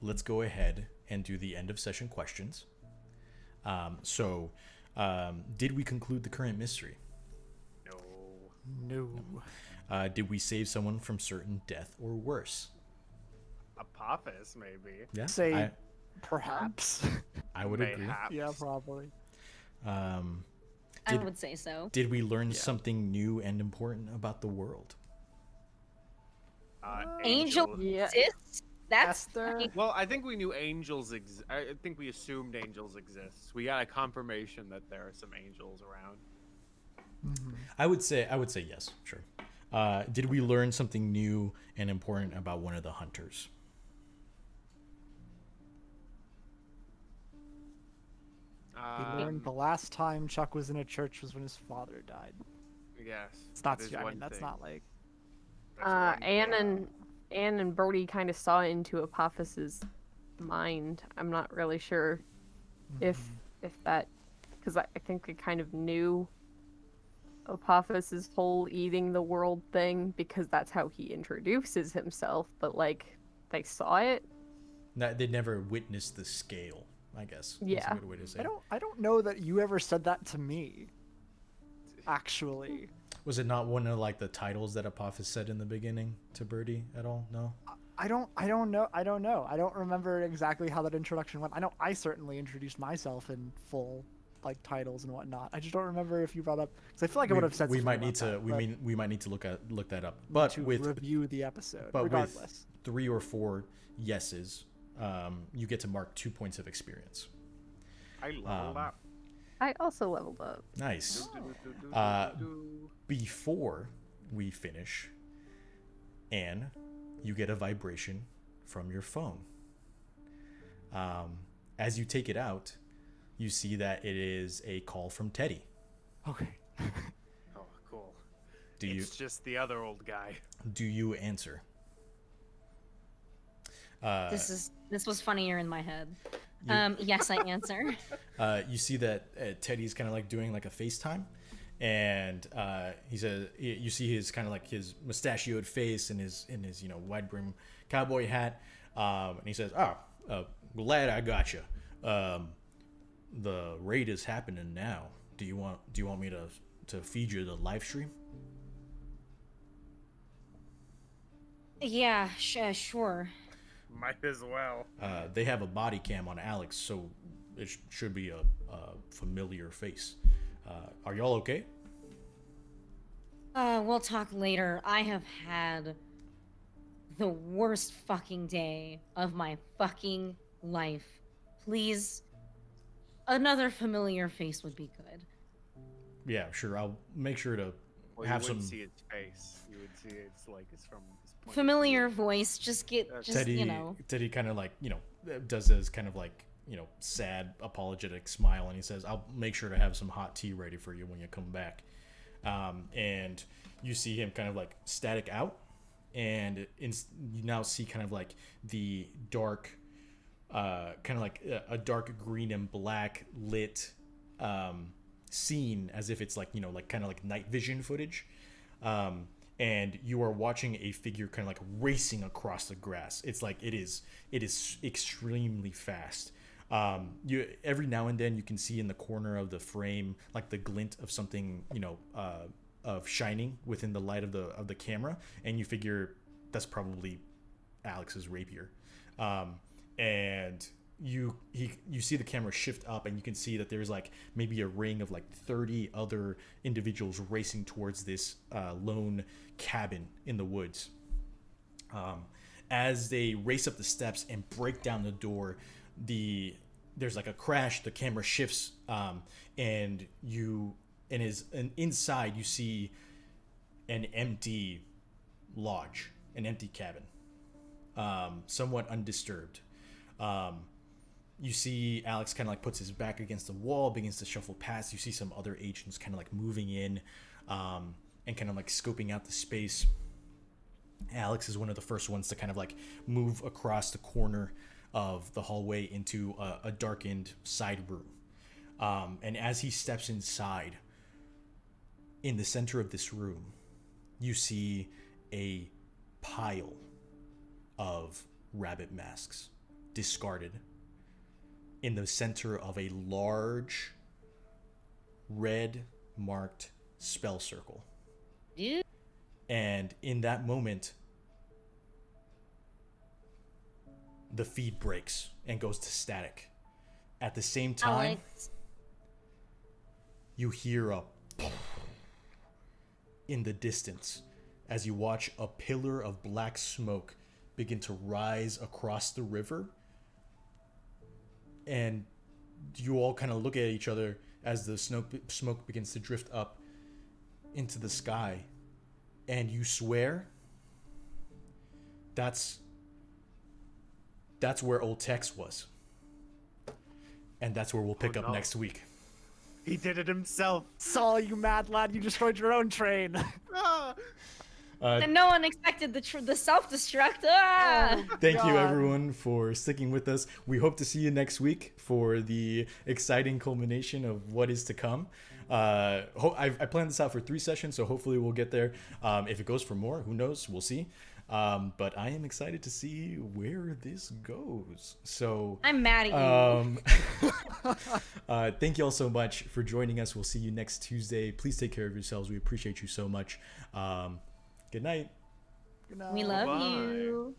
let's go ahead and do the end of session questions. Did we conclude the current mystery? No. Did we save someone from certain death or worse? Apophis, maybe. Yeah. Say, perhaps. I would agree. Mayhaps. Yeah, probably. I would say so. Did we learn something new and important about the world? Angel Yeah. exists? That's Esther. fucking- Well, I think we knew angels I think we assumed angels exist. We got a confirmation that there are some angels around. I would say yes, sure. Did we learn something new and important about one of the hunters? We learned the last time Chuck was in a church was when his father died. Yes. It's not. that is I one mean, that's thing. not like. That's one thing. Anne and Brody kind of saw into Apophis's mind. I'm not really sure if that, because I think they kind of knew Apophis's whole eating the world thing because that's how he introduces himself. But like, they saw it. They never witnessed the scale, I guess. That's Yeah. a good way to say it. I don't know that you ever said that to me. Actually, Was it not one of like the titles that Apophis said in the beginning to Birdie at all? No. I don't know. I don't remember exactly how that introduction went. I know I certainly introduced myself in full like titles and whatnot. I just don't remember if you brought up because I feel like I would have said. We something might about need to. that, but We might need to look that up. But to with review the episode, but regardless. with 3 or 4 yeses, you get to mark 2 points of experience. I leveled up. I also leveled up. Nice. Do-do-do-do-do-do. Before we finish, Anne, you get a vibration from your phone. As you take it out, you see that it is a call from Teddy. Okay. Oh, cool. Do It's just the other old guy. you answer? This was funnier in my head. Yes, I answer. You see that Teddy's kind of like doing like a FaceTime, and he says you see his kind of like his mustachioed face and his wide brim cowboy hat, and he says, glad I got you. The raid is happening now. Do you want me to feed you the live stream? Yeah, sure. Might as well. They have a body cam on Alex, so it should be a familiar face. Are y'all okay? We'll talk later. I have had the worst fucking day of my fucking life. Please, another familiar face would be good. Yeah, sure. I'll make sure to Well, have you some. wouldn't see its face. You would see it's like it's from his point of Familiar view. voice, just Teddy, you know. Teddy kind of like does this kind of like sad apologetic smile, and he says, "I'll make sure to have some hot tea ready for you when you come back." And you see him kind of like static out, and you now see kind of like the dark, kind of like a dark green and black lit scene as if it's like, you know, like kind of like night vision footage. And you are watching a figure kind of like racing across the grass. It's like it is extremely fast. You every now and then you can see in the corner of the frame like the glint of something, you know, of shining within the light of the camera, and you figure that's probably Alex's rapier. And you see the camera shift up, and you can see that there's like maybe a ring of like 30 other individuals racing towards this lone cabin in the woods. As they race up the steps and break down the door, there's like a crash, the camera shifts, and inside you see an empty lodge, an empty cabin, somewhat undisturbed. You see Alex kind of like puts his back against the wall, begins to shuffle past. You see some other agents kind of like moving in, and kind of like scoping out the space. Alex is one of the first ones to kind of like move across the corner of the hallway into a darkened side room. And as he steps inside, in the center of this room, you see a pile of rabbit masks, discarded, in the center of a large red marked spell circle. Dude. And in that moment, the feed breaks and goes to static. At the same time, Alex. you hear a in the distance as you watch a pillar of black smoke begin to rise across the river. And you all kind of look at each other as the smoke begins to drift up into the sky. And you swear that's where old Tex was. And that's where we'll pick up next week. He did it himself. Saul, you mad lad, you destroyed your own train. And no one expected the self-destruct. Ah! Thank you, everyone, for sticking with us. We hope to see you next week for the exciting culmination of what is to come. I planned this out for 3 sessions, so hopefully we'll get there. If it goes for more, who knows? We'll see. But I am excited to see where this goes. So I'm mad at you. Thank you all so much for joining us. We'll see you next Tuesday. Please take care of yourselves. We appreciate you so much. Good night. Good night. We love Bye. you.